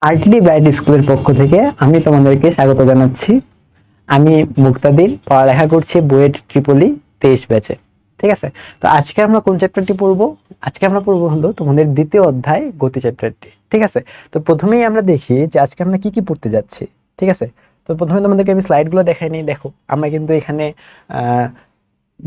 RTD bright স্কুলের পক্ষ থেকে আমি তোমাদেরকে স্বাগত জানাচ্ছি। আমি মুক্তাদির, পড়ালেখা করছি বুয়েট ট্রিপলি 23 ব্যাচে। ঠিক আছে, তো আজকে আমরা কোন চ্যাপ্টারটি পড়বো? আজকে আমরা পড়বো হলো তোমাদের দ্বিতীয় অধ্যায় গতি চ্যাপ্টারটি। ঠিক আছে, তো প্রথমেই আমরা দেখি যে আজকে আমরা কি কি পড়তে যাচ্ছি। ঠিক আছে, তো প্রথমে তোমাদেরকে আমি স্লাইডগুলো দেখাই নিই। দেখো আমরা কিন্তু এখানে আহ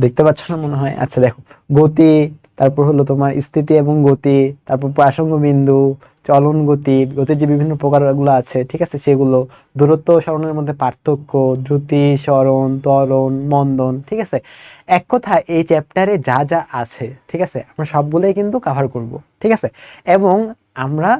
দেখতে পাচ্ছ না মনে হয়। আচ্ছা দেখো, গতি, তারপর হলো তোমার স্থিতি এবং গতি, তারপর প্রাসঙ্গ বিন্দু, চলন গতি, গতির যে বিভিন্ন প্রকারগুলো আছে, ঠিক আছে, সেগুলো, দূরত্ব ও সরণের মধ্যে পার্থক্য, দ্রুতি, সরণ, ত্বরণ, মন্দন। ঠিক আছে, এক কথা এই চ্যাপ্টারে যা যা আছে, ঠিক আছে, আমরা সবগুলোই কিন্তু কভার করব। ঠিক আছে, এবং আমরা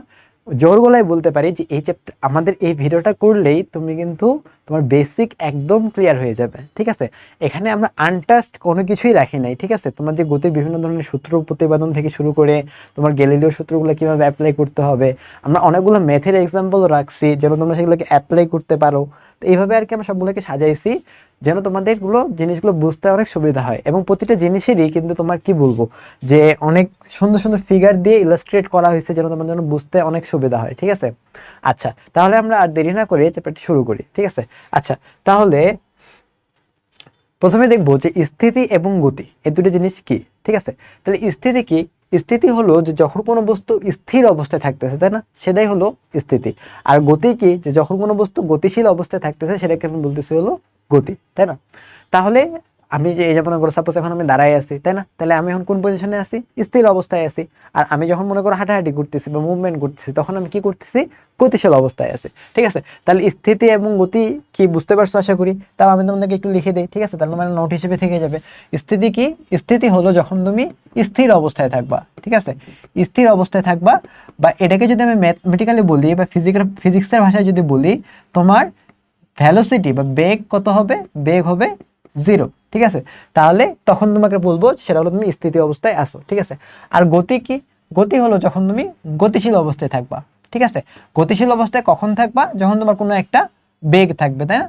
জোর গলায় বলতে পারি যে এই চ্যাপ্টার আমাদের এই ভিডিওটা করলেই তুমি কিন্তু তোমার বেসিক একদম ক্লিয়ার হয়ে যাবে। ঠিক আছে, এখানে আমরা আনটাস্ট কোনো কিছুই রাখি নাই। ঠিক আছে, তোমার যে গতির বিভিন্ন ধরনের সূত্র প্রতিপাদন থেকে শুরু করে তোমার গ্যালিলিও সূত্রগুলো কিভাবে অ্যাপ্লাই করতে হবে, আমরা অনেকগুলো ম্যাথের এক্সাম্পল রাখছি যেন তোমরা সেগুলোকে অ্যাপ্লাই করতে পারো। তো এইভাবে আর কি আমরা সবগুলোকে সাজাইছি যেন তোমাদের জিনিসগুলো বুঝতে অনেক সুবিধা হয়। এবং প্রতিটা জিনিসেরই কিন্তু তোমার কি বলবো যে অনেক সুন্দর সুন্দর ফিগার দিয়ে ইলাস্ট্রেট করা হয়েছে যেন তোমার জন্য বুঝতে অনেক সুবিধা হয়। ঠিক আছে, আচ্ছা তাহলে আমরা আর দেরি না করে চ্যাপ্টারটি শুরু করি। ঠিক আছে, আচ্ছা তাহলে প্রথমে দেখবো যে স্থিতি এবং গতি এই দুটো জিনিস কি। ঠিক আছে, তাহলে স্থিতি কি? স্থিতি হলো যে যখন কোনো বস্তু স্থির অবস্থায় থাকতেছে, তাই না, সেটাই হলো স্থিতি। আর গতি কি? যে যখন কোনো বস্তু গতিশীল অবস্থায় থাকতেছে সেটাকে আমি বলতেছি হলো গতি, তাই না? তাহলে আমি যে এই যে মনে করো সাপোজ এখন আমি দাঁড়ায় আছি, তাই না, তাহলে আমি এখন কোন পজিশনে আছি? স্থির অবস্থায় আছি। আর আমি যখন মনে করো হাঁটাহাঁটি করতেছি বা মুভমেন্ট করতেছি তখন আমি কি করতেছি? গতিশীল অবস্থায় আছি। ঠিক আছে, তাহলে স্থিতি এবং গতি কি বুঝতে পারছো আশা করি। তাও আমি তোমাদেরকে একটু লিখে দিই। ঠিক আছে, তাহলে মানে নোট হিসেবে থেকে যাবে। স্থিতি কি? স্থিতি হলো যখন তুমি স্থির অবস্থায় থাকবা। ঠিক আছে, স্থির অবস্থায় থাকবা, বা এটাকে যদি আমি ম্যাথমেটিক্যালি বলি বা ফিজিক্সের ভাষায় যদি বলি, তোমার ভ্যালোসিটি বা বেগ কত হবে? বেগ হবে 0। ঠিক আছে, তাহলে তখন তোমাকে বলবো সেটা হলো তুমি স্থিতি অবস্থায় আসো। ঠিক আছে, আর গতি কি? গতি হলো যখন তুমি গতিশীল অবস্থায় থাকবা। ঠিক আছে, গতিশীল অবস্থায় কখন থাকবা? যখন তোমার কোনো একটা বেগ থাকবে, তাই না?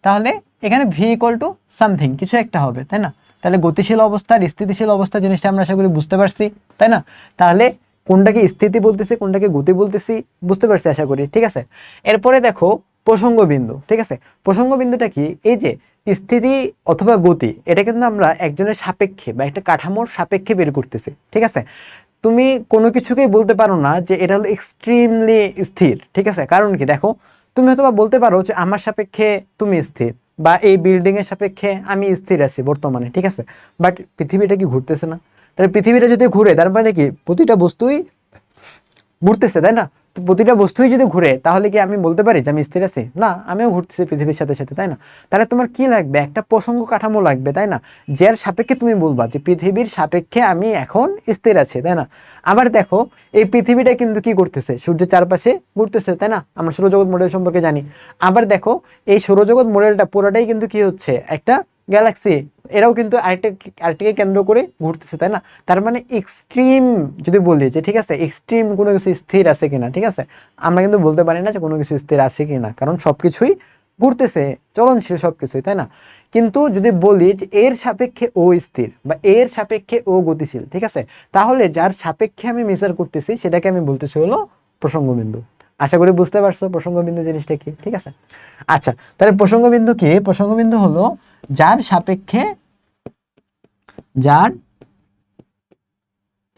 তাহলে এখানে ভি ইকুয়াল টু সামথিং কিছু একটা হবে, তাই না? তাহলে গতিশীল অবস্থা আর স্থিতিশীল অবস্থা জিনিসটা আমরা আশা করি বুঝতে পারছি, তাই না? তাহলে কোনটাকে স্থিতি বলতেছি কোনটাকে গতি বলতেছি বুঝতে পারছি আশা করি। ঠিক আছে, এরপরে দেখো প্রসঙ্গ বিন্দু। ঠিক আছে, প্রসঙ্গ বিন্দুটা কি? এই যে স্থিতি অথবা গতি, এটা কিন্তু আমরা একজনের সাপেক্ষে বা একটা কাঠামোর সাপেক্ষে বের করতেছি। ঠিক আছে, তুমি কোনো কিছুকেই বলতে পারো না যে এটা হলো এক্সট্রিমলি স্থির। ঠিক আছে, কারণ কি? দেখো তুমি হয়তো বা বলতে পারো যে আমার সাপেক্ষে তুমি স্থির, বা এই বিল্ডিং এর সাপেক্ষে আমি স্থির আছি বর্তমানে। ঠিক আছে, বাট পৃথিবীটা কি ঘুরতেছে না? তাহলে পৃথিবীটা যদি ঘুরে তার মানে কি প্রতিটা বস্তুই ঘুরতেছে, তাই না? তো প্রতিটা বস্তুই যদি ঘুরে তাহলে কি আমি বলতে পারি যে আমি স্থির আছি? না, আমিও ঘুরতেছি পৃথিবীর সাথে সাথে, তাই না? তাহলে তোমার কি লাগবে? একটা প্রসঙ্গ কাঠামো লাগবে, তাই না, যার সাপেক্ষে তুমি বলবা যে পৃথিবীর সাপেক্ষে আমি এখন স্থির আছি, তাই না? আবার দেখো এই পৃথিবীটা কিন্তু কি করতেছে? সূর্যের চারপাশে ঘুরতেছে, তাই না? আমরা সৌরজগৎ মডেল সম্পর্কে জানি। আবার দেখো এই সৌরজগৎ মডেলটা পুরোটাই কিন্তু কি হচ্ছে? একটা গ্যালাক্সি, এরাও কিন্তু আরেকটাকে কেন্দ্র করে ঘুরতেছে, তাই না? তার মানে এক্সট্রিম যদি বলি যে ঠিক আছে এক্সট্রিম কোনো কিছু স্থির আছে কিনা, ঠিক আছে, আমরা কিন্তু বলতে পারি না যে কোনো কিছু স্থির আছে কিনা, কারণ সবকিছুই ঘুরতেছে, চলনশীল সবকিছুই, তাই না? কিন্তু যদি বলি যে এর সাপেক্ষে ও স্থির বা এর সাপেক্ষে ও গতিশীল, ঠিক আছে, তাহলে যার সাপেক্ষে আমি মেজার করতেছি সেটাকে আমি বলতেছি হলো প্রসঙ্গ বিন্দু। আশা করি বুঝতে পারছো প্রসঙ্গ বিন্দু জিনিসটা কি। ঠিক আছে, আচ্ছা তাহলে প্রসঙ্গ বিন্দু কি? প্রসঙ্গ বিন্দু হলো যার সাপেক্ষে যার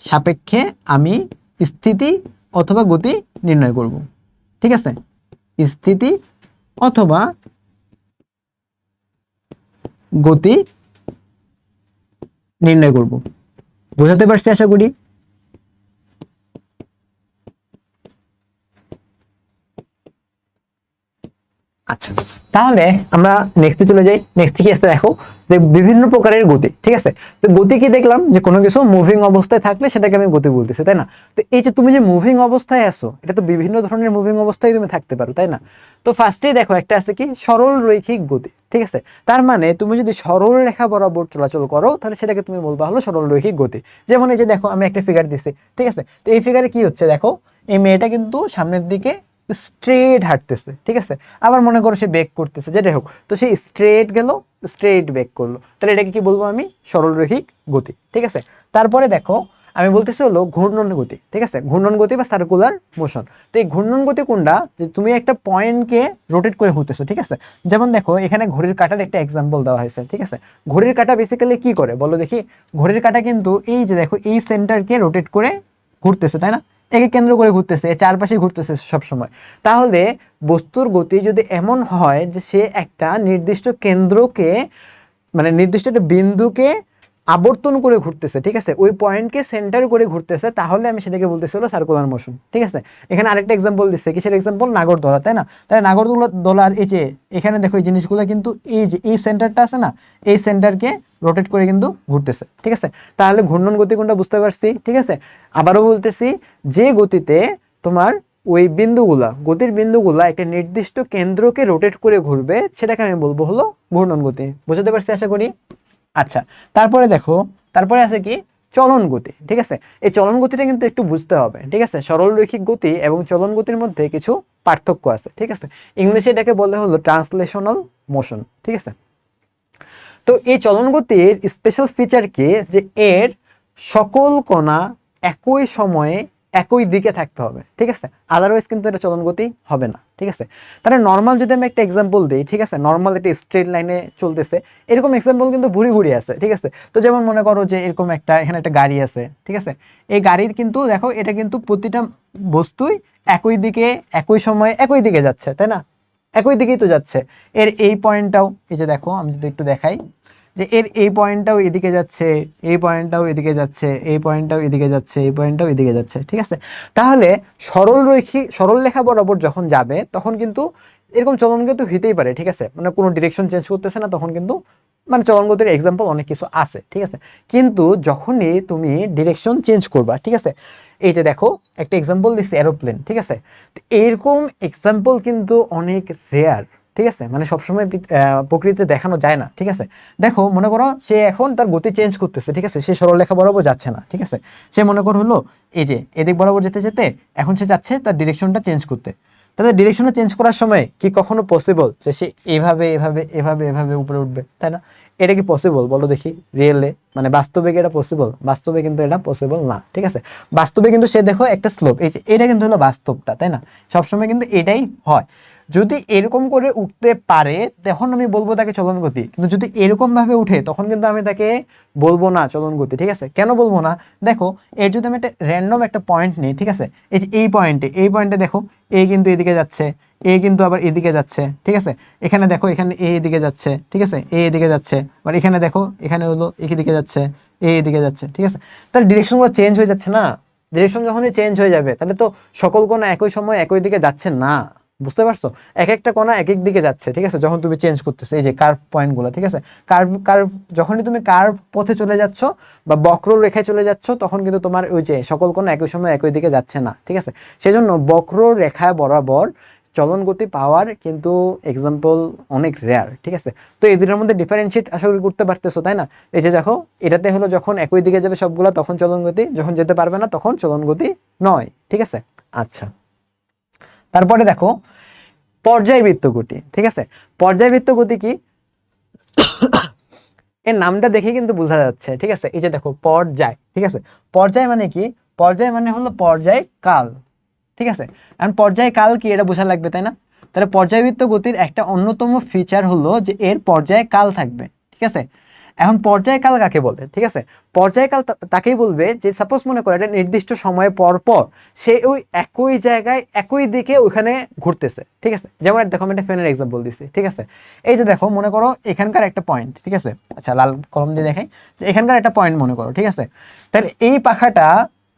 সাপেক্ষে আমি স্থিতি অথবা গতি নির্ণয় করব। ঠিক আছে, স্থিতি অথবা গতি নির্ণয় করব। বোঝাতে পারছি আশা করি। আচ্ছা তাহলে আমরা নেক্সটে চলে যাই। নেক্সট কি আছে দেখো, যে বিভিন্ন প্রকারের গতি। ঠিক আছে, তো গতি কি দেখলাম যে কোনো কিছু মুভিং অবস্থায় থাকলে সেটাকে আমি গতি বলতেছি, তাই না? তো এই যে তুমি যে মুভিং অবস্থায় আছো, এটা তো বিভিন্ন ধরনের মুভিং অবস্থায় তুমি থাকতে পারো, তাই না? তো ফার্স্টেই দেখো একটা আছে কি সরল রৈখিক গতি। ঠিক আছে, তার মানে তুমি যদি সরল রেখা বরাবর চলাচল করো তাহলে সেটাকে তুমি বলবা হলো সরল রৈখিক গতি। যেমন এই যে দেখো আমি একটা ফিগার দিছি, ঠিক আছে, তো এই ফিগারে কি হচ্ছে দেখো, এই মেয়েটা কিন্তু সামনের দিকে স্ট্রেট হাঁটতেছে। ঠিক আছে, আবার মনে করো সে বেক করতেছে, যেটাই হোক, তো সে স্ট্রেট গেল, স্ট্রেট বেক করলো, তাহলে এটাকে কি বলবো আমি? সরলরৈখিক গতি। ঠিক আছে, তারপরে দেখো আমি বলতেছি হলো ঘূর্ণন গতি, ঠিক আছে, ঘূর্ণন গতি বা সার্কুলার মোশন। তো এই ঘূর্ণন গতি কোনটা, যে তুমি একটা পয়েন্টকে রোটেট করে ঘুরতেছো, ঠিক আছে। যেমন দেখো এখানে ঘড়ির কাঁটার একটা এক্সাম্পল দেওয়া হয়েছে, ঠিক আছে। ঘড়ির কাঁটা বেসিক্যালি কি করে বলো দেখি? ঘড়ির কাঁটা কিন্তু এই যে দেখো এই সেন্টারকে রোটেট করে ঘুরতেছে, তাই না? একে কেন্দ্র করে ঘুরতেছে, চারপাশে ঘুরতেছে সবসময়। তাহলে বস্তুর গতি যদি এমন হয় যে সে একটা নির্দিষ্ট কেন্দ্রকে, মানে নির্দিষ্ট একটা বিন্দুকে আবর্তন করে ঘুরতেছে, ঠিক আছে, ওই পয়েন্টকে সেন্টার করে ঘুরতেছে, তাহলে আমি সেটাকে বলতেছি হলো সার্কুলার মোশন, ঠিক আছে। এখানে আরেকটা এক্সাম্পল দিচ্ছে, কিসের এক্সাম্পল? নাগরদোলা, তাই না? তাহলে নাগরদোলার এই যে এখানে দেখো এই জিনিসগুলো কিন্তু এই যে এই সেন্টারটা আছে না, এই সেন্টারকে রোটেট করে কিন্তু ঘুরতেছে, ঠিক আছে। তাহলে ঘূর্ণন গতি কোনটা বুঝতে পারছি, ঠিক আছে। আবারও বলতেছি, যে গতিতে তোমার ওই বিন্দুগুলা, গতির বিন্দুগুলা একটা নির্দিষ্ট কেন্দ্রকে রোটেট করে ঘুরবে, সেটাকে আমি বলবো হলো ঘূর্ণন গতি। বুঝতে পারছি আশা করি। আচ্ছা, তারপরে দেখো, তারপরে আছে কি? চলন গতি, ঠিক আছে। এই চলন গতিটা কিন্তু একটু বুঝতে হবে, ঠিক আছে। সরল রৈখিক গতি এবং চলন গতির মধ্যে কিছু পার্থক্য আছে, ঠিক আছে। ইংলিশে এটাকে বলে হলো ট্রান্সলেশনাল মোশন, ঠিক আছে। তো এই চলন গতির স্পেশাল ফিচার কি, যে এর সকল কণা একই সময়ে একই দিকে থাকতে হবে, ঠিক আছে। আদারওয়াইজ কিন্তু এটা চলন গতি হবে না, ঠিক আছে। তাহলে নর্মাল যদি আমি একটা এক্সাম্পল দিই, ঠিক আছে, নর্মাল একটা স্ট্রেট লাইনে চলতেছে, এরকম এক্সাম্পল কিন্তু ভুরি ভুরি আছে, ঠিক আছে। তো যেমন মনে করো যে এরকম একটা এখানে একটা গাড়ি আছে, ঠিক আছে। এই গাড়ির কিন্তু দেখো এটা কিন্তু প্রতিটা বস্তুই একই দিকে একই সময়ে একই দিকে যাচ্ছে, তাই না? একই দিকেই তো যাচ্ছে। এর এই পয়েন্টটাও এই যে দেখো, আমি যদি একটু দেখাই, যে এর এই পয়েন্টটাও এদিকে যাচ্ছে, এই পয়েন্টটাও এদিকে যাচ্ছে, এই পয়েন্টটাও এদিকে যাচ্ছে, এই পয়েন্টটাও এদিকে যাচ্ছে, ঠিক আছে। তাহলে সরল রেখা বরাবর যখন যাবে তখন কিন্তু এরকম চলন গতি হইতেই পারে, ঠিক আছে। মানে কোনো ডিরেকশন চেঞ্জ করতেছে না, তখন কিন্তু মানে চলন গতির এক্সাম্পল অনেক কিছু আছে, ঠিক আছে। কিন্তু যখনই তুমি ডিরেকশন চেঞ্জ করবা, ঠিক আছে, এই যে দেখো একটা এক্সাম্পল দিচ্ছি এরোপ্লেন, ঠিক আছে। তো এইরকম এক্সাম্পল কিন্তু অনেক রেয়ার, ঠিক আছে। মানে সবসময় প্রকৃতিতে দেখানো যায় না, ঠিক আছে। দেখো মনে করো সে এখন তার গতি চেঞ্জ করতেছে, ঠিক আছে, সে সরলরেখা বরাবর যাচ্ছে না, ঠিক আছে। সে মনে করো হলো এই যে এদিক বরাবর যেতে যেতে এখন সে যাচ্ছে তার ডিরেকশনটা চেঞ্জ করতে। তাহলে ডিরেকশনটা চেঞ্জ করার সময় কি কখনো পসিবল যে সে এভাবে এভাবে এভাবে এভাবে উপরে উঠবে, তাই না? এটা কি পসিবল বলো দেখি রিয়েলে? মানে বাস্তবে কি এটা পসিবল? বাস্তবে কিন্তু এটা পসিবল না, ঠিক আছে। বাস্তবে কিন্তু সে দেখো একটা স্লোপ, এই যে এটা কিন্তু হলো বাস্তবটা, তাই না? সবসময় কিন্তু এটাই হয়। যদি এরকম করে উঠতে পারে তখন আমি বলবো তাকে চলন গতি, কিন্তু যদি এরকম ভাবে উঠে তখন কিন্তু আমি তাকে বলবো না চলন গতি, ঠিক আছে। কেন বলবো না? দেখো এর যদি আমি একটা র্যান্ডম একটা পয়েন্ট নিই, ঠিক আছে, এই যে এই পয়েন্টে দেখো এ কিন্তু এদিকে যাচ্ছে, এ কিন্তু আবার এদিকে যাচ্ছে, ঠিক আছে। এখানে দেখো এখানে এ এদিকে যাচ্ছে, ঠিক আছে, এ এদিকে যাচ্ছে, আবার এখানে দেখো এখানে হলো এদিকে যাচ্ছে, এ এদিকে যাচ্ছে, ঠিক আছে। তাহলে ডিরেকশনগুলো চেঞ্জ হয়ে যাচ্ছে না? ডিরেকশন যখনই চেঞ্জ হয়ে যাবে তাহলে তো সকল কোণা একই সময় একই দিকে যাচ্ছে না। বুঝতে পারছো? এক একটা কোণা এক এক দিকে যাচ্ছে, ঠিক আছে, যখন তুমি চেঞ্জ করতেছো এই যে কার্ভ পয়েন্টগুলো, ঠিক আছে। কার্ভ যখনই তুমি কার্ভ পথে চলে যাচ্ছ বা বক্র রেখায় চলে যাচ্ছ তখন কিন্তু তোমার ওই যে সকল কোণা একই সময় একই দিকে যাচ্ছে না, ঠিক আছে। সেজন্য বক্র রেখা বরাবর চলন গতি পাওয়ার কিন্তু এক্সাম্পল অনেক রেয়ার, ঠিক আছে। তো এই দুটার মধ্যে ডিফারেন্সিয়েট আশা করি করতে পারতেছো, তাই না? এই যে দেখো এটাতে হলো যখন একই দিকে যাবে সবগুলো তখন চলন গতি, যখন যেতে পারবে না তখন চলন গতি নয়, ঠিক আছে। আচ্ছা, তারপরে দেখো পর্যায়বৃত্ত গতি, ঠিক আছে। পর্যায়বৃত্ত গতি কি? এর নামটা দেখে কিন্তু বোঝা যাচ্ছে, ঠিক আছে। এই যে দেখো পর্যায়, ঠিক আছে। পর্যায় মানে কি? পর্যায় মানে হলো পর্যায় কাল, ঠিক আছে। এখন পর্যায় কাল কি এটা বোঝা লাগবে, তাই না? তাহলে পর্যায়বৃত্ত গতির একটা অন্যতম ফিচার হলো যে এর পর্যায় কাল থাকবে, ঠিক আছে। এখন পর্যায়কাল কাকে বলে, ঠিক আছে? পর্যায়কাল তাকেই বলবে যে সাপোজ মনে করো একটা নির্দিষ্ট সময় পর পর সে ওই একই জায়গায় একই দিকে ওখানে ঘুরতেছে, ঠিক আছে। যেমন দেখো আমি একটা ফ্যানের এক্সাম্পল দিচ্ছি, ঠিক আছে। এই যে দেখো মনে করো এখানকার একটা পয়েন্ট, ঠিক আছে। আচ্ছা লাল কলম দিয়ে দেখাই, যে এখানকার একটা পয়েন্ট মনে করো, ঠিক আছে। তাহলে এই পাখাটা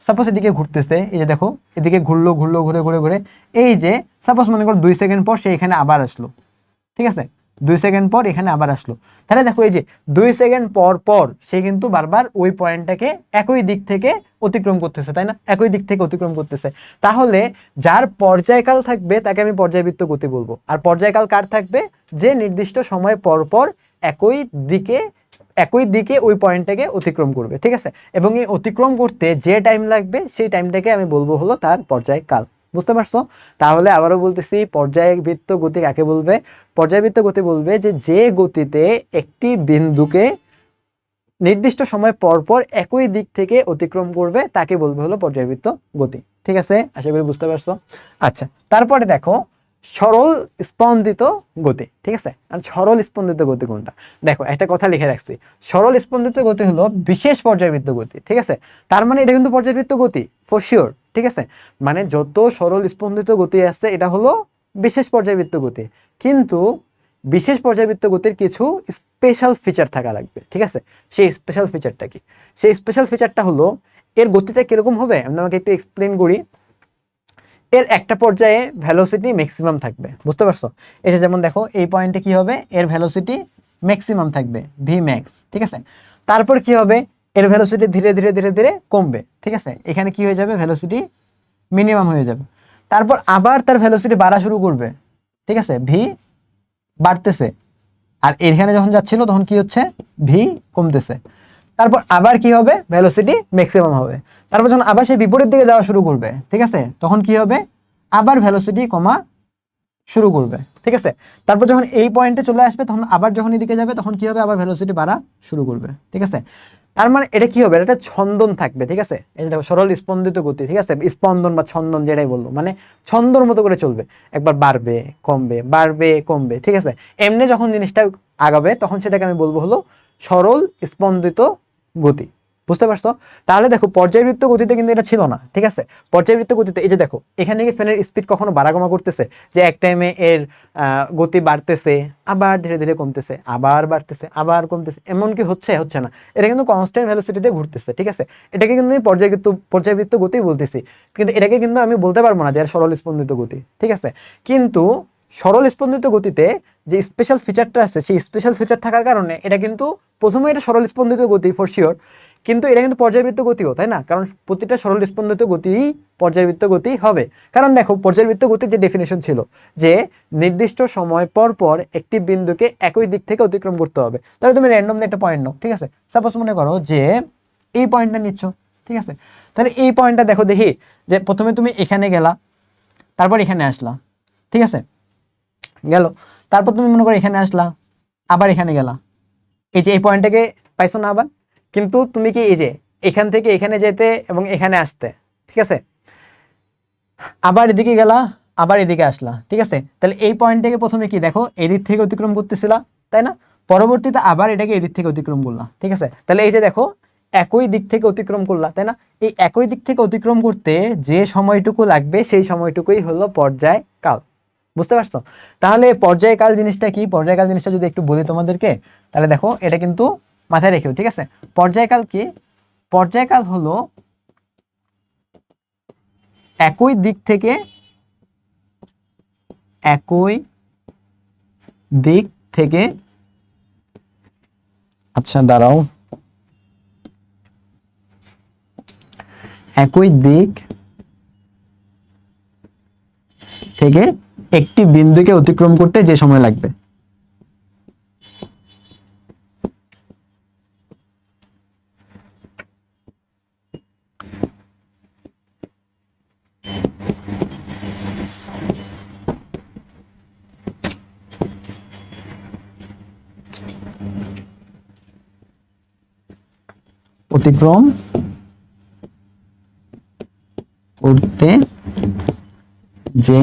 সাপোজ এদিকে ঘুরতেছে, এই যে দেখো এদিকে ঘুরলো ঘুরলো ঘুরে ঘুরে ঘুরে, এই যে সাপোজ মনে করো 2 সেকেন্ড পর সে এখানে আবার আসলো, ঠিক আছে। 2 সেকেন্ড পর এখানে আবার আসলো। তাহলে দেখো এই যে 2 সেকেন্ড পর পর সে কিন্তু বারবার ওই পয়েন্টটাকে একই দিক থেকে অতিক্রম করতেছে, তাই না? একই দিক থেকে অতিক্রম করতেছে। তাহলে যার পর্যায়কাল থাকবে তাকে আমি পর্যায়বৃত্ত গতি বলবো। আর পর্যায়কাল কার থাকবে? যে নির্দিষ্ট সময় পর পর একই দিকে একই দিকে ওই পয়েন্টটাকে অতিক্রম করবে, ঠিক আছে। এবং এই অতিক্রম করতে যে টাইম লাগবে সেই টাইমটাকে আমি বলবো হলো তার পর্যায়কাল। বুঝতে পারছো? তাহলে আবারও বলতেছি, পর্যায়বৃত্ত গতি কাকে বলবে? পর্যায়বৃত্ত গতি বলবে যে যে গতিতে একটি বিন্দুকে নির্দিষ্ট সময় পর পর একই দিক থেকে অতিক্রম করবে তাকে বলবে হলো পর্যায়বৃত্ত গতি। ঠিক আছে, আশা করি বুঝতে পারছো। আচ্ছা, তারপরে দেখো সরল স্পন্দিত গতি। ঠিক আছে, আর সরল স্পন্দিত গতি কোনটা? দেখো একটা কথা লিখে রাখছি, সরল স্পন্দিত গতি হলো বিশেষ পর্যায়বৃত্ত গতি। ঠিক আছে, তার মানে এটা কিন্তু পর্যায়বৃত্ত গতি ফর শিওর। ঠিক আছে, মানে যত সরল স্পন্দিত গতি আছে এটা হলো বিশেষ পর্যায়বৃত্ত গতি, কিন্তু বিশেষ পর্যায়বৃত্ত গতির কিছু স্পেশাল ফিচার থাকা লাগবে। ঠিক আছে, সেই স্পেশাল ফিচারটা কি? সেই স্পেশাল ফিচারটা হলো এর গতিটা কিরকম হবে আমি তোমাকে একটু এক্সপ্লেন করি। এর একটা পর্যায়ে ভেলোসিটি ম্যাক্সিমাম থাকবে, বুঝতে পারছো? এসে যেমন দেখো এই পয়েন্টে কি হবে, এর ভেলোসিটি ম্যাক্সিমাম থাকবে ভি ম্যাক্স। ঠিক আছে, তারপর কি হবে, এর ভেলোসিটি ধীরে ধীরে ধীরে ধীরে কমবে। ঠিক আছে, এখানে কি হয়ে যাবে, ভেলোসিটি মিনিমাম হয়ে যাবে। তারপর আবার তার ভেলোসিটি বাড়া শুরু করবে। ঠিক আছে, ভি বাড়তেছে, আর এখানে যখন যাচ্ছিল তখন কি হচ্ছে, ভি কমতেছে। তারপর আবার কি হবে, ভেলোসিটি ম্যাক্সিমাম হবে। তারপর যখন আবার সে বিপরীত দিকে যাওয়া শুরু করবে, ঠিক আছে, তখন কি হবে, আবার ভেলোসিটি কমা শুরু করবে। ঠিক আছে, তারপর যখন এই পয়েন্টে চলে আসবে তখন আবার যখন এদিকে যাবে তখন কি হবে, আবার ভেলোসিটি বাড়া শুরু করবে। ঠিক আছে, তার মানে এটা কি হবে, এটা একটা ছন্দন থাকবে। ঠিক আছে, এই দেখো সরল স্পন্দিত গতি। ঠিক আছে, স্পন্দন বা ছন্দন যেটাই বললো, মানে ছন্দর মতো করে চলবে, একবার বাড়বে কমবে বাড়বে কমবে। ঠিক আছে, এমনি যখন জিনিসটা আগাবে তখন সেটাকে আমি বলবো হলো সরল স্পন্দিত গতি। বুঝতে পারছো? তাহলে দেখো পর্যায়বৃত্ত গতিতে কিন্তু এটা ছিল না। ঠিক আছে, পর্যায়বৃত্ত গতিতে এই যে দেখো এখানে কি ফ্যানের স্পিড কখনো বাড়াকমা করতেছে, যে এক টাইমে এর গতি বাড়তেছে আবার ধীরে ধীরে কমতেছে আবার বাড়তেছে আবার কমতেছে, এমন কি হচ্ছে? হচ্ছে না, এটা কিন্তু কনস্ট্যান্ট ভেলোসিটিতে ঘুরতেছে। ঠিক আছে, এটাকে কিন্তু আমি পর্যায়বৃত্ত গতি বলতেছি, কিন্তু এটাকে কিন্তু আমি বলতে পারবো না যে এর সরল স্পন্দিত গতি। ঠিক আছে, কিন্তু সরল স্পন্দিত গতিতে যে স্পেশাল ফিচারটা আছে সেই স্পেশাল ফিচার থাকার কারণে এটা কিন্তু প্রথমে এটা সরল স্পন্দিত গতি ফর শিওর, কিন্তু এটা কিন্তু পর্যায়বৃত্ত গতিও, তাই না? কারণ প্রতিটা সরল স্পন্দিত গতিই পর্যায়বৃত্ত গতি হবে। কারণ দেখো পর্যায়বৃত্ত গতির যে ডেফিনেশন ছিল যে নির্দিষ্ট সময় পর পর একটি বিন্দুকে একই দিক থেকে অতিক্রম করতে হবে। তাহলে তুমি র্যান্ডমলি একটা পয়েন্ট নাও। ঠিক আছে, সাপোজ মনে করো যে এই পয়েন্টটা নিচ্ছ। ঠিক আছে, তাহলে এই পয়েন্টটা দেখো, দেখি যে প্রথমে তুমি এখানে গেলা, তারপর এখানে আসলা। ঠিক আছে, গেল, তারপর তুমি মনে করো এখানে আসলা, আবার এখানে গেলা, এই যে এই পয়েন্টটাকে পাইছো না আবার, কিন্তু তুমি কি এই যে এখান থেকে এখানে যেতে এবং এখানে আসতে, ঠিক আছে, আবার এদিকে গেলা আবার এদিকে আসলা। ঠিক আছে, তাহলে এই পয়েন্টটাকে প্রথমে কি দেখো এদিক থেকে অতিক্রম করতেছিলা, তাই না? পরবর্তীতে আবার এটাকে এদিক থেকে অতিক্রম করলা। ঠিক আছে, তাহলে এই যে দেখো একই দিক থেকে অতিক্রম করলা, তাই না? এই একই দিক থেকে অতিক্রম করতে যে সময়টুকু লাগবে সেই সময়টুকুই হলো পর্যায়কাল। বুঝতে পারছো? তাহলে পর্যায়কাল জিনিসটা কি, পর্যায়কাল জিনিসটা যদি একটু বলি তোমাদেরকে, তাহলে দেখো এটা কিন্তু মাথায় রেখেও। ঠিক আছে, পর্যায়কাল কি? পর্যায়কাল হলো একই দিক থেকে একই দিক থেকে, আচ্ছা দাঁড়াও, একই দিক থেকে একটি বিন্দুকে অতিক্রম করতে যে সময় লাগবে। অতিক্রম করতে যে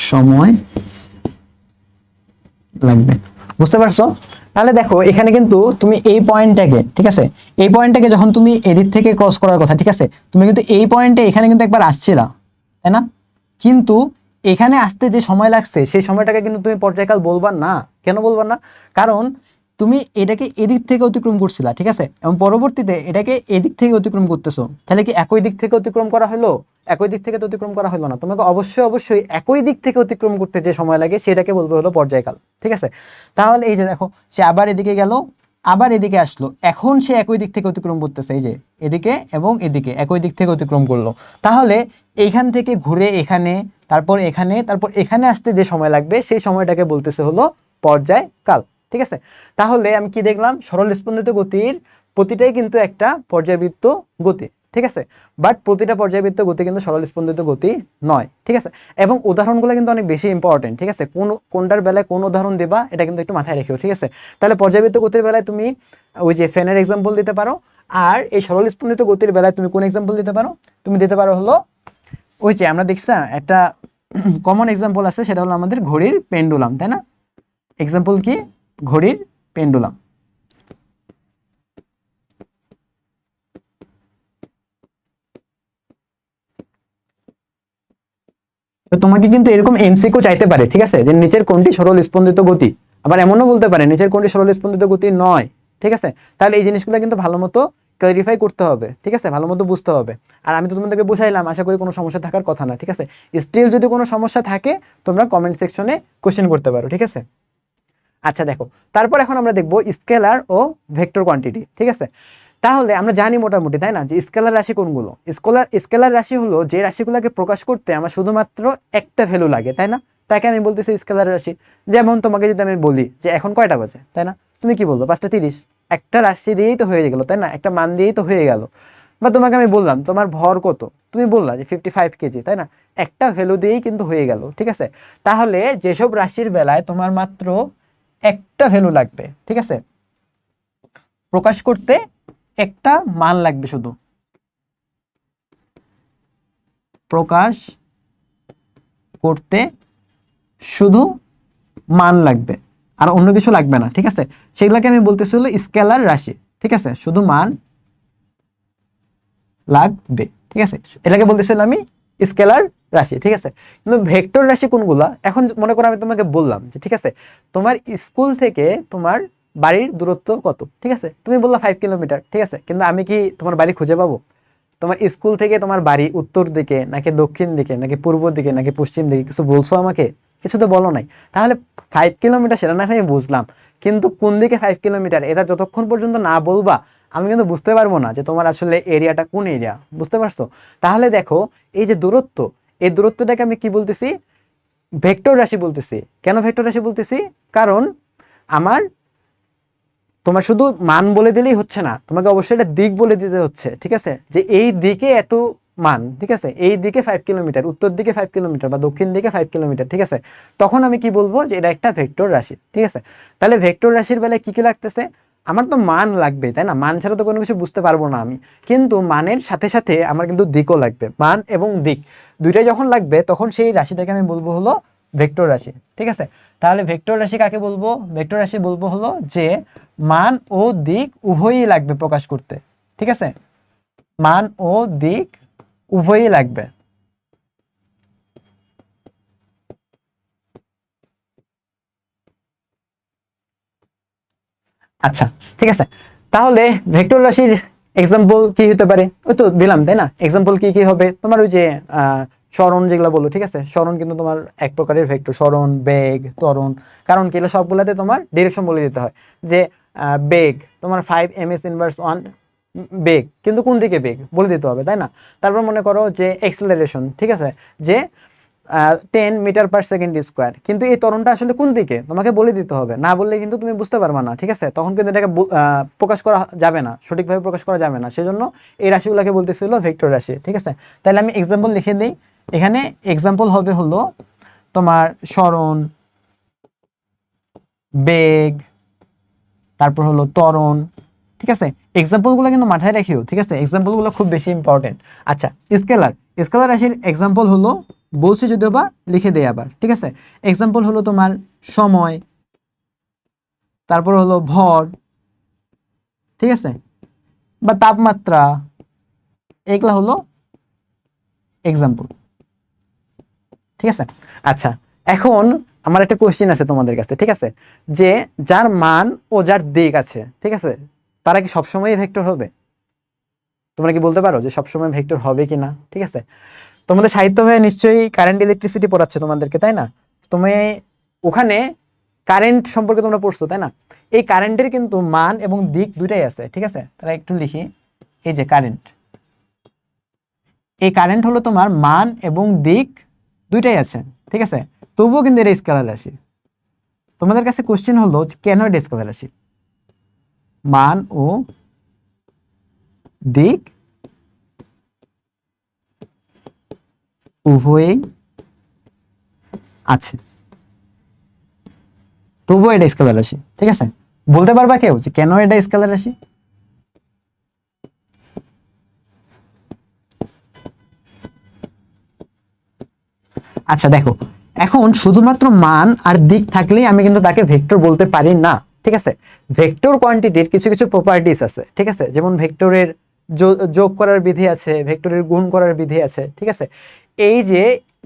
সময় লাগবে। বুঝতে পারছো? তাহলে দেখো এখানে কিন্তু তুমি এই পয়েন্টটাকে, ঠিক আছে, এই পয়েন্টটাকে যখন তুমি এদিক থেকে ক্রস করার কথা, ঠিক আছে, তুমি কিন্তু এই পয়েন্টে এখানে কিন্তু একবার আসছিলা, তাই না? কিন্তু এখানে আসতে যে সময় লাগছে সেই সময়টাকে কিন্তু তুমি পর্যায়কাল বলবা না। কেন বলবা না? কারণ তুমি এটাকে এদিক থেকে অতিক্রম করছিলা, ঠিক আছে, এবং পরবর্তীতে এটাকে এদিক থেকে অতিক্রম করতেছো, তাহলে কি একই দিক থেকে অতিক্রম করা হলো? একই দিক থেকে তো অতিক্রম করা হলো না। তোমাকে অবশ্যই অবশ্যই একই দিক থেকে অতিক্রম করতে যে সময় লাগে সেটাকে বলবো হলো পর্যায়কাল। ঠিক আছে, তাহলে এই যে দেখো সে আবার এদিকে গেল আবার এদিকে আসলো, এখন সে একই দিক থেকে অতিক্রম করতেছে, এই যে এদিকে এবং এদিকে একই দিক থেকে অতিক্রম করলো। তাহলে এইখান থেকে ঘুরে এখানে, তারপর এখানে, তারপর এখানে আসতে যে সময় লাগবে সেই সময়টাকে বলতেছে হলো পর্যায়কাল। ঠিক আছে, তাহলে আমি কি দেখলাম, সরল স্পন্দিত গতির প্রতিটাই কিন্তু একটা পর্যায়বৃত্ত গতি। ঠিক আছে, বাট প্রতিটা পর্যায়বৃত্ত গতি কিন্তু সরল স্পন্দিত গতি নয়। ঠিক আছে, এবং উদাহরণগুলো কিন্তু অনেক বেশি ইম্পর্টেন্ট। ঠিক আছে, কোনটার বেলায় কোন উদাহরণ দেবা এটা কিন্তু একটু মাথায় রেখো। ঠিক আছে, তাহলে পর্যায়বৃত্ত গতির বেলায় তুমি ওই যে ফ্যানের এক্সাম্পল দিতে পারো, আর এই সরল স্পন্দিত গতির বেলায় তুমি কোন এক্সাম্পল দিতে পারো? তুমি দিতে পারো হলো ওই যে আমরা দেখছি না একটা কমন এক্সাম্পল আছে, সেটা হলো আমাদের ঘড়ির পেন্ডুলাম, তাই না? এক্সাম্পল কি? ঘড়ির পেন্ডুলাম। তো তোমাকে কিন্তু এরকম এমসিকিউ চাইতে পারে, ঠিক আছে, যে নিচের কোনটি সরল স্পন্দিত গতি, আবার এমনও বলতে পারে নিচের কোনটি সরল স্পন্দিত গতি নয়। ঠিক আছে, তাহলে এই জিনিসগুলো কিন্তু ভালো মতো ক্লারিফাই করতে হবে। ঠিক আছে, ভালো মতো বুঝতে হবে। আর আমি তো তোমাদেরকে বুঝাইলাম, আশা করি কোনো সমস্যা থাকার কথা না। ঠিক আছে, স্টিল যদি কোনো সমস্যা থাকে তোমরা কমেন্ট সেকশনে কোশ্চেন করতে পারো। ঠিক আছে, আচ্ছা দেখো, তারপর এখন আমরা দেখবো স্কেলার ও ভেক্টর কোয়ান্টিটি। ঠিক আছে, তাহলে আমরা জানি মোটামুটি, তাই না, যে স্কেলার রাশি কোনগুলো? স্কেলার রাশি হলো যে রাশিগুলোকে প্রকাশ করতে আমার শুধুমাত্র একটা ভ্যালু লাগে, তাই না? তাকে আমি বলতেছি স্কেলার রাশি। যেমন তোমাকে যদি আমি বলি যে এখন কয়টা বাজে, তাই না, তুমি কি বলবো? 5:30। একটা রাশি দিয়েই তো হয়ে গেল, তাই না, একটা মান দিয়েই তো হয়ে গেল। বা তোমাকে আমি বললাম তোমার ভর কত, তুমি বললা যে 55 কেজি, তাই না, একটা ভ্যালু দিয়েই কিন্তু হয়ে গেল। ঠিক আছে, তাহলে যেসব রাশির বেলায় তোমার মাত্র একটা ভ্যালু লাগবে, ঠিক আছে, প্রকাশ করতে একটা মান লাগবে, শুধু প্রকাশ করতে শুধু মান লাগবে, আর অন্য কিছু লাগবে না। ঠিক আছে, সেগুলোকে আমি বলতেছি হলো স্কেলার রাশি। ঠিক আছে, শুধু মান লাগবে। ঠিক আছে, এটাকে বলতেছিলাম আমি স্কেলার রাশি। ঠিক আছে, কিন্তু ভেক্টর রাশি কোনগুলা? এখন মনে করো আমি তোমাকে বললাম যে ঠিক আছে, তোমার স্কুল থেকে তোমার বাড়ির দূরত্ব কত? ঠিক আছে, তুমি বললা 5 কিলোমিটার। ঠিক আছে, কিন্তু আমি কি তোমার বাড়ি খুঁজে পাবো? তোমার স্কুল থেকে তোমার বাড়ি উত্তর দিকে নাকি দক্ষিণ দিকে নাকি পূর্ব দিকে নাকি পশ্চিম দিকে কিছু বলছো আমাকে? কিছু তো বলো নাই। তাহলে 5 কিলোমিটার সেটা না আমি বুঝলাম, কিন্তু কোন দিকে 5 কিলোমিটার এটা যতক্ষণ পর্যন্ত না বলবা আমি কিন্তু বুঝতে পারবো না যে তোমার আসলে এরিয়াটা কোন এরিয়া। বুঝতে পারছো? তাহলে দেখো, এই যে দূরত্ব, এই দূরত্বটাকে আমি কি বলতেছি? ভেক্টর রাশি বলতেছি। কেন ভেক্টর রাশি বলতেছি? কারণ আমার তোমার শুধু মান বলে দিলেই হচ্ছে না, তোমাকে অবশ্যই একটা দিক বলে দিতে হচ্ছে। ঠিক আছে, যে এই দিকে এত মান, ঠিক আছে, এই দিকে 5 কিলোমিটার, উত্তর দিকে 5 কিলোমিটার বা দক্ষিণ দিকে 5 কিলোমিটার। ঠিক আছে, তখন আমি কি বলবো? যে এটা একটা ভেক্টর রাশি। ঠিক আছে, তাহলে ভেক্টর রাশির বেলায় কি কি লাগতেছে? আমার তো মান লাগবে, তাই না, মান ছাড়া তো কোনো কিছু বুঝতে পারবো না আমি। কিন্তু মানের সাথে সাথে আমার কিন্তু দিকও লাগবে, মান এবং দিক দুইটাই যখন লাগবে তখন সেই রাশিটাকে আমি বলবো হলো ভেক্টর রাশি। ঠিক আছে, তাহলে ভেক্টর রাশি কাকে বলবো? ভেক্টর রাশি বলবো হলো যে মান ও দিক উভয়ই লাগবে প্রকাশ করতে। ঠিক আছে, মান ও দিক উভয়ই লাগবে। আচ্ছা, ঠিক আছে, তাহলে ভেক্টর রাশির এক্সাম্পল কি হতে পারে? ওই তো দিলাম, তাই না? এক্সাম্পল কি কি হবে? তোমার ওই যে সরণ যেগুলো বলো, ঠিক আছে, সরণ কিন্তু তোমার এক প্রকারের ভেক্টর, সরণ, বেগ, ত্বরণ। কারণ কি, এগুলো সবগুলাতে তোমার ডিরেকশন বলে দিতে হয়। যে বেগ তোমার 5 ms−1 বেগ, কিন্তু কোন দিকে বেগ বলে দিতে হবে, তাই না? তারপর মনে করো যে এক্সেলারেশন, ঠিক আছে, যে 10 মিটার/সেকেন্ড স্কোয়ার, কিন্তু এই ত্বরণটা আসলে কোন দিকে তোমাকে বলে দিতে হবে, না বললে কিন্তু তুমি বুঝতে পারবে না। ঠিক আছে, তখন কিন্তু এটাকে প্রকাশ করা যাবে না, সঠিকভাবে প্রকাশ করা যাবে না। সেজন্য এই রাশিগুলোকে বলতেছিল ভেক্টর রাশি। ঠিক আছে, তাহলে আমি এক্সাম্পল লিখে দিই। এখানে এক্সাম্পল হবে হলো তোমার সরণ, বেগ, তারপর হলো ত্বরণ। ঠিক আছে, এক্সাম্পলগুলো কিন্তু মাথায় রাখিও। ঠিক আছে, এক্সাম্পলগুলো খুব বেশি ইম্পর্টেন্ট। আচ্ছা, স্কেলার, স্কেলার রাশির এক্সাম্পল হলো, বলছি যদিও বা লিখে দেই আবার। ঠিক আছে, এক্সাম্পল হলো তোমার সময়, তারপর হলো ভর, ঠিক আছে, বা তাপমাত্রা, এগুলা হলো এক্সাম্পল। ঠিক আছে, আচ্ছা, এখন আমার একটা কোশ্চেন আছে তোমাদের কাছে। ঠিক আছে, যে যার মান ও যার দিক আছে, ঠিক আছে, তারা কি সবসময় ভেক্টর হবে? তোমরা কি বলতে পারো যে সবসময় ভেক্টর হবে কিনা? ঠিক আছে, তোমাদের সাহিত্য ভাই নিশ্চয়ই কারেন্ট ইলেকট্রিসিটি পড়াচ্ছে তোমাদেরকে, তাই না? তুমি ওখানে কারেন্ট সম্পর্কে তোমরা পড়ছো, তাই না? এই কারেন্টের কিন্তু মান এবং দিক দুইটাই আছে। ঠিক আছে, তাহলে একটু লিখি। এই যে কারেন্ট, এই কারেন্ট হলো তোমার মান এবং দিক দুইটাই আছে। ঠিক আছে, তবুও কিন্তু এটা স্কেলার রাশি। তোমাদের কাছে কোশ্চেন হলো যে কেন এটা স্কেলার রাশি? মান ও দিক উভয়ই আছে, তবুও এটা স্কেলার রাশি। ঠিক আছে, বলতে পারবা কেউ যে কেন এটা স্কেলার রাশি? আচ্ছা দেখো, এখন শুধুমাত্র মান আর দিক থাকলেই আমি কিন্তু তাকে ভেক্টর বলতে পারি না। ঠিক আছে, ভেক্টর কোয়ান্টিটির কিছু কিছু প্রপার্টিস আছে। ঠিক আছে, যেমন ভেক্টরের যোগ করার বিধি আছে, ভেক্টরের গুণ করার বিধি আছে। ঠিক আছে, এই যে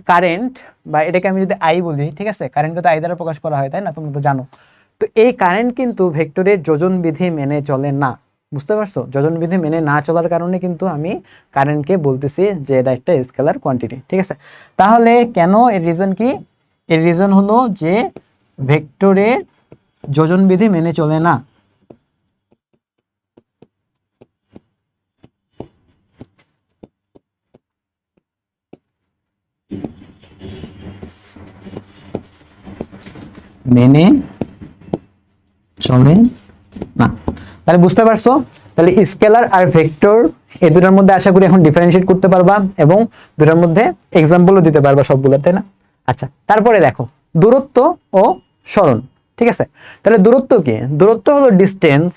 কারেন্ট, বা এটাকে আমি যদি আই বলি, ঠিক আছে, কারেন্টকে তো আই দ্বারা প্রকাশ করা হয়, তাই না? তোমরা তো জানো। তো এই কারেন্ট কিন্তু ভেক্টরের যোজন বিধি মেনে চলে না। বুঝতে পারছো? যোজন বিধি মেনে না চলার কারণে কিন্তু আমি কারেন্টকে বলতেছি যে এটা একটা স্কেলার কোয়ান্টিটি। ঠিক আছে, তাহলে কেন, এর রিজন কি? এর রিজন হলো যে ভেক্টরের যোজন বিধি মেনে চলে না। মেনে চলে না। তাহলে বুঝতে পারছো? তাহলে স্কেলার আর ভেক্টর এই দুটার মধ্যে আশা করি এখন ডিফারেন্সিয়েট করতে পারবা এবং দুটার মধ্যে এক্সাম্পলও দিতে পারবা সবগুলো, তাই না? আচ্ছা, তারপরে দেখো দূরত্ব ও সরণ। ঠিক আছে, তাহলে দূরত্ব কি? দূরত্ব হলো ডিস্টেন্স,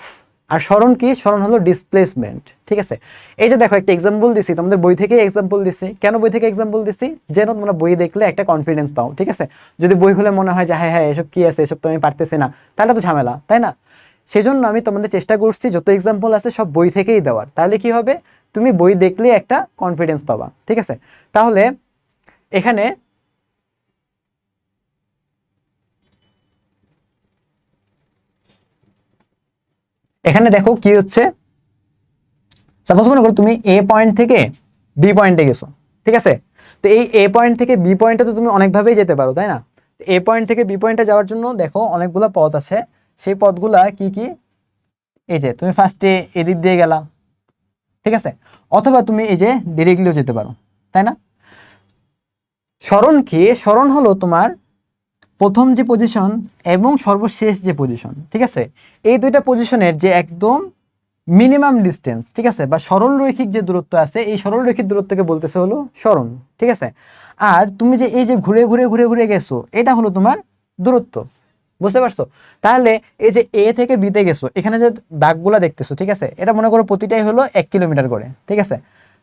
আর সরণ কি? সরণ হলো ডিসপ্লেসমেন্ট। ঠিক আছে, এই যে দেখো একটা এক্সাম্পল দিছি, তোমাদের বই থেকে এক্সাম্পল দিছি। কেন বই থেকে এক্সাম্পল দিছি? যেন তোমরা বই দেখলে একটা কনফিডেন্স পাও। ঠিক আছে, যদি বই খুলে মনে হয় যে হ্যাঁ হ্যাঁ এসব কি আছে, এসব তো আমি পারতেছি না, তাহলে তো ঝামেলা, তাই না? সেজন্য আমি তোমাদের চেষ্টা করছি যত এক্সাম্পল আছে সব বই থেকেই দেওয়ার। তাহলে কি হবে? তুমি বই দেখলে একটা কনফিডেন্স পাবা। ঠিক আছে, তাহলে এখানে এখানে দেখো কি হচ্ছে। সাপোজ মনে করো তুমি এ পয়েন্ট থেকে বি পয়েন্টে গেছো। ঠিক আছে, তো এই এ পয়েন্ট থেকে বি পয়েন্টে তো তুমি অনেকভাবেই যেতে পারো, তাই না? এ পয়েন্ট থেকে বি পয়েন্টে যাওয়ার জন্য দেখো অনেকগুলো পথ আছে। সেই পথগুলা কি কি? এই যে তুমি ফার্স্টে এদিক দিয়ে গেলা, ঠিক আছে, অথবা তুমি এই যে ডিরেক্টলিও যেতে পারো, তাই না? সরণ কি? সরণ হলো তোমার প্রথম যে পজিশন এবং সর্বশেষ যে পজিশন। ঠিক আছে, এই দুইটা পজিশনের যে একদম মিনিমাম ডিস্টেন্স, ঠিক আছে, বা সরল রৈখিক যে দূরত্ব আছে, এই সরল রৈখিক দূরত্বকে বলতেছে হলো সরণ। ঠিক আছে, আর তুমি যে এই যে ঘুরে ঘুরে ঘুরে ঘুরে গেছো, এটা হলো তোমার দূরত্ব। বুঝতে পারছো? তাহলে এই যে এ থেকে বিতে গেছো, এখানে যে দাগগুলা দেখতেছো, ঠিক আছে, এটা মনে করো প্রতিটাই হলো 1 কিলোমিটার করে। ঠিক আছে,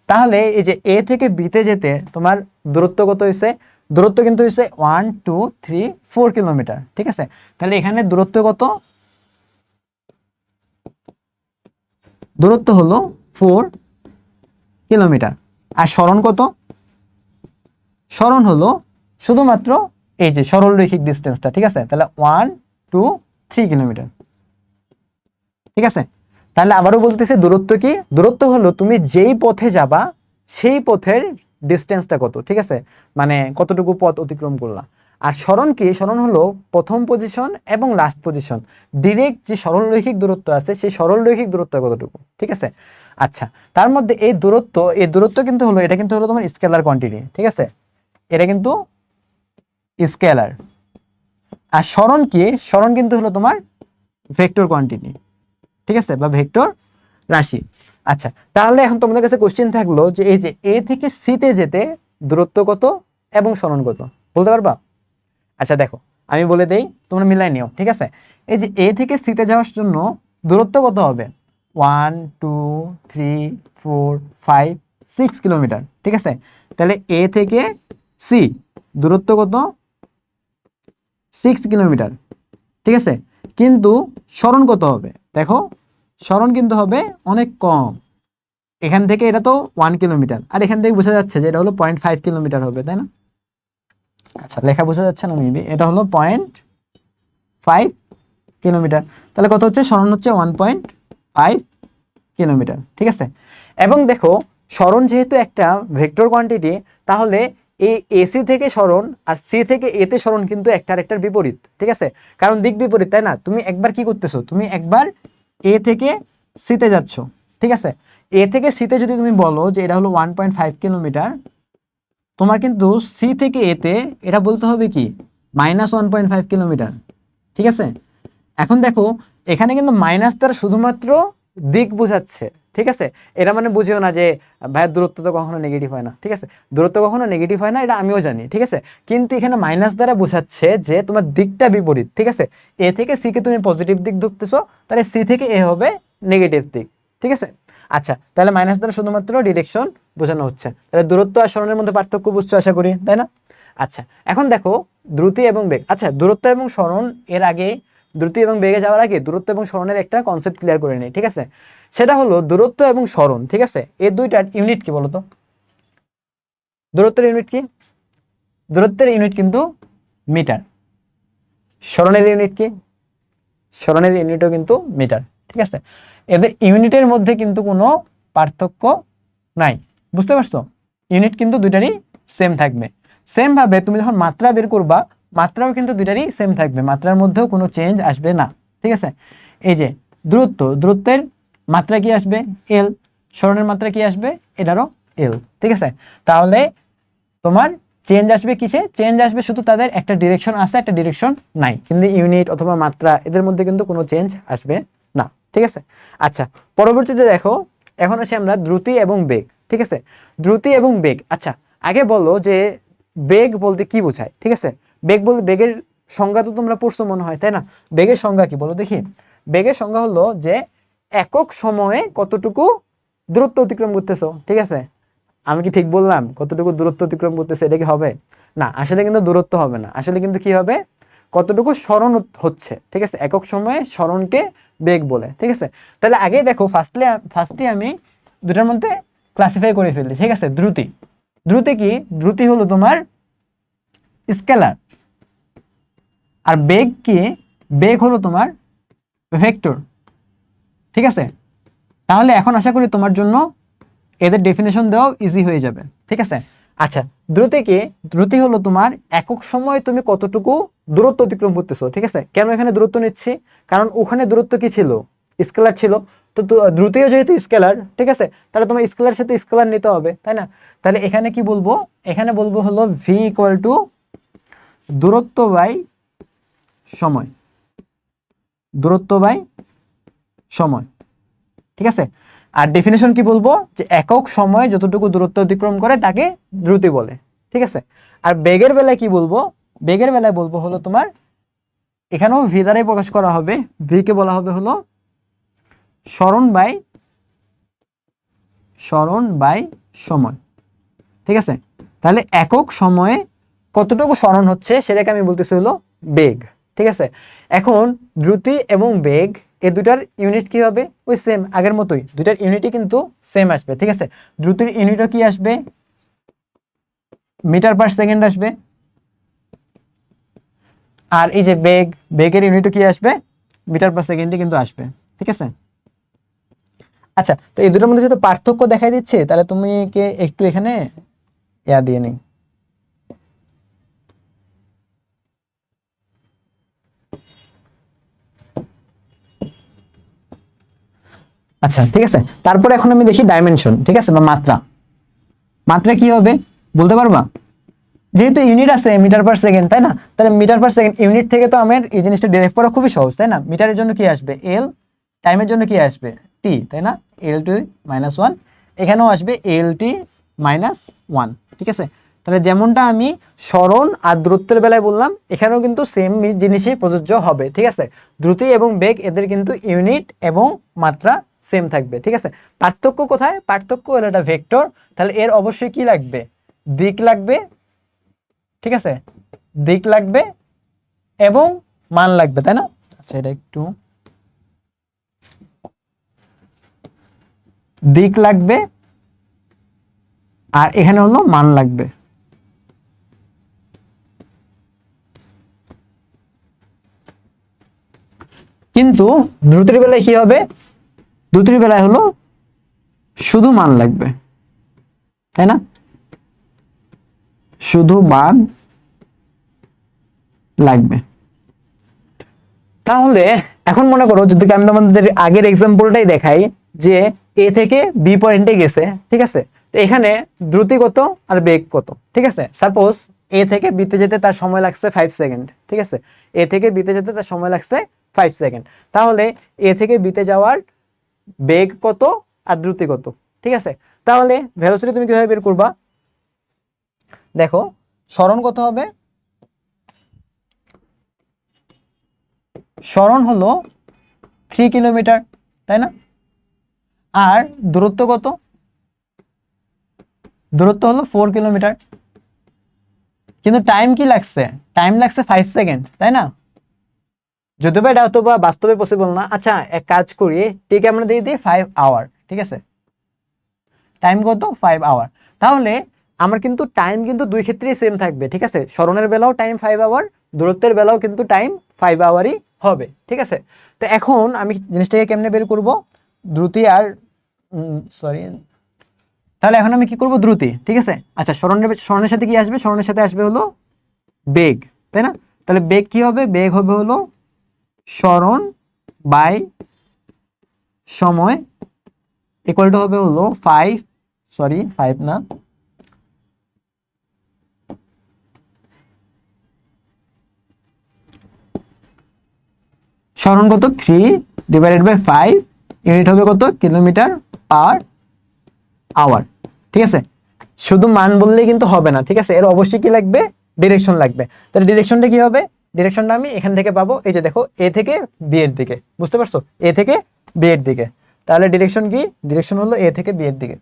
তাহলে এই যে এ থেকে বিতে যেতে তোমার দূরত্ব কত হয়েছে? দূরত্ব কিন্তু হয়েছে 1 2 3 4 কিলোমিটার। ঠিক আছে, তাহলে এখানে দূরত্ব কত? দূরত্ব হলো 4 কিলোমিটার। আর সরণ কত? সরণ হলো শুধুমাত্র এই যে সরল রৈখিক ডিস্টেন্সটা। ঠিক আছে, তাহলে 1 2 3 কিলোমিটার। ঠিক আছে, তাহলে আবারও বলতেছে দূরত্ব কি? দূরত্ব হলো তুমি যেই পথে যাবা সেই পথের ডিস্টেন্সটা কত। ঠিক আছে, মানে কতটুকু পথ অতিক্রম করলা। আর সরণ কি? সরণ হলো প্রথম পজিশন এবং লাস্ট পজিশন, ডিরেক্ট যে সরল রৈখিক দূরত্ব আছে সেই সরল রৈখিক দূরত্ব কতটুকু। ঠিক আছে, আচ্ছা, তার মধ্যে এই দূরত্ব কিন্তু হলো, এটা কিন্তু হলো তোমার স্কেলার কোয়ান্টিটি। ঠিক আছে, এটা কিন্তু স্কেলার। আর সরণ কি? সরণ কিন্তু হলো তোমার ভেক্টর কোয়ান্টিটি। ঠিক আছে, বা ভেক্টর রাশি। আচ্ছা, তাহলে এখন তোমাদের কাছে কোশ্চেন থাকলো যে এই যে এ থেকে সিতে যেতে দূরত্ব কত এবং সরণ কত, বলতে পারবা? আচ্ছা দেখো, আমি বলে দেই, তোমরা মিলাই নিও। ঠিক আছে, এই যে এ থেকে সিতে যাওয়ার জন্য দূরত্ব কত হবে? 1 2 3 4 5 6 কিলোমিটার। ঠিক আছে, তাহলে এ থেকে সি দূরত্ব কত? 6 কিলোমিটার। ঠিক আছে, কিন্তু সরণ কত হবে? দেখো, সরণ কিন্তু হবে অনেক কম। এখান থেকে এটা তো 1 কিলোমিটার, আর এখান থেকে বোঝা যাচ্ছে যে এটা হলো 0.5 কিলোমিটার হবে, তাই না? আচ্ছা, লেখা বোঝা যাচ্ছে না মেবি, এটা হলো 0.5 কিলোমিটার। তাহলে কত হচ্ছে? সরণ হচ্ছে 1.5 কিলোমিটার। ঠিক আছে, এবং দেখো সরণ যেহেতু একটা ভেক্টর কোয়ান্টিটি, তাহলে এই এসি থেকে সরণ আর সি থেকে এতে সরণ কিন্তু একটা আরেকটার বিপরীত। ঠিক আছে, কারণ দিক বিপরীত, তাই না? তুমি একবার কি করতেছো, তুমি একবার এ থেকে সিতে যাচ্ছ। ঠিক আছে, এ থেকে সিতে যদি তুমি বলো যে এটা হলো 1.5 কিলোমিটার, তোমার কিন্তু সি থেকে এতে এটা বলতে হবে কি? -1.5 কিলোমিটার। ঠিক আছে, এখন দেখো এখানে কিন্তু মাইনাস দ্বারা শুধুমাত্র দিক বোঝাচ্ছে, ঠিক আছে। এটা মানে বুঝিও না যে ভাইয়ের দূরত্ব তো কখনো নেগেটিভ হয় না, ঠিক আছে, দূরত্ব কখনো নেগেটিভ হয় না, এটা আমিও জানি, ঠিক আছে। কিন্তু এখানে মাইনাস দ্বারা বোঝাচ্ছে যে তোমার দিকটা বিপরীত, ঠিক আছে। এ থেকে সি কে তুমি পজিটিভ দিক ধরতেছো, তাহলে সি থেকে এ হবে নেগেটিভ দিক, ঠিক আছে। আচ্ছা, তাহলে মাইনাস দ্বারা শুধুমাত্র ডিরেকশন বোঝানো হচ্ছে। তাহলে দূরত্ব আর সরণের মধ্যে পার্থক্য বুঝছো আশা করি, তাই না? আচ্ছা, এখন দেখো দ্রুতি এবং বেগ। আচ্ছা, দূরত্ব এবং সরণ এর আগে, দ্রুতি এবং বেগে যাওয়ার আগে দূরত্ব এবং সরণের একটা কনসেপ্ট ক্লিয়ার করে নিই, ঠিক আছে। সেটা হলো দূরত্ব এবং সরণ, ঠিক আছে, এই দুইটার ইউনিট কি বলতো? দূরত্বের ইউনিট কি? দূরত্বের ইউনিট কিন্তু মিটার। সরণের ইউনিট কি? সরণের ইউনিটও কিন্তু মিটার, ঠিক আছে। এদের ইউনিটের মধ্যে কিন্তু কোনো পার্থক্য নাই, বুঝতে পারছো? ইউনিট কিন্তু দুইটারই সেম থাকবে। সেম ভাবে তুমি যখন মাত্রা বের করবা, মাত্রাও কিন্তু দুইটারই সেম থাকবে, মাত্রার মধ্যেও কোনো চেঞ্জ আসবে না, ঠিক আছে। এই যে দূরত্ব, দূরত্বের মাত্রা কি আসবে? এল। সরণের মাত্রা কি আসবে? এটারও এল, ঠিক আছে। তাহলে তোমার চেঞ্জ আসবে কিসে? চেঞ্জ আসবে শুধু তাদের একটা ডিরেকশন আছে, একটা ডিরেকশন নাই, কিন্তু ইউনিট অথবা মাত্রা এদের মধ্যে কিন্তু কোনো চেঞ্জ আসবে না, ঠিক আছে। আচ্ছা, পরবর্তীতে দেখো, এখন আসি আমরা দ্রুতি এবং বেগ, ঠিক আছে। দ্রুতি এবং বেগ। আচ্ছা, আগে বলো যে বেগ বলতে কি বোঝায়, ঠিক আছে। বেগ বলতে, বেগের সংজ্ঞা তো তোমরা পড়ছো মনে হয়, তাই না? বেগের সংজ্ঞা কি বলো দেখি? বেগের সংজ্ঞা হলো যে একক সময়ে কতটুকু দূরত্ব অতিক্রম করতেছো, ঠিক আছে। আমি কি ঠিক বললাম? কতটুকু দূরত্ব অতিক্রম করতেছে, এটা কি হবে? না, আসলে কিন্তু দূরত্ব হবে না, আসলে কিন্তু কি হবে? কতটুকু সরণ হচ্ছে, ঠিক আছে। একক সময়ে সরণকে বেগ বলে, ঠিক আছে। তাহলে আগে দেখো, ফার্স্টে আমি দুটার মধ্যে ক্লাসিফাই করে ফেলি, ঠিক আছে। দ্রুতি, দ্রুতি কি? দ্রুতি হলো তোমার স্কেলার। আর বেগ কি? বেগ হলো তোমার ভেক্টর, ঠিক আছে। তাহলে এখন আশা করি তোমার জন্য এদের ডেফিনেশন দেওয়া ইজি হয়ে যাবে, ঠিক আছে। আচ্ছা, দ্রুতি কি? দ্রুতি হলো তোমার একক সময়ে তুমি কতটুকু দূরত্ব অতিক্রম করতেছো, ঠিক আছে। কেন এখানে দূরত্ব নিচ্ছি? কারণ ওখানে দূরত্ব কি ছিল? স্কেলার ছিল। তো দ্রুতিও যেহেতু স্কেলার, ঠিক আছে, তাহলে তোমার স্কেলার সাথে স্কেলার নিতে হবে, তাই না? তাহলে এখানে কি বলবো? এখানে বলবো হলো ভি ইকুয়াল টু দূরত্ব বাই সময়, দূরত্ব বাই সময়, ঠিক আছে। আর ডেফিনেশন কি বলবো? যে একক সময়ে যতটুকু দূরত্ব অতিক্রম করে তাকে দ্রুতি বলে, ঠিক আছে। আর বেগের বেলায় কি বলবো? বেগের বেলায় বলবো হলো তোমার, এখানেও ভি দ্বারাই প্রকাশ করা হবে, ভি কে বলা হবে হলো সরণ বাই সময়, ঠিক আছে। তাহলে একক সময়ে কতটুকু সরণ হচ্ছে সেটাকে আমি বলতেছি হলো বেগ, ঠিক আছে। এখন দ্রুতি এবং বেগ এই দুটার ইউনিট কি হবে? ওই সেম আগের মতোই, দুটার ইউনিটই কিন্তু সেম আসবে, ঠিক আছে। দ্রুতির ইউনিটও কি আসবে? মিটার পার সেকেন্ড আসবে। আর এই যে বেগ, বেগের ইউনিটও কি আসবে? মিটার পার সেকেন্ডে কিন্তু আসবে, ঠিক আছে। আচ্ছা, তো এই দুটোর মধ্যে যেহেতু পার্থক্য দেখাই দিচ্ছে, তাহলে তুমি কে একটু এখানে ইয়া দিয়ে নেই। আচ্ছা, ঠিক আছে। তারপরে এখন আমি দেখি ডাইমেনশন, ঠিক আছে, বা মাত্রা। মাত্রা কি হবে বলতে পারবা? যেহেতু ইউনিট আছে মিটার পার সেকেন্ড, তাই না? তাহলে মিটার পার সেকেন্ড ইউনিট থেকে তো আমার এই জিনিসটা ডিরাইভ করা খুবই সহজ, তাই না? মিটারের জন্য কি আসবে? এল। টাইমের জন্য কি আসবে? টি, তাই না? এল টি মাইনাস ওয়ান। এখানেও আসবে এল টি মাইনাস ওয়ান, ঠিক আছে। তাহলে যেমনটা আমি সরণ আর দূরত্বের বেলায় বললাম, এখানেও কিন্তু সেম জিনিসই প্রযোজ্য হবে, ঠিক আছে। দ্রুতি এবং বেগ এদের কিন্তু ইউনিট এবং মাত্রা সেম থাকবে, ঠিক আছে। পার্থক্য কোথায়? পার্থক্য হলো এটা ভেক্টর, তাহলে এর অবশ্যই কি লাগবে? দিক লাগবে, ঠিক আছে, দিক লাগবে এবং মান লাগবে, তাই না? আচ্ছা, এটা একটু দিক লাগবে আর এখানে হলো মান লাগবে। কিন্তু দ্রুতির বেলায় কি হবে? দ্রুতির বেলায় হলো শুধু মান লাগবে, তাই না? শুধু মান লাগবে। তাহলে এখন মনে করো, যদি আমি তোমাদের আগের এক্সাম্পলটাই দেখাই, যে এ থেকে বি পয়েন্টে গেছে, ঠিক আছে। তো এখানে দ্রুতি কত আর বেগ কত, ঠিক আছে। সাপোজ এ থেকে বিতে যেতে তার সময় লাগছে 5 সেকেন্ড, ঠিক আছে। এ থেকে বিতে যেতে তার সময় লাগছে 5 সেকেন্ড। তাহলে এ থেকে বিতে যাওয়ার বেগ কত আর দ্রুতি কত, ঠিক আছে। তাহলে ভেলোসিটি তুমি কিভাবে বের করবা, দেখো সরণ কত হবে, সরণ হলো 3 কিলোমিটার, তাই না? আর দূরত্ব কত, দূরত্ব হলো 4 কিলোমিটার। কিন্তু টাইম কি লাগছে, টাইম লাগছে 5 সেকেন্ড, তাই না? যদিও বা এটা হয়তো বা বাস্তবে পসিবল না। আচ্ছা এক কাজ করি, ঠিক আমরা দিয়ে দিই 5 আওয়ার, ঠিক আছে। টাইম কত, 5 আওয়ার। তাহলে আমার কিন্তু টাইম কিন্তু দুই ক্ষেত্রেই সেম থাকবে, ঠিক আছে। সরণের বেলাও টাইম 5 আওয়ার, দূরত্বের বেলাও কিন্তু টাইম 5 আওয়ারই হবে, ঠিক আছে। তো এখন আমি জিনিসটাকে কেমনে বের করব, দ্রুতি আর সরি, তাহলে এখন আমি কি করব, দ্রুতি, ঠিক আছে। আচ্ছা সরণের সাথে কি আসবে, সরণের সাথে আসবে হলো বেগ, তাই না? তাহলে বেগ কি হবে, বেগ হবে হলো সরণ বাই সময় ইকুয়াল টু হবে হলো 5, সরি 5 না, সরণ কত 3 ডিভাইডেড বাই 5, ইউনিট হবে কত, কিলোমিটার পার আওয়ার, ঠিক আছে। শুধু মান বললেই কিন্তু হবে না, ঠিক আছে, এর অবশ্যই কি লাগবে, ডিরেকশন লাগবে। তাহলে ডিরেকশনটা কি হবে, ডিরেকশনটা আমি এখান থেকে পাবো, এই যে দেখো এ থেকে বি এর দিকে, বুঝতে পারছো, এ থেকে বি এর দিকে। তাহলে ডিরেকশন কি, ডিরেকশন হলো এ থেকে বি এর দিকে,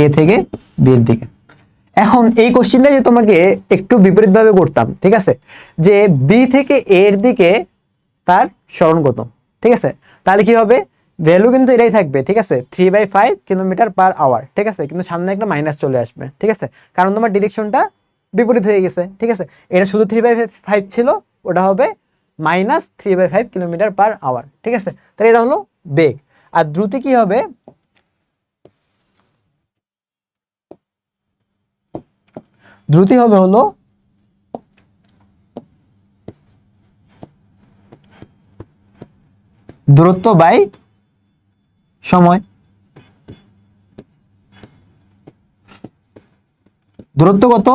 এ থেকে বি এর দিকে। এখন এই কোশ্চেনটা যে তোমাকে একটু বিপরীতভাবে করতাম, ঠিক আছে, যে বি থেকে এ এর দিকে তার সরণ কত, ঠিক আছে। তাহলে কি হবে, ভ্যালু কিন্তু এটাই থাকবে, ঠিক আছে, 3/5 কিলোমিটার পার আওয়ার, ঠিক আছে, কিন্তু সামনে একটা মাইনাস চলে আসবে, ঠিক আছে, কারণ তোমার ডিরেকশনটা বিপরীত হয়ে গেছে, ঠিক আছে। এটা শুধু 3/5 ছিল, ওটা হবে -3/5 কিলোমিটার পার আওয়ার, ঠিক আছে। তাহলে এটা হলো বেগ। আর দ্রুতি কি হবে, দ্রুতি হবে হলো দূরত্ব বাই সময়। দূরত্ব কত,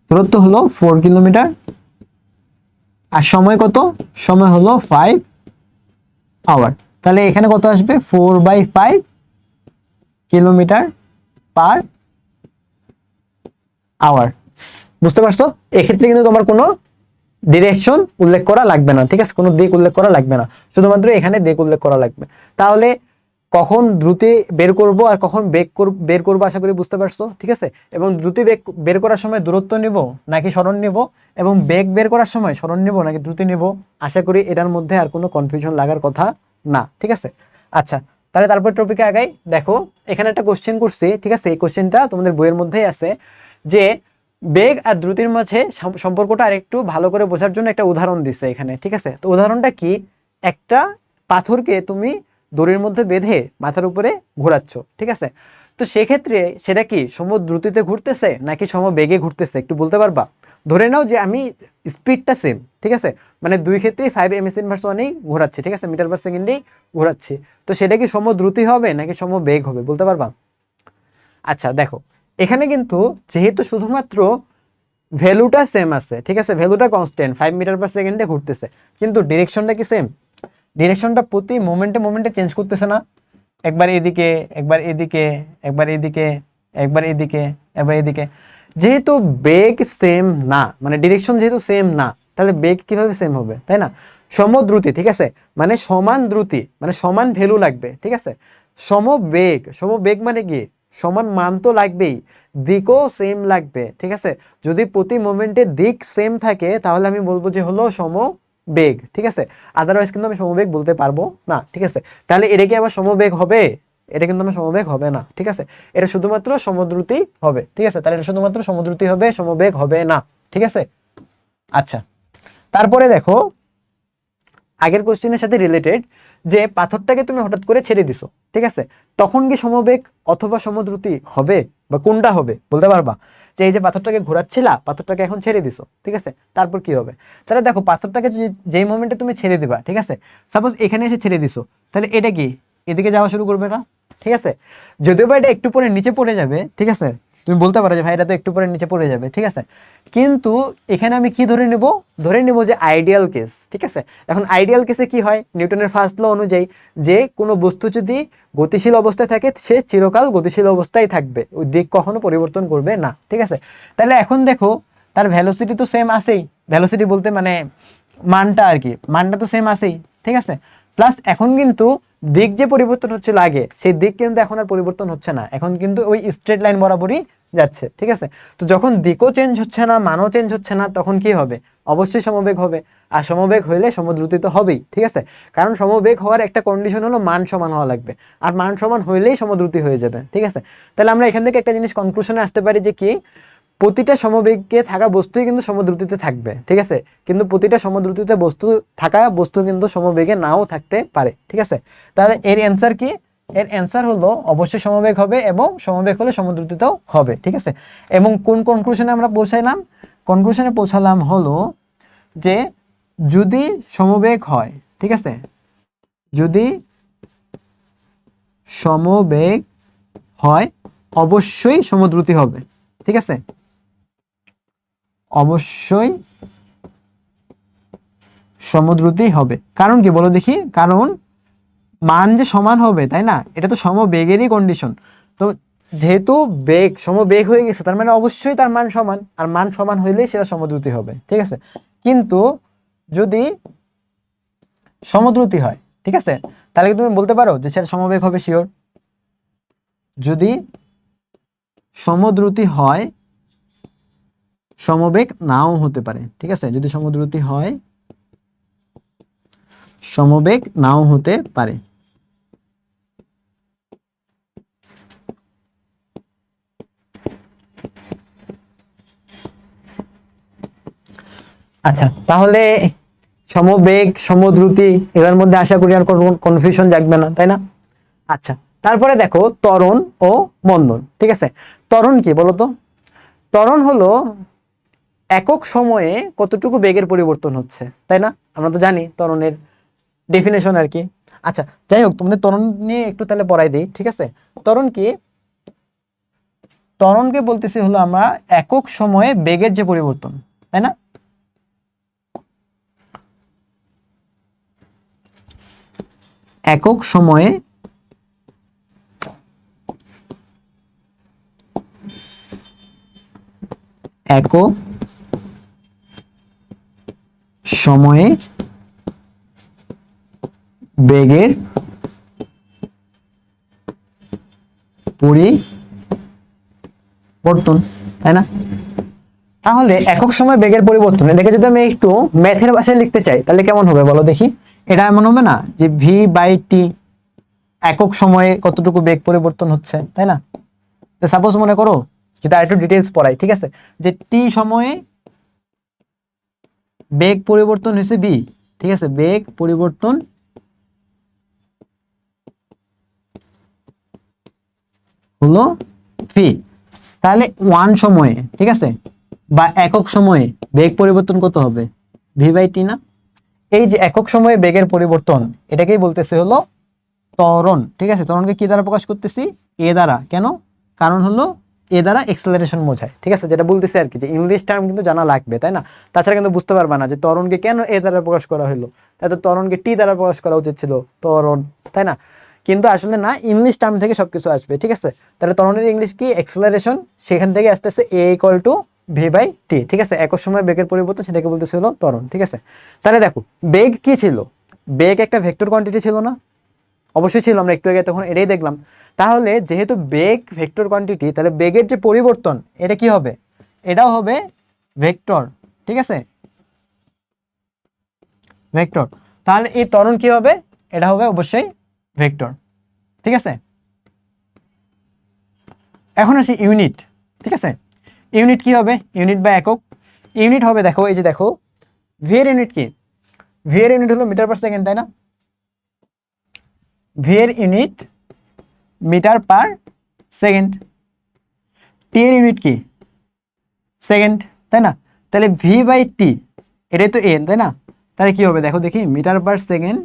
দূরত্ব হলো 4 কিলোমিটার, আর সময় কত, সময় হলো 5 আওয়ার। তাহলে এখানে কত আসবে, 4/5 কিলোমিটার পার আওয়ার, বুঝতে পারছো। এক্ষেত্রে কিন্তু তোমার কোনো ডিরেকশন উল্লেখ করা লাগবে না, ঠিক আছে, কোনো দিক উল্লেখ করা লাগবে না, শুধুমাত্র এখানে দিক উল্লেখ করা লাগবে। তাহলে কখন দ্রুতি বের করব আর কখন বেগ বের করবো আশা করি বুঝতে পারছো, ঠিক আছে। এবং দ্রুতি বেগ বের করার সময় দূরত্ব নিব নাকি সরণ নিব, এবং বেগ বের করার সময় সরণ নিব নাকি দ্রুতি নিব, আশা করি এটার মধ্যে আর কোনো কনফিউশন লাগার কথা না, ঠিক আছে। আচ্ছা তাহলে তারপর টপিকে আগাই। দেখো এখানে একটা কোশ্চেন করছি, ঠিক আছে, এই কোশ্চেনটা তোমাদের বইয়ের মধ্যেই আছে, যে বেগ আর দ্রুতির মাঝে সম্পর্কটা আরেকটু ভালো করে বোঝার জন্য একটা উদাহরণ দিছে এখানে, ঠিক আছে। তো উদাহরণটা কি, একটা পাথরকে তুমি দড়ির মধ্যে বেঁধে মাথার উপরে ঘোরাচ্ছ, ঠিক আছে। তো সেক্ষেত্রে সেটা কি সম দ্রুতিতে ঘুরতেছে নাকি সম বেগে ঘুরতেছে, একটু বলতে পারবা? ধরে নাও যে আমি স্পিডটা সেম, ঠিক আছে, মানে দুই ক্ষেত্রেই 5 ms/1 ঘোরাচ্ছি, ঠিক আছে, মিটার পার সেকেন্ডেই ঘোরাচ্ছি। তো সেটা কি সম দ্রুতি হবে নাকি সম বেগ হবে, বলতে পারবা? আচ্ছা দেখো এখানে কিন্তু যেহেতু শুধুমাত্র ভ্যালুটা সেম আছে, ঠিক আছে, ভ্যালুটা কনস্ট্যান্ট 5 মিটার পার সেকেন্ডে ঘুরতেছে, কিন্তু ডিরেকশনটা কি সেম, ডিরেকশনটা প্রতি মোমেন্টে মোমেন্টে চেঞ্জ করতেছে না, একবার এদিকে একবার এদিকে একবার এদিকে একবার এদিকে একবার এদিকে। যেহেতু বেগ সেম না, মানে ডিরেকশন যেহেতু সেম না, তাহলে বেগ কিভাবে সেম হবে, তাই না? সমদ্রুতি, ঠিক আছে, মানে সমান দ্রুতি, মানে সমান ভ্যালু লাগবে, ঠিক আছে। সমবেগ, সমবেগ মানে কি, সমান মান তো লাগবেই, দিকও সেম লাগবে, ঠিক আছে। যদি প্রতি মোমেন্টে দিক সেম থাকে তাহলে আমি বলবো যে হলো সমবেগ, ঠিক আছে, আদারওয়াইজ কিন্তু আমি সমবেগ বলতে পারবো না, ঠিক আছে। তাহলে এটা কি আবার সমবেগ হবে, এটা কিন্তু আমার সমবেগ হবে না, ঠিক আছে, এটা শুধুমাত্র সমদ্রুতি হবে, ঠিক আছে। তাহলে এটা শুধুমাত্র সমদ্রুতি হবে, সমবেগ হবে না, ঠিক আছে। আচ্ছা তারপরে দেখো আগের কোশ্চেনের সাথে রিলেটেড, যে পাথরটাকে তুমি হঠাৎ করে ছেড়ে দিছো, ঠিক আছে, তখন কি সমবেগ অথবা সমদ্রুতি হবে, বা কোনটা হবে বলতে পারবা? যে এই যে পাথরটাকে ঘোরাচ্ছিলা, পাথরটাকে এখন ছেড়ে দিছো, ঠিক আছে, তারপর কি হবে? তাহলে দেখো পাথরটাকে যেই মোমেন্টে তুমি ছেড়ে দিবা, ঠিক আছে, সাপোজ এখানে এসে ছেড়ে দিছো, তাহলে এটা কি এদিকে যাওয়া শুরু করবে না, ঠিক আছে। যদিও বা এটা একটু পরে নিচে পড়ে যাবে, ঠিক আছে, তুমি বলতে পারো যে ভাই এটা তো একটু পরে নিচে পড়ে যাবে, ঠিক আছে, কিন্তু এখানে আমি কি ধরে নিব, ধরে নিব যে আইডিয়াল কেস, ঠিক আছে। এখন আইডিয়াল কেসে কি হয়, নিউটনের ফার্স্ট ল অনুযায়ী যে কোনো বস্তু যদি গতিশীল অবস্থায় থাকে সে চিরকাল গতিশীল অবস্থায় থাকবে, ওই দিক কখনো পরিবর্তন করবে না, ঠিক আছে। তাহলে এখন দেখো তার ভ্যালোসিটি তো সেম আসেই, ভ্যালোসিটি বলতে মানে মানটা আর কি, মানটা তো সেম আসেই, ঠিক আছে। প্লাস এখন কিন্তু দিক যে পরিবর্তন হচ্ছিল আগে, সেই দিক কিন্তু এখন আর পরিবর্তন হচ্ছে না, এখন কিন্তু ওই স্ট্রেট লাইন বরাবরই যাচ্ছে, ঠিক আছে। তো যখন দিকও চেঞ্জ হচ্ছে না, মানও চেঞ্জ হচ্ছে না, তখন কি হবে, অবশ্যই সমবেগ হবে। আর সমবেগ হইলে সমদ্রুতি তো হবেই, ঠিক আছে, কারণ সমবেগ হওয়ার একটা কন্ডিশন হলো মান সমান হওয়া লাগবে, আর মান সমান হইলেই সমদ্রুতি হয়ে যাবে, ঠিক আছে। তাহলে আমরা এখান থেকে একটা জিনিস কনক্লুশনে আসতে পারি যে কি, প্রতিটা সমবেগে থাকা বস্তুই কিন্তু সমদ্রুতিতে থাকবে, ঠিক আছে, কিন্তু প্রতিটা সমদ্রুতিতে বস্তু থাকা বস্তু কিন্তু সমবেগে নাও থাকতে পারে, ঠিক আছে। তাহলে এর অ্যান্সার কি, এর অ্যান্সার হলো অবশ্যই সমবেগ হবে এবং সমবেগ হলে সমদ্রুতিতেও হবে, ঠিক আছে। এবং কোন কনক্লুশনে আমরা পৌঁছাইলাম, কনক্লুশনে পৌঁছালাম হলো যে যদি সমবেগ হয়, ঠিক আছে, যদি সমবেগ হয় অবশ্যই সমদ্রুতি হবে, ঠিক আছে, অবশ্যই সমদ্রুতি হবে। কারণ কি বলো দেখি, কারণ মান যে সমান হবে তাই না, এটা তো সমবেগেরই কন্ডিশন। তো যেহেতু বেগ সমবেগ হয়ে গেছে তার মানে অবশ্যই তার মান সমান, আর মান সমান হইলেই সেটা সমদ্রুতি হবে, ঠিক আছে। কিন্তু যদি সমদ্রুতি হয়, ঠিক আছে, তাহলে কি তুমি বলতে পারো যে সেটা সমবেগ হবে শিওর? যদি সমদ্রুতি হয় সমবেগ নাও হতে পারে, ঠিক আছে, যদি সমদ্রুতি হয় সমবেগ নাও হতে পারে। আচ্ছা, তাহলে সমবেগ সমদ্রুতি এদের মধ্যে আশা করি আর কোনো কনফিউশন জাগবে না, তাই না? আচ্ছা, তারপরে দেখো ত্বরণ ও মন্দন, ঠিক আছে। ত্বরণ কি বলতো, ত্বরণ হলো একক সময়ে কতটুকু বেগের পরিবর্তন হচ্ছে, তাই না? আমরা তো জানি ত্বরণের ডেফিনেশন আর কি। আচ্ছা, যাই হোক, তোমাদের ত্বরণ নিয়ে একটু তাহলে পড়াই দিই, ঠিক আছে। ত্বরণ কি, ত্বরণকে বলতেছি হলো আমরা একক সময়ে বেগের যে পরিবর্তন, তাই না? একক সময়ে একক সময়ে বেগের পরিবর্তন, তাই না? তাহলে একক সময় বেগের পরিবর্তন এটাকে যদি আমি একটু ম্যাথের ভাষায় লিখতে চাই তাহলে কেমন হবে বলো দেখি। এটা এমন হবে না যে ভি বাই টি একক সময়ে কতটুকু বেগ পরিবর্তন হচ্ছে, তাই না? তো সাপোজ মনে করো যদি আর একটু ডিটেলস পড়াই, ঠিক আছে, যে টি সময়ে বেগ পরিবর্তন হয়েছে বি, ঠিক আছে, বেগ পরিবর্তন হলো ভি, তাহলে ওয়ান সময়ে, ঠিক আছে, বা একক সময়ে বেগ পরিবর্তন কত হবে, ভি বাই টি না? এই যে একক সময়ে বেগের পরিবর্তন এটাকেই বলতেছে হলো ত্বরণ, ঠিক আছে। ত্বরণকে কি দ্বারা প্রকাশ করতেছি, এ দ্বারা। কেন? কারণ হলো এ দ্বারা এক্সেলারেশন বোঝায়, ঠিক আছে, যেটা বলতেছে আর কি, যে ইংলিশ টার্ম কিন্তু জানা লাগবে, তাই না? তাছাড়া কিন্তু বুঝতে পারবা না যে ত্বরণকে কেন এ দ্বারা প্রকাশ করা হলো, তাই তো ত্বরণকে টি দ্বারা প্রকাশ করা উচিত ছিল, ত্বরণ, তাই না? কিন্তু আসলে না, ইংলিশ টার্ম থেকে সবকিছু আসবে, ঠিক আছে। তাহলে ত্বরণের ইংলিশ কি, এক্সেলারেশন, সেখান থেকে আসতে আসতে এ equal to V by T, ঠিক আছে, একই সময় বেগের পরিবর্তন সেটাকে বলতেছে হলো ত্বরণ, ঠিক আছে। তাহলে দেখো বেগ কি ছিল, বেগ একটা ভেক্টর কোয়ান্টিটি ছিল না? অবশ্যই ছিল, আমরা একটু আগে তখন এটাই দেখলাম। তাহলে যেহেতু বেগ ভেক্টর কোয়ান্টিটি, তাহলে বেগের যে পরিবর্তন এটা কি হবে, এটাও হবে ভেক্টর, ঠিক আছে, ভেক্টর। তাহলে এই ত্বরণ কি হবে, এটা হবে অবশ্যই ভেক্টর, ঠিক আছে। এখন আসি ইউনিট, ঠিক আছে। ইউনিট কি হবে, ইউনিট বা একক, ইউনিট হবে দেখো, এই যে দেখো ভি এর ইউনিট কি, ভি এর ইউনিট হলো মিটার পার সেকেন্ড, তাই না? ভি এর ইউনিট মিটার পার সেকেন্ড, টি এর ইউনিট কি, সেকেন্ড, তাই না? তাহলে ভি বাই টি এটাই তো এন, তাই না? তাহলে কি হবে দেখো দেখি, meter per second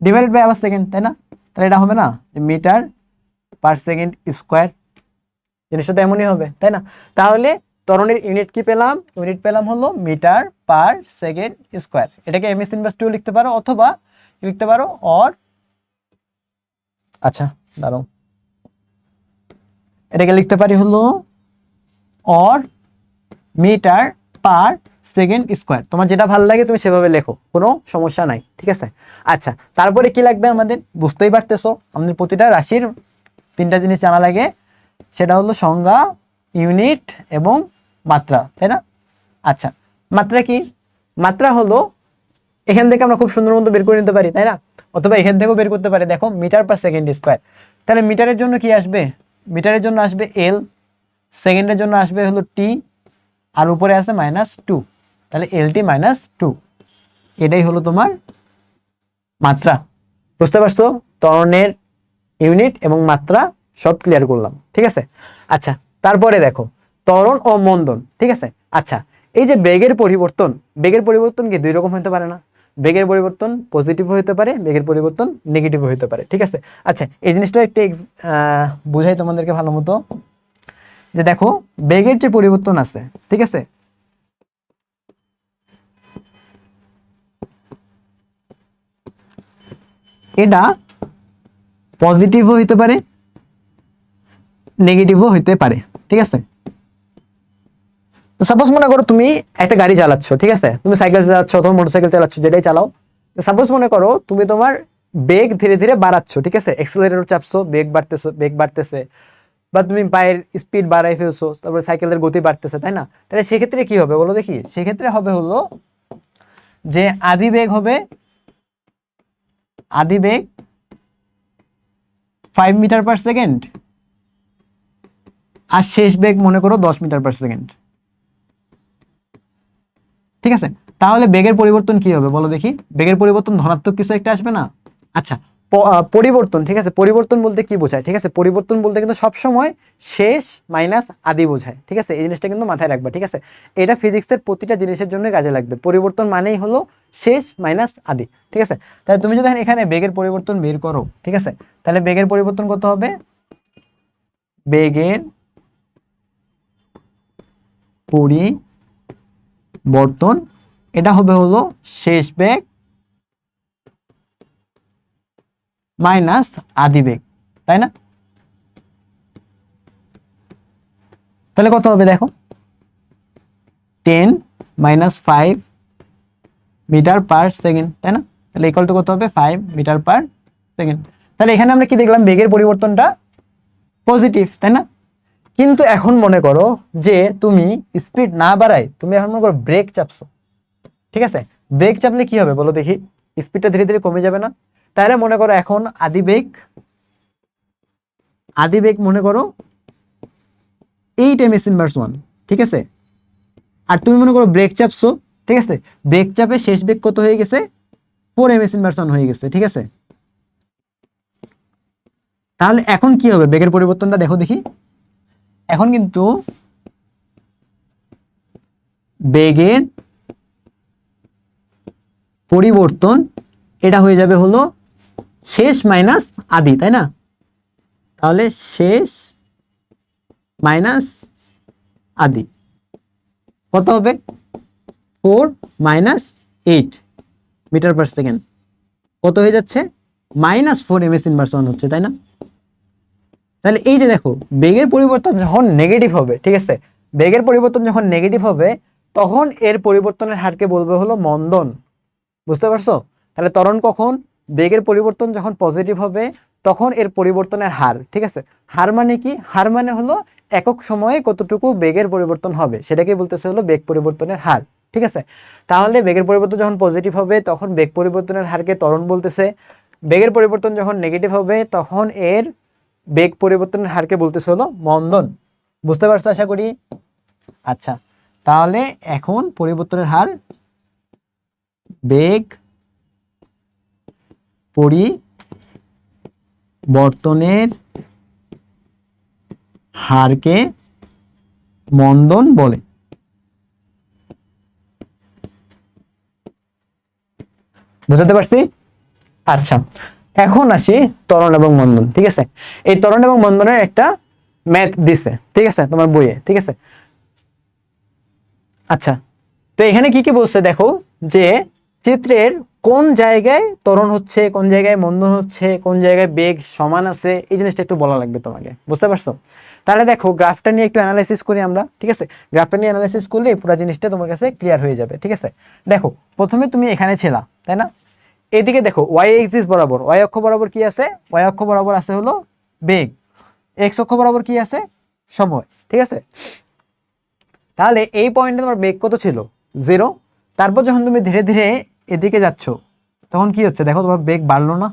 divided by আবার সেকেন্ড, তাই না? তাহলে এটা হবে না মিটার পার সেকেন্ড স্কোয়ার, জিনিসটা তো এমনই হবে, তাই না? তাহলে ত্বরণের ইউনিট কি পেলাম? ইউনিট পেলাম হলো মিটার পার সেকেন্ড স্কোয়ার। এটাকে এম এস ইনভার্স টু লিখতে পারো, অথবা লিখতে পারো অর, আচ্ছা দাঁড়াও, এটাকে লিখতে পারি হলো or meter per second square. তোমার যেটা ভালো লাগে তুমি সেভাবে লেখো, কোনো সমস্যা নাই, ঠিক আছে? আচ্ছা, তারপরে কি লাগবে আমাদের? বুঝতেই পারতেছো আমাদের প্রতিটা রাশির তিনটা জিনিস জানা লাগে, সেটা হলো সংজ্ঞা, ইউনিট এবং মাত্রা, তাই না? আচ্ছা, মাত্রা কি? মাত্রা হলো এখান থেকে আমরা খুব সুন্দর মতো বের করে নিতে পারি, তাই না? অথবা এখান থেকেও বের করতে পারি। দেখো মিটার পার সেকেন্ড স্কোয়ার, তাহলে মিটারের জন্য কি আসবে? মিটারের জন্য আসবে এল, সেকেন্ডের জন্য আসবে হলো টি, আর উপরে আছে -2, তাহলে এলটি -2, এটাই হলো তোমার মাত্রা। বুঝতে পারছো? ত্বরণের ইউনিট এবং মাত্রা সব ক্লিয়ার করলাম, ঠিক আছে? আচ্ছা, তারপরে দেখো ত্বরণ ও মন্দন, ঠিক আছে? আচ্ছা, এই যে বেগের পরিবর্তন, বেগের পরিবর্তন কি দুই রকম হতে পারে না? বেগের পরিবর্তন পজিটিভ হতে পারে, বেগের পরিবর্তন নেগেটিভ হতে পারে, ঠিক আছে? আচ্ছা, এই জিনিসটা একটু বুঝাই তোমাদেরকে ভালো মতো, যে দেখো বেগের যে পরিবর্তন আছে, ঠিক আছে, এটা পজিটিভও হইতে পারে, নেগেটিভও হইতে পারে, ঠিক আছে? তো সাপোজ মনে করো তুমি একটা গাড়ি চালাচ্ছ, ঠিক আছে? তুমি সাইকেল চালাচ্ছ অথবা মোটরসাইকেল চালাচ্ছ, যেটাই চালাও, সাপোজ মনে করো তুমি তোমার বেগ ধীরে ধীরে বাড়াচ্ছ, ঠিক আছে? এক্সেলারেটর চাপছো, বেগ বাড়তেছে, বা তুমি পায়ের স্পিড বাড়াই ফেলছো, তারপরে সাইকেলের গতি বাড়তেছে, তাই না? তাহলে সেক্ষেত্রে কি হবে বলো দেখি? সেক্ষেত্রে হবে হলো যে আদি বেগ হবে, আদি বেগ 5 মিটার পার সেকেন্ড, আর শেষ বেগ মনে করো 10 মিটার পার সেকেন্ড, ঠিক আছে? তাহলে বেগের পরিবর্তন কি হবে বলো দেখি? বেগের পরিবর্তন ধনাত্মক কিছু একটা আসবে না? আচ্ছা, পরিবর্তন, ঠিক আছে? পরিবর্তন বলতে কি বোঝায়? ঠিক আছে, পরিবর্তন বলতে কিন্তু সবসময় শেষ মাইনাস আদি বোঝায়, ঠিক আছে? এই জিনিসটা কিন্তু মাথায় রাখবা, ঠিক আছে? এটা ফিজিক্সের প্রতিটা জিনিসের জন্য কাজে লাগবে। পরিবর্তন মানেই হলো শেষ মাইনাস আদি, ঠিক আছে? তাহলে তুমি যদি এখানে বেগের পরিবর্তন বের করো, ঠিক আছে, তাহলে বেগের পরিবর্তন কত হবে? বেগের পরিবর্তন, এটা হবে হলো শেষ বেগ মাইনাস আদি বেগ, তাই না? তাহলে কত হবে দেখো? 10 - 5 মিটার পার সেকেন্ড, তাই না? তাহলে ইকুয়াল টু কত হবে? 5 মিটার পার সেকেন্ড। তাহলে এখানে আমরা কি দেখলাম? বেগের পরিবর্তনটা পজিটিভ, তাই না? কিন্তু এখন মনে করো যে তুমি স্পিড না বাড়ায় তুমি এখন মনে করো ব্রেক চাপছো, ঠিক আছে? ব্রেক চাপলে কি হবে বলো দেখি? স্পিডটা ধীরে ধীরে কমে যাবে না? তাহলে মনে করো এখন আদি বেগ মনে করো 8 ms/1, ঠিক আছে? আর তুমি মনে করো ব্রেক চাপছো, ঠিক আছে? ব্রেক চাপে শেষ বেগ কত হয়ে গেছে? 4 ms/1 হয়ে গেছে, ঠিক আছে? তাহলে এখন কি হবে? বেগের পরিবর্তনটা দেখো দেখি। এখন কিন্তু বেগের পরিবর্তন এটা হয়ে যাবে হলো শেষ মাইনাস আদি, তাই না? তাহলে শেষ মাইনাস আদি কত হবে? 4 - 8 মিটার পার সেকেন্ড, কত হয়ে যাচ্ছে? -4 ms/1 হচ্ছে, তাই না? তাহলে এই যে দেখো বেগের পরিবর্তন যখন নেগেটিভ হবে, ঠিক আছে, বেগের পরিবর্তন যখন নেগেটিভ হবে তখন এর পরিবর্তনের হারকে বলবে হলো মন্দন। বুঝতে পারছো? তাহলে ত্বরণ কখন? বেগের পরিবর্তন যখন পজিটিভ হবে তখন এর পরিবর্তনের হার, ঠিক আছে? হার মানে কি? হার মানে হলো একক সময়ে কতটুকু বেগের পরিবর্তন হবে সেটাকে বলতেছে হলো বেগ পরিবর্তনের হার, ঠিক আছে? তাহলে বেগের পরিবর্তন যখন পজিটিভ হবে তখন বেগ পরিবর্তনের হারকে ত্বরণ বলতেছে। বেগের পরিবর্তন যখন নেগেটিভ হবে তখন এর বেগ পরিবর্তনের হারকে বলতেছে হলো মন্দন। বুঝতে পারছো আশা করি? আচ্ছা, তাহলে এখন পরিবর্তনের হার, বেগ পরিবর্তনের হারকে মন্দন বলে। বুঝতে পারছি? আচ্ছা, এখন আসি ত্বরণ এবং মন্দন, ঠিক আছে? এই ত্বরণ এবং মন্দনের একটা ম্যাথ দিছে, ঠিক আছে, তোমার বইয়ে, ঠিক আছে। আচ্ছা, তো এখানে কি কি বলছে দেখো, যে চিত্রের কোন জায়গায় ত্বরণ হচ্ছে, কোন জায়গায় মন্দন হচ্ছে, কোন জায়গায় বেগ সমান আছে, এই জিনিসটা একটু বলা লাগবে তোমাকে, বুঝতে পারছো? তাহলে দেখো গ্রাফটা নিয়ে একটু অ্যানালাইসিস করি আমরা, ঠিক আছে। গ্রাফটা নিয়ে অ্যানালাইসিস করলে পুরো জিনিসটা তোমার কাছে ক্লিয়ার হয়ে যাবে, ঠিক আছে। দেখো প্রথমে তুমি এখানে ছিলা, তাই না? এদিকে দেখো ওয়াই এক্সিস বরাবর, ওয়াই অক্ষ বরাবর কি আছে, ওয়াই অক্ষ বরাবর আছে হলো বেগ, এক্স অক্ষ বরাবর কি আছে, সময়, ঠিক আছে। তাহলে এই পয়েন্টে তোমার বেগ কত ছিল, 0। তারপর যখন তুমি ধীরে ধীরে এদিকে যাচ্ছ তখন কি হচ্ছে দেখো, তোমার বেগ বাড়লো না?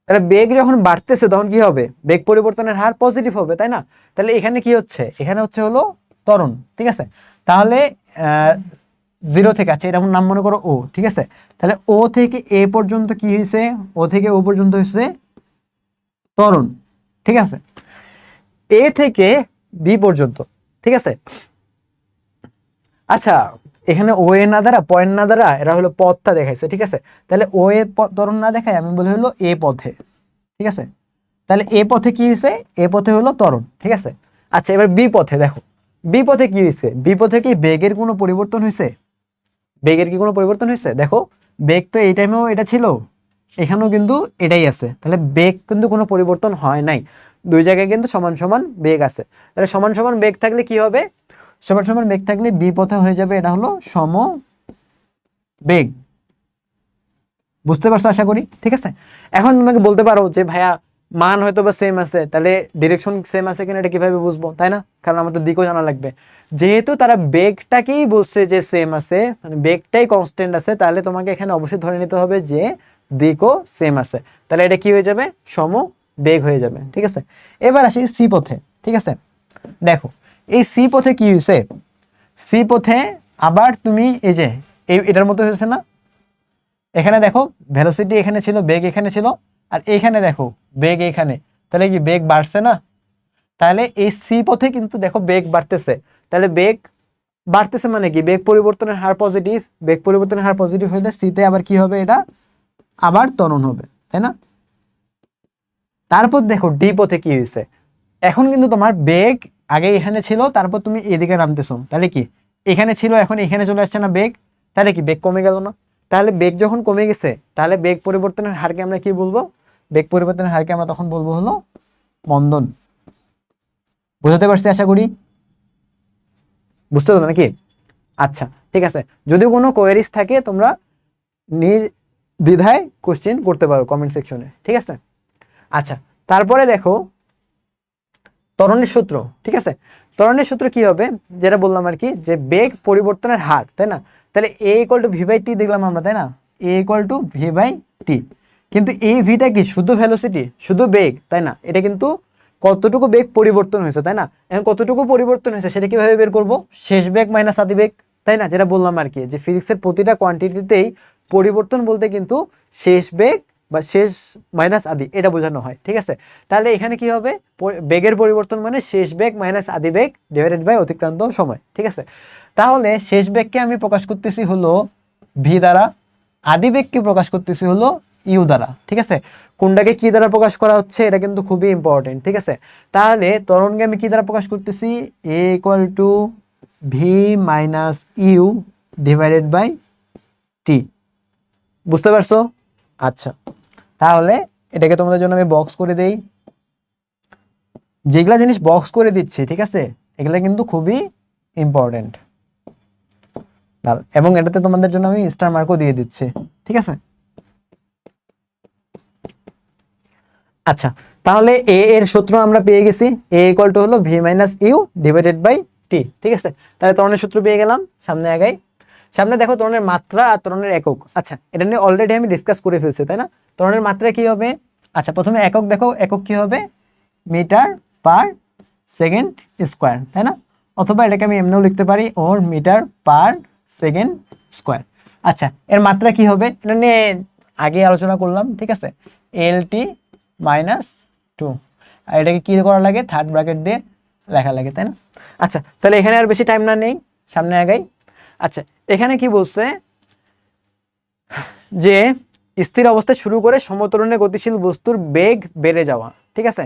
তাহলে বেগ যখন বাড়তেছে তখন কি হবে, বেগ পরিবর্তনের হার পজিটিভ হবে, তাই না? তাহলে এখানে কি হচ্ছে, এখানে হচ্ছে হলো ত্বরণ, ঠিক আছে। তাহলে 0 থেকে, আচ্ছা এটা আমার নাম মনে করো ও, ঠিক আছে। তাহলে ও থেকে এ পর্যন্ত কি হয়েছে, ও থেকে ও পর্যন্ত হয়েছে ত্বরণ, ঠিক আছে। এ থেকে বি পর্যন্ত, ঠিক আছে। আচ্ছা, এখানে ও এ না দ্বারা, পয়েন্ট না দ্বারা, এরা হলো পথটা দেখাইছে, ঠিক আছে। তাহলে ও এ ত্বরণ না দেখায় আমি বলি হলো এ পথে, ঠিক আছে। তাহলে এ পথে কি হয়েছে, এ পথে হলো ত্বরণ, ঠিক আছে। আচ্ছা এবার বি পথে দেখো, বি পথে কি হয়েছে, বি পথে কি বেগের কোনো পরিবর্তন হয়েছে, বেগের কি কোনো পরিবর্তন হয়েছে? দেখো বেগ তো এই টাইমেও এটা ছিল, এখানেও কিন্তু এটাই আছে, তাহলে বেগ কিন্তু কোনো পরিবর্তন হয় নাই, দুই জায়গায় কিন্তু সমান সমান বেগ আছে। তাহলে সমান সমান বেগ থাকলে কি হবে, সমান সমান বেগ থাকলে বি পথে হয়ে যাবে এটা হলো সম বেগ, বুঝতে পারছো আশা করি, ঠিক আছে। এখন তোমাকে বলতে পারো যে ভাইয়া মান হয়তো বা সেম আছে, তাহলে ডিরেকশন সেম আছে কিনা এটা কিভাবে বুঝবো, তাই না? কারণ আমাদের দিকও জানা লাগবে। যেহেতু তারা বেগটাকেই বলছে যে সেম আছে, মানে বেগটাই কনস্ট্যান্ট আছে, তাহলে তোমাকে এখানে অবশ্যই ধরে নিতে হবে যে দিকও সেম আছে, তাহলে এটা কি হয়ে যাবে, সম বেগ হয়ে যাবে, ঠিক আছে। এবার আসি সি পথে, ঠিক আছে। দেখো এই সি পথে কি হয়েছে, সি পথে আবার তুমি এই যে এটার মতো হয়েছে না, এখানে দেখো ভেলোসিটি এখানে ছিল, বেগ এখানে ছিল, আর এইখানে দেখো বেগ এখানে, তাহলে কি বেগ বাড়ছে না? তাহলে এই সি পথে কিন্তু দেখো বেগ বাড়তেছে, তাহলে বেগ বাড়তেছে মানে কি, বেগ পরিবর্তনের হার পজিটিভ, বেগ পরিবর্তনের হার পজিটিভ হইলে সিতে আবার কি হবে, এটা আবার ত্বরণ হবে, তাই না? তারপর দেখো ডি পথে কি হয়েছে, এখন কিন্তু তোমার বেগ আগে এখানে ছিল, তারপর তুমি এদিকে নামতেছো, তাহলে কি এখানে ছিল এখন এখানে চলে আসছে না বেগ, তাহলে কি বেগ কমে গেল না? তাহলে বেগ যখন কমে গেছে তাহলে বেগ পরিবর্তনের হারকে আমরা কি বলবো, বেগ পরিবর্তনের হারকে আমরা তখন বলবো হলো মন্দন। বুঝতে পারছি আশা করি, বুঝতে তো নাকি? আচ্ছা ঠিক আছে, যদি কোনো কোয়েরিজ থাকে তোমরা নির্দ্বিধায় কোশ্চেন করতে পারো কমেন্ট সেকশনে, ঠিক আছে। আচ্ছা তারপরে দেখো ত্বরণের সূত্র, ঠিক আছে। ত্বরণের সূত্র কি হবে, যেটা বললাম আর কি, যে বেগ পরিবর্তনের হার, তাই না? তাহলে এ equal to V by T দেখলাম আমরা, তাই না? এ equal to V by T, কিন্তু এই ভিটা কি শুধু ভেলোসিটি, শুধু বেগ, তাই না? এটা কিন্তু কতটুকু বেগ পরিবর্তন হয়েছে, তাই না? এখন কতটুকু পরিবর্তন হয়েছে সেটা কিভাবে বের করব, শেষ বেগ মাইনাস আদি বেগ, তাই না? যেটা বললাম আর কি, যে ফিজিক্সের প্রতিটা কোয়ান্টিটিতেই পরিবর্তন বলতে কিন্তু শেষ বেগ বা শেষ মাইনাস আদি এটা বোঝানো হয়, ঠিক আছে। তাহলে এখানে কি হবে, বেগের পরিবর্তন মানে শেষ বেগ মাইনাস আদি বেগ ডিভাইডেড বাই অতিক্রান্ত সময়, ঠিক আছে। তাহলে শেষ বেগকে আমি প্রকাশ করতেছি হলো ভি দ্বারা, আদি বেগকে প্রকাশ করতেছি হলো ইউ দ্বারা, ঠিক আছে। কোনটাকে কি দ্বারা প্রকাশ করা হচ্ছে এটা কিন্তু খুবই ইম্পর্টেন্ট, ঠিক আছে। তাহলে ত্বরণকে আমি কি দ্বারা প্রকাশ করতেছি, A equal to V minus you divided by T, বুঝতে পারছো? আচ্ছা তাহলে এটাকে তোমাদের জন্য আমি বক্স করে দেই, যেগুলা জিনিস বক্স করে দিচ্ছি, ঠিক আছে, এগুলা কিন্তু খুবই ইম্পর্টেন্ট, এবং এটাতে তোমাদের জন্য আমি স্টার মার্কও দিয়ে দিচ্ছি, ঠিক আছে। আচ্ছা তাহলে এ এর সূত্র আমরা পেয়ে গেছি, এ ইকুয়াল টু হলো V minus you divided by T, ঠিক আছে। তাহলে ত্বরণের সূত্র পেয়ে গেলাম, সামনে আগাই। সামনে দেখো ত্বরণের মাত্রা আর ত্বরণের একক, আচ্ছা এটা নিয়ে অলরেডি আমি ডিসকাস করে ফেলছি, তাই না? ত্বরণের মাত্রা কি হবে, আচ্ছা প্রথমে একক দেখো, একক কি হবে, মিটার পার সেকেন্ড স্কোয়ার, তাই না? অথবা এটাকে আমি এমনিও লিখতে পারি, ওর মিটার পার সেকেন্ড স্কোয়ার। আচ্ছা এর মাত্রা কি হবে, এটা নিয়ে আগে আলোচনা করলাম, ঠিক আছে। এল টি মাইনাস টু, আর এটাকে কি করা লাগে, থার্ড ব্র্যাকেট দিয়ে লেখা লাগে, তাই না? আচ্ছা তাহলে এখানে আর বেশি টাইম না নেই, সামনে আগাই। আচ্ছা এখানে কি বলছে, যে স্থির অবস্থায় শুরু করে সমতরণে গতিশীল বস্তুর বেগ বেড়ে যাওয়া, ঠিক আছে।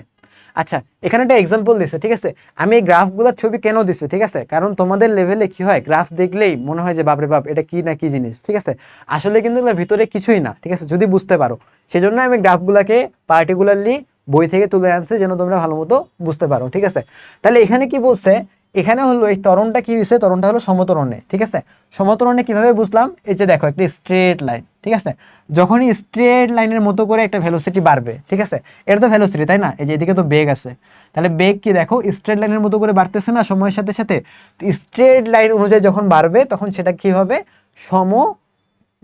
আচ্ছা, এখানে একটা এক্সাম্পল দিছে, ঠিক আছে। আমি এই গ্রাফগুলোর ছবি কেন দিছি, ঠিক আছে, কারণ তোমাদের লেভেলে কি হয়, গ্রাফ দেখলেই মনে হয় যে বাপরে বাপ এটা কি না কি জিনিস, ঠিক আছে। আসলে কিন্তু এগুলোর ভিতরে কিছুই না, ঠিক আছে, যদি বুঝতে পারো। সেজন্য আমি গ্রাফগুলোকে পার্টিকুলারলি বই থেকে তুলে আনছি যেন তোমরা ভালো মতো বুঝতে পারো, ঠিক আছে। তাহলে এখানে কি বলছে, এখানে হলো এই ত্বরণটা কি হয়েছে, ত্বরণটা হলো সমত্বরণে, ঠিক আছে। সমত্বরণে কিভাবে বুঝলাম, এই যে দেখো একটা স্ট্রেট লাইন, ঠিক আছে। যখনই স্ট্রেট লাইনের মতো করে একটা ভেলোসিটি বাড়বে, ঠিক আছে, এটা তো ভেলোসিটি তাই না, এই যে এদিকে তো বেগ আছে, তাহলে বেগ কি দেখো স্ট্রেট লাইনের মতো করে বাড়তেছে না সময়ের সাথে সাথে। স্ট্রেট লাইন অনুযায়ী যখন বাড়বে তখন সেটা কি হবে, সম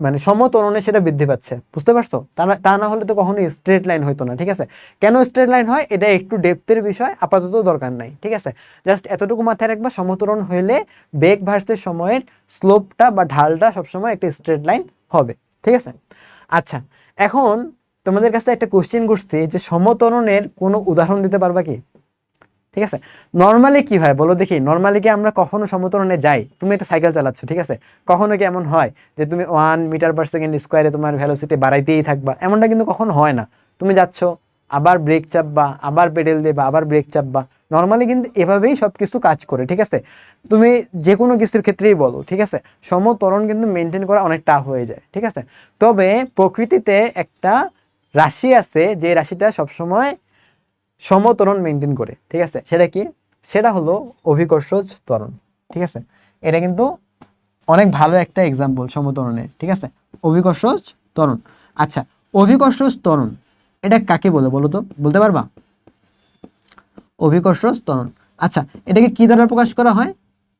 মানে সমত্বরণে সেটা বৃদ্ধি পাচ্ছে, বুঝতে পারছো। তা না হলে তো কখনো স্ট্রেট লাইন হইতো না, ঠিক আছে। কেন স্ট্রেট লাইন হয় এটা একটু ডেপথের বিষয়, আপাতত দরকার নাই, ঠিক আছে। জাস্ট এতটুকু মাথায় রাখবা, সমত্বরণ হইলে বেগ ভার্সেস সময়ের স্লোপটা বা ঢালটা সবসময় একটা স্ট্রেট লাইন হবে, ঠিক আছে। আচ্ছা, এখন তোমাদের কাছে একটা কোশ্চেন করছি যে সমত্বরণের কোনো উদাহরণ দিতে পারবা কি, ঠিক আছে। নর্মালি কি হয় বলো দেখি, নর্মালি কি আমরা কখনো সমত্বরণে যাই, তুমি একটা সাইকেল চালাচ্ছ, ঠিক আছে, কখনো কি এমন হয় যে তুমি 1 মিটার/সেকেন্ড স্কোয়ারে তোমার ভেলোসিটি বাড়াইতেই থাকবা, এমনটা কিন্তু কখনো হয় না। তুমি যাচ্ছ, আবার ব্রেক চাপবা, আবার পেডেল দেবা, আবার ব্রেক চাপবা। নর্মালি কিন্তু এভাবেই সব কিছু কাজ করে, ঠিক আছে। তুমি যে কোনো কিছুর ক্ষেত্রেই বলো, ঠিক আছে, সমত্বরণ কিন্তু মেনটেন করা অনেক টাফ হয়ে যায়, ঠিক আছে। তবে প্রকৃতিতে একটা রাশি আছে যে রাশিটা সবসময় সমত্বরণ মেনটেন করে, ঠিক আছে। সেটা কি, সেটা হলো অভিকর্ষজ ত্বরণ, ঠিক আছে। এটা কিন্তু অনেক ভালো একটা এক্সাম্পল সমত্বরণের, ঠিক আছে, অভিকর্ষজ ত্বরণ। আচ্ছা, অভিকর্ষজ ত্বরণ এটা কাকে বলে বলো তো, বলতে পারবা? অভিকর্ষজ ত্বরণ, আচ্ছা, এটাকে কি দ্বারা প্রকাশ করা হয়?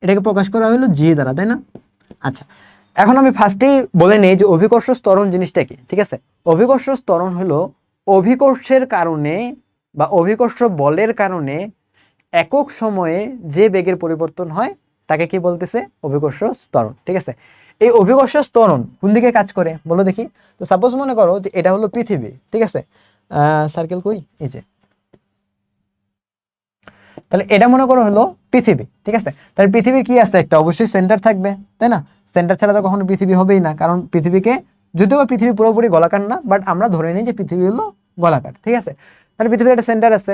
এটাকে প্রকাশ করা হলো জি দ্বারা, তাই না? আচ্ছা, এখন আমি ফার্স্টেই বলে নেই যে অভিকর্ষজ ত্বরণ জিনিসটা কি, ঠিক আছে। অভিকর্ষজ ত্বরণ হলো অভিকর্ষের কারণে বা অভিকর্ষ বলের কারণে একক সময়ে যে বেগের পরিবর্তন হয় তাকে কি বলতেছে, অভিকর্ষ ত্বরণ, ঠিক আছে। এই অভিকর্ষ ত্বরণ কোন দিকে কাজ করে বলো দেখি। তো সাপোজ মনে করো যে এটা হলো পৃথিবী, ঠিক আছে, সার্কেল কই, এই যে, তাহলে এটা মনে করো হলো পৃথিবী, ঠিক আছে। তাহলে পৃথিবীর কি আছে, একটা অবশ্যই সেন্টার থাকবে, তাই না? সেন্টার ছাড়া তো কখনো পৃথিবী হবেই না, কারণ পৃথিবীকে, যদিও বা পৃথিবী পুরোপুরি গোলাকার না, বাট আমরা ধরে নিই যে পৃথিবী হলো গোলাকার, ঠিক আছে। তাহলে পৃথিবীর একটা সেন্টার আছে।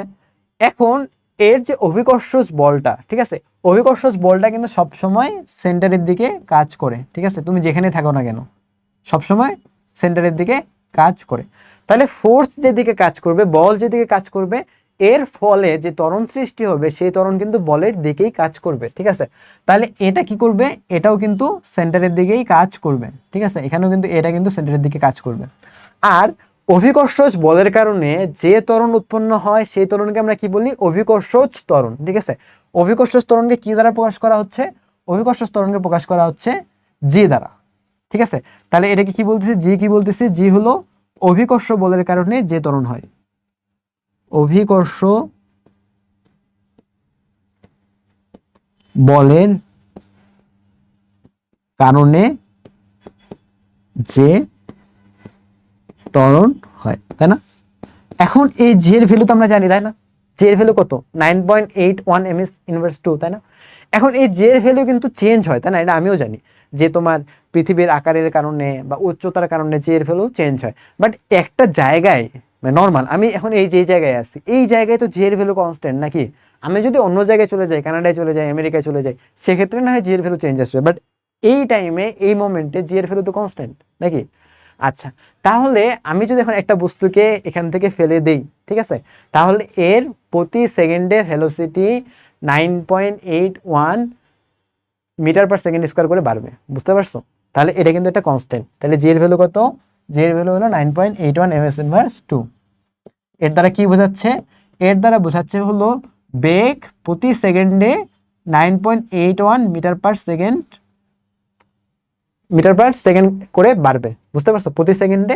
এখন এর যে অভিকর্ষজ বলটা, ঠিক আছে, অভিকর্ষজ বলটা কিন্তু সবসময় সেন্টারের দিকে কাজ করে, ঠিক আছে, তুমি যেখানে থাকো না কেন সবসময় সেন্টারের দিকে কাজ করে। তাহলে ফোর্স যেদিকে কাজ করবে, বল যেদিকে কাজ করবে, এর ফলে যে ত্বরণ সৃষ্টি হবে সেই ত্বরণ কিন্তু বলের দিকেই কাজ করবে, ঠিক আছে। তাহলে এটা কি করবে, এটাও কিন্তু সেন্টারের দিকেই কাজ করবে, ঠিক আছে, এখানেও কিন্তু এটা কিন্তু সেন্টারের দিকে কাজ করবে। আর অভিকর্ষজ বলের কারণে যে ত্বরণ উৎপন্ন হয় সেই ত্বরণকে আমরা কি বলি, অভিকর্ষজ ত্বরণ, ঠিক আছে। অভিকর্ষজ ত্বরণকে কি দ্বারা প্রকাশ করা হচ্ছে, অভিকর্ষজ ত্বরণকে প্রকাশ করা হচ্ছে জি দ্বারা, ঠিক আছে। তাহলে এটাকে কি বলতেছে, জি কি বলতেছে, জি হলো অভিকর্ষ বলের কারণে যে ত্বরণ হয়, অভিকর্ষ বলের কারণে যে ত্বরণ হয়, তাই না? এখন এই জি এর ভ্যালু তো আমরা জানি, তাই না? জি এর ভ্যালু কত, 9.81 ms ইনভার্স 2, তাই না? এখন এই জি এর ভ্যালু কিন্তু চেঞ্জ হয়, তাই না? এটা আমিও জানি যে তোমার পৃথিবীর আকারের কারণে বা উচ্চতার কারণে জি এর ভ্যালু চেঞ্জ হয়, বাট একটা জায়গায় মানে নর্মাল, আমি এখন এই যে জায়গায় আছি এই জায়গায় তো জি এর ভ্যালু কনস্ট্যান্ট নাকি? আমি যদি অন্য জায়গায় চলে যাই, কানাডায় চলে যাই, আমেরিকায় চলে যাই, সেক্ষেত্রে না হয় জি এর ভ্যালু চেঞ্জ আসবে, বাট এই টাইমে এই মোমেন্টে জি এর ভ্যালু তো কনস্ট্যান্ট নাকি? আচ্ছা, তাহলে আমি যদি এখন একটা বস্তুকে এখান থেকে ফেলে দেই, ঠিক আছে, তাহলে এর প্রতি সেকেন্ডে ভেলোসিটি 9.81 মিটার/সেকেন্ড স্কোয়ার করে বাড়বে, বুঝতে পারছো? তাহলে এটা কিন্তু একটা কনস্ট্যান্ট। তাহলে জি এর ভ্যালু কত, জি এর ভ্যালু হলো 9.81 ms ইনভার্স 2। এর দ্বারা কি বোঝাচ্ছে, এর দ্বারা বোঝাচ্ছে হলো বেগ প্রতি সেকেন্ডে 9.81 মিটার/সেকেন্ড করে বাড়বে, বুঝতে পারছো? প্রতি সেকেন্ডে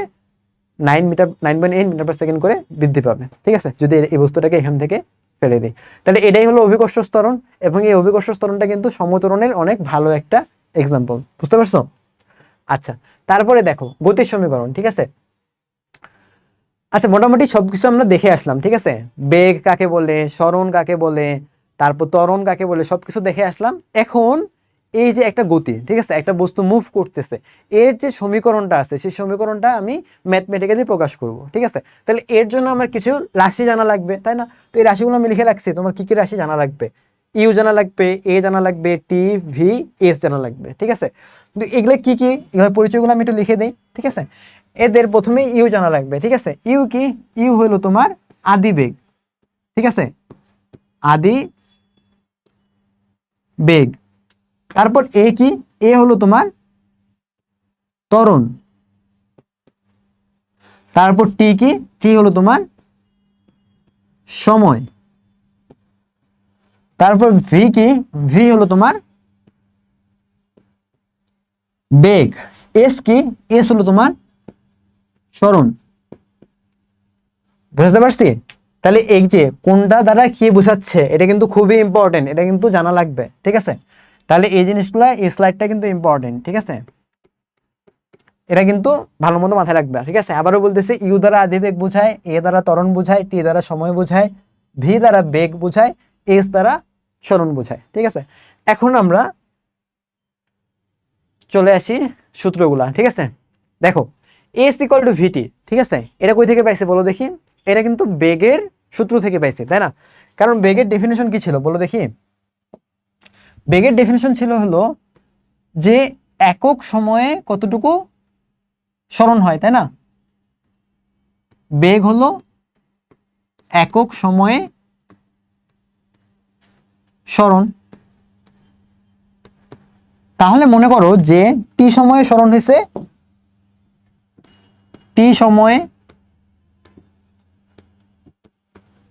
9.8 মিটার/সেকেন্ড করে বৃদ্ধি পাবে, ঠিক আছে, যদি এই বস্তুটাকে এখান থেকে ফেলে দিই। তাহলে এটাই হলো অভিকর্ষ ত্বরণ, এবং এই অভিকর্ষ ত্বরণটা কিন্তু সমত্বরণের অনেক ভালো একটা এক্সাম্পল, বুঝতে পারছো? আচ্ছা, তারপরে দেখো গতির সমীকরণ, ঠিক আছে। আচ্ছা, মোটামুটি সবকিছু আমরা দেখে আসলাম, ঠিক আছে। বেগ কাকে বলে, সরণ কাকে বলে, তারপর ত্বরণ কাকে বলে, সবকিছু দেখে আসলাম। এখন এই যে একটা গতি, ঠিক আছে, একটা বস্তু মুভ করতেছে, এর যে সমীকরণটা আছে সেই সমীকরণটা আমি ম্যাথমেটিক্যালি প্রকাশ করব, ঠিক আছে। তাহলে এর জন্য আমার কিছু রাশি জানা লাগবে, তাই না? তো এই রাশিগুলো আমি লিখে রাখছি, তোমার কি কি রাশি জানা লাগবে, ইউ জানা লাগবে, এ জানা লাগবে, টি ভি এস জানা লাগবে, ঠিক আছে। কিন্তু এগুলো কি কি, এগুলোর পরিচয়গুলো আমি একটু লিখে দিই, ঠিক আছে। এদের প্রথমে ইউ জানা লাগবে, ঠিক আছে। ইউ কি, ইউ হলো তোমার আদি বেগ, ঠিক আছে, আদি বেগ। তারপর এ কি, এ হলো তোমার ত্বরণ। তারপর টি কি, টি হলো তোমার সময়। তারপর ভি কি, ভি হলো তোমার বেগ। এস কি, এস হলো তোমার সরণ। বুঝতে পারছি? তাহলে এই যে কোনটা দ্বারা কি বোঝাচ্ছে এটা কিন্তু খুবই ইম্পর্টেন্ট, এটা কিন্তু জানা লাগবে, ঠিক আছে। তাহলে এই জিনিসগুলো, এই স্লাইডটা কিন্তু ইম্পর্টেন্ট, ঠিক আছে, এটা কিন্তু ভালো মতো মাথায় রাখবে, ঠিক আছে। আবারও বলতেছি, ইউ দ্বারা আদিবেগ বোঝায়, এ দ্বারা ত্বরণ বোঝায়, টি দ্বারা সময় বোঝায়, ভি দ্বারা বেগ বোঝায়, এস দ্বারা সরণ বোঝায়, ঠিক আছে। এখন আমরা চলে আসি সূত্রগুলা, ঠিক আছে। দেখো, এস ইকুয়াল টু ভিটি, ঠিক আছে, এটা কই থেকে পাইছে বলো দেখি? এটা কিন্তু বেগের সূত্র থেকে পাইছে, তাই না? কারণ বেগের ডেফিনেশন কি ছিল বলো দেখি? বেগের ডেফিনেশন ছিল হলো যে একক সময়ে কতটুকু সরণ হয়, তাই না? বেগ হলো একক সময়ে সরণ। তাহলে মনে করো যে টি সময়ে সরণ হয়েছে, টি সময়ে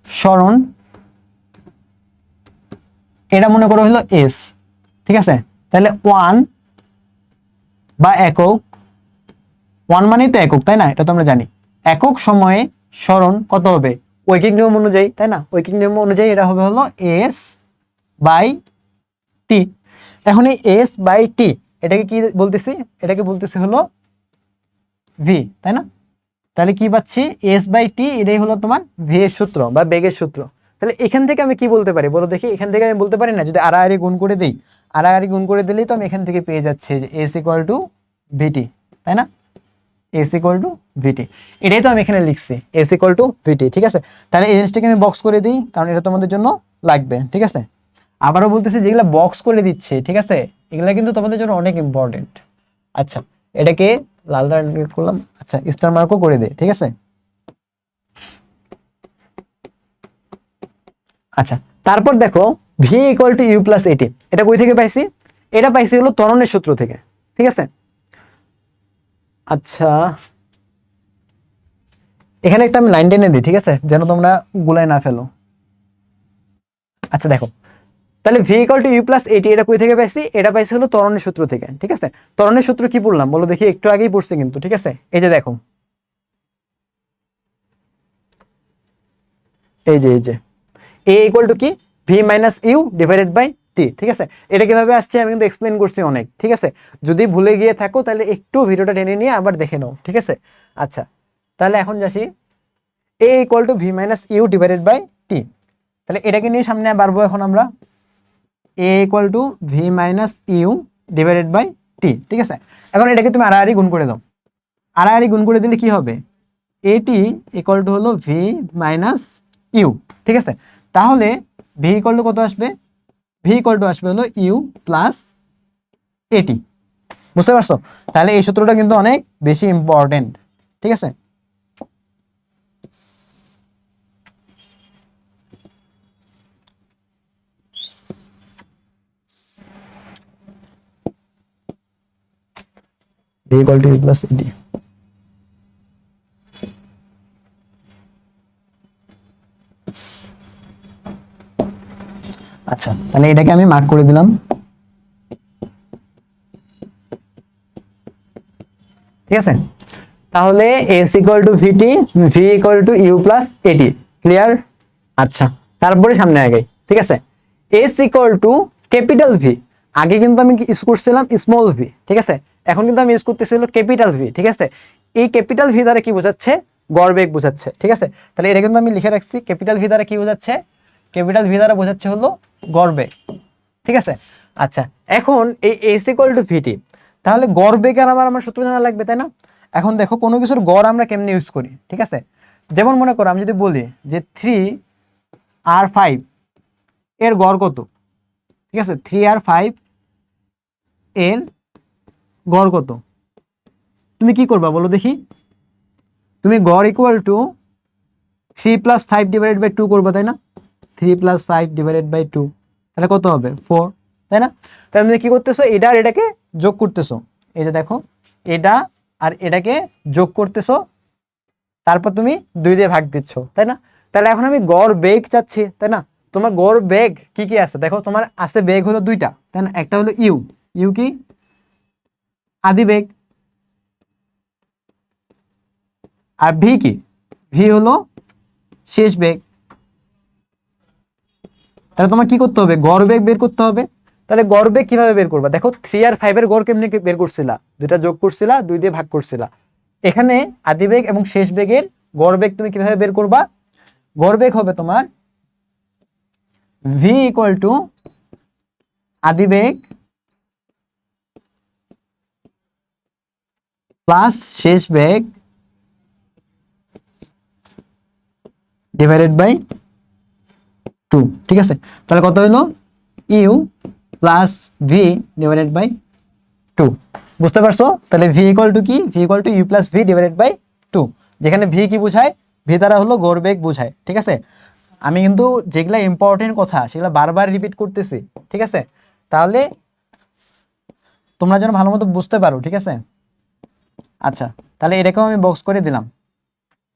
সরণ, এটা মনে করো হলো এস, ঠিক আছে। তাহলে ওয়ান বা একক, ওয়ান মানেই তো একক, তাই না? এটা তো আমরা জানি। একক সময়ে সরণ কত হবে ঐকিক নিয়ম অনুযায়ী, তাই না? ঐকিক নিয়ম অনুযায়ী এটা হবে হলো এস বাই টি। এখন এই এস বাই টি এটাকে কি বলতেছি? এটাকে বলতেছি হলো ভি, তাই না? তাহলে কি পাচ্ছি? এস বাই টি, এটাই হলো তোমার ভি এর সূত্র বা বেগের সূত্র। তাহলে এখান থেকে আমি কি বলতে পারি বলো দেখি? এখান থেকে আমি বলতে পারি না, যদি আড়াআড়ি গুণ করে দিই, আড়াআড়ি গুণ করে দিলেই তো আমি এখান থেকে পেয়ে যাচ্ছি যে এস ইকুয়াল টু ভিটি, তাই না? এস ইকুয়াল টু ভিটি, এটাই তো আমি এখানে লিখছি, এস ইকুয়াল টু ভিটি, ঠিক আছে। তাহলে এই জিনিসটাকে আমি বক্স করে দিই, কারণ এটা তোমাদের জন্য লাগবে, ঠিক আছে। আবারও বলতেছি, যেগুলো বক্স করে দিচ্ছে, ঠিক আছে, এগুলা কিন্তু তোমাদের জন্য অনেক ইম্পর্টেন্ট। আচ্ছা, এটাকে লাল দ্বারা ইন্ডিকেট করলাম, আচ্ছা স্টার মার্কও করে দে, ঠিক আছে। আচ্ছা, তারপর দেখো V equal to U plus AT, এটা কই থেকে পাইছি? এটা পাইছি হলো ত্বরণের সূত্র থেকে, ঠিক আছে। আচ্ছা, এখানে একটা আমি লাইন টেনে দিই, ঠিক আছে, যেন তোমরা গুলায় না ফেলো। আচ্ছা দেখো, তাহলে V equal to U plus AT, এটা কই থেকে পাইছি? এটা পাইছি হলো ত্বরণের সূত্র থেকে, ঠিক আছে। ত্বরণের সূত্র কি পড়লাম বলো দেখি? একটু আগেই পড়ছি কিন্তু, ঠিক আছে। এই যে দেখো, এই যে এ ইকুয়াল টু কি? V minus you divided by T, ঠিক আছে। এটা কিভাবে আসছে আমি কিন্তু এক্সপ্লেন করছি অনেক, ঠিক আছে। যদি ভুলে গিয়ে থাকো তাহলে একটু ভিডিওটা টেনে নিয়ে আবার দেখে নাও, ঠিক আছে। আচ্ছা, তাহলে এখন যাচ্ছি, A equal to V minus you divided by টি। তাহলে এটাকে নিয়ে সামনে বাড়বো এখন আমরা। A equal to V minus you divided by T, ঠিক আছে। এখন এটাকে তুমি আড়াআড়ি গুণ করে দাও। আড়াআড়ি গুণ করে দিলে কি হবে? এটি ইকুয়াল টু হলো ভি মাইনাস ইউ, ঠিক আছে। তাহলে ভি ইকুয়াল টু কত আসবে? ভি ইকুয়াল টু আসবে হলো ইউ প্লাস এটি। বুঝতে পারছো? তাহলে এই সূত্রটা কিন্তু অনেক বেশি ইম্পর্টেন্ট, ঠিক আছে। V equal to U plus AT. আচ্ছা, তাহলে এটাকে আমি মার্ক করে দিলাম, ঠিক আছে। তাহলে S equal to VT, V equal to U plus AT, clear? আচ্ছা, তারপরে সামনে আগে, ঠিক আছে। S equal to capital V, আগে কিন্তু আমি ইউজ করছিলাম স্মল ভি, ঠিক আছে। এখন কিন্তু আমি ইউজ করতেছি হলো ক্যাপিটাল ভি, ঠিক আছে। এই ক্যাপিটাল ভি দ্বারা কি বোঝাচ্ছে? গড়বেগ বোঝাচ্ছে, ঠিক আছে। তাহলে এটা কিন্তু আমি লিখে রাখছি, ক্যাপিটাল ভি দ্বারা কি বোঝাচ্ছে? ক্যাপিটাল ভি দ্বারা বোঝাচ্ছে হলো গড়বেগ, ঠিক আছে। আচ্ছা, এখন এই এস ইকুয়াল টু ভিটি, তাহলে গড় বেগ আর আমার সূত্র জানা লাগবে, তাই না? এখন দেখো কোনো কিছুর গড় আমরা কেমনে ইউজ করি, ঠিক আছে? যেমন মনে করো আমি যদি বলি যে 3R5 এর গড় কত, ঠিক আছে? 3R5 এর গড় কত, তুমি কি করবা বলো দেখি? তুমি গড় ইকুয়াল টু 3+5/2 করবা, তাই না? 3+5/2, তাহলে কত হবে? 4, তাই না? তাহলে তুমি কি করতেছো, এটা আর এটাকে যোগ করতেছো, এই যে দেখো এটা আর এটাকে যোগ করতেছো, তারপর তুমি 2 দিয়ে ভাগ দিচ্ছ, তাই না? তাহলে এখন আমি গড় বেগ চাচ্ছি, তাই না? তোমার গড় বেগ কি কি আছে দেখো, তোমার আছে বেগ হলো দুইটা, তাই না? একটা হলো ইউ, ইউ কি আদি বেগ, আর ভি কি, ভি হলো শেষ বেগ। তাহলে তোমার কি করতে হবে, গড় বেগ বের করতে হবে। তাহলে গড় বেগ কিভাবে বের করবা দেখো, 3 আর 5 এর গড় কেমনি বের করছিলা, দুইটা যোগ করছিলা, 2 দিয়ে ভাগ করছিলা। এখানে আদি বেগ এবং শেষ বেগের গড় বেগ তুমি কিভাবে বের করবা? গড় বেগ হবে তোমার ভি ইকুয়াল টু আদি বেগ প্লাস শেষ বেগ ডিভাইডেড বাই 2, ঠিক আছে? তাহলে কত হইলো, U plus V divided by 2, বুঝতে পারছো? তাহলে ভি ইকুয়াল টু কি, V equal to U plus V divided by 2, যেখানে ভি কি বোঝায়, ভি দ্বারা হলো গড় বেগ বোঝায়, ঠিক আছে? আমি কিন্তু যেগুলা ইম্পর্টেন্ট কথা সেগুলো বারবার রিপিট করতেছি, ঠিক আছে? তাহলে তোমরা যেন ভালো মতো বুঝতে পারো, ঠিক আছে? আচ্ছা, তাহলে এটাকেও আমি বক্স করে দিলাম।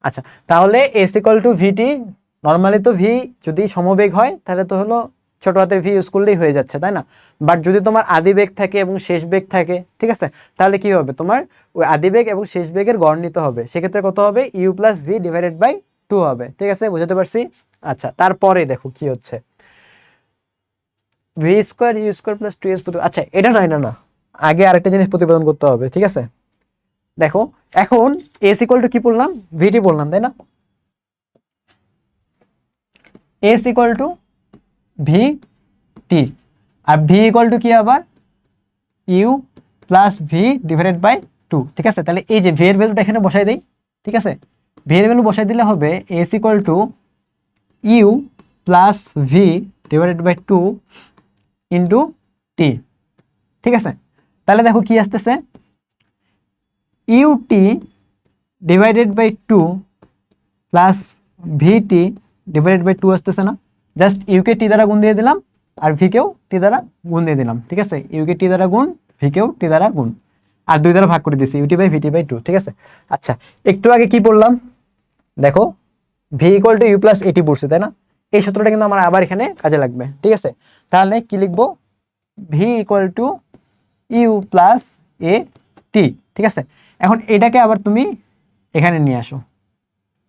আচ্ছা, তাহলে S equal to VT, normally তো ভি যদি সমবেগ হয় তাহলে তো হলো ছোট হাতের ভি ইউজ করলেই হয়ে যাচ্ছে, তাই না? বাট যদি তোমার আদি বেগ থাকে এবং শেষ বেগ থাকে, ঠিক আছে, তাহলে কি হবে, তোমার ওই আদি বেগ এবং শেষ বেগের গড় নিতে হবে। সেক্ষেত্রে কত হবে, U plus V divided by 2 হবে, ঠিক আছে? বুঝতে পারছি? আচ্ছা, তারপরে দেখো কি হচ্ছে, V square U square plus 2s, আচ্ছা এটা নয়, না না, আগে আরেকটা জিনিস প্রতিপাদন করতে হবে, ঠিক আছে? দেখো এখন এস ইকুয়াল টু কি বললাম, ভিটি বললাম, তাই না? S equal to V T, আর ভি ইকুয়াল টু কি আবার, U plus V divided by 2, ঠিক আছে? তাহলে এই যে ভি এর ভ্যালুটা এখানে বসাই দেই, ঠিক আছে? ভি এর ভ্যালু বসাই দিলে হবে S equal to U plus V divided by 2 into T, ঠিক আছে? তাহলে দেখো কি আসতেছে, U T divided by 2 plus V T divided by 2 আসতেছে না? জাস্ট ইউকে টি দ্বারা গুণ দিয়ে দিলাম আর ভিকেও টি দ্বারা গুণ দিয়ে দিলাম, ঠিক আছে? ইউকে টি দ্বারা গুণ, ভিকেও টি দ্বারা গুণ, আর 2 দ্বারা ভাগ করে দিচ্ছি, ইউটি বাই ভিটি বাই 2, ঠিক আছে? আচ্ছা, একটু আগে কি পড়লাম দেখো, V equal to U plus AT পড়ছে, তাই না? এই সূত্রটা কিন্তু আমার আবার এখানে কাজে লাগবে, ঠিক আছে? তাহলে কি লিখবো, V equal to U plus A T, ঠিক আছে? এখন এটাকে আবার তুমি এখানে নিয়ে আসো,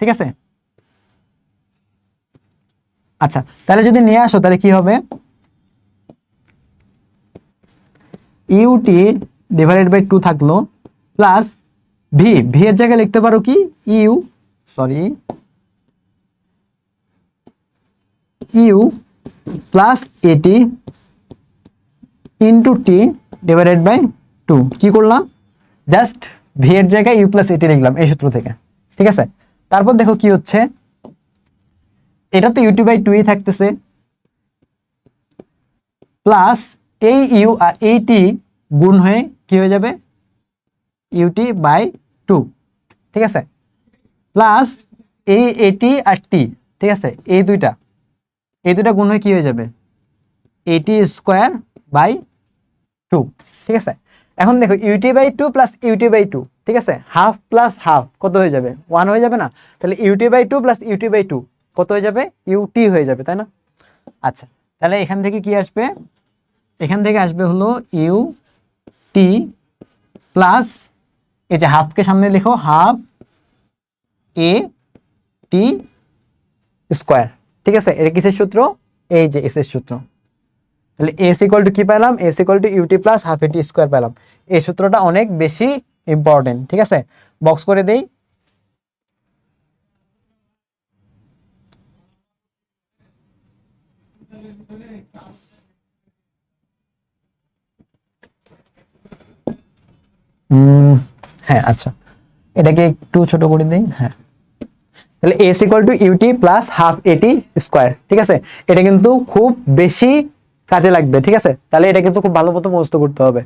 ঠিক আছে? আচ্ছা, তাহলে যদি নিয়ে আসো তাহলে কি হবে, ইউটি ডিভাইডেড বাই 2 থাকলো প্লাস ভি, ভি এর জায়গায় লিখতে পারো কি, ইউ, সরি, ইউ প্লাস এটি ইন্টু টি ডিভাইডেড বাই 2, কি করলাম, জাস্ট ভি এর জায়গায় ইউ প্লাস এটি লিখলাম এই সূত্র থেকে, ঠিক আছে? তারপর দেখো কি হচ্ছে, এটা তো ইউটি বাই 2ই থাকতেছে, প্লাস এই ইউ আর এই টি গুণ হয়ে কি হয়ে যাবে, ইউটি বাই 2, ঠিক আছে? প্লাস এই এটি আর টি, ঠিক আছে? এই দুইটা গুণ হয়ে কি হয়ে যাবে, এটি স্কোয়ার বাই 2, ঠিক আছে? এখন দেখো UT by 2 plus UT by 2, ঠিক আছে? হাফ প্লাস হাফ কত হয়ে যাবে, 1 হয়ে যাবে না? তাহলে UT by 2 plus UT by 2 কত হয়ে যাবে, ইউটি হয়ে যাবে, তাই না? আচ্ছা, তাহলে এখান থেকে কি আসবে, এখান থেকে আসবে হলো ইউ টি প্লাস, এই যে হাফকে সামনে লিখো, হাফ এ টি স্কোয়ার, ঠিক আছে? এটা কিসের সূত্র, এই যে এস এর সূত্র। তাহলে এস ইকুয়াল টু কি পেলাম, S equal to UT plus half AT square পেলাম। এই সূত্রটা অনেক বেশি ইম্পর্টেন্ট, ঠিক আছে? বক্স করে দেই। হ্যাঁ আচ্ছা, এটাকে একটু ছোট করে দিই। হ্যাঁ, তাহলে S equal to UT plus half AT square. ঠিক আছে, এটা কিন্তু খুব বেশি কাজে লাগবে। ঠিক আছে, তাহলে এটা কিন্তু খুব ভালো মতো মুখস্থ করতে হবে।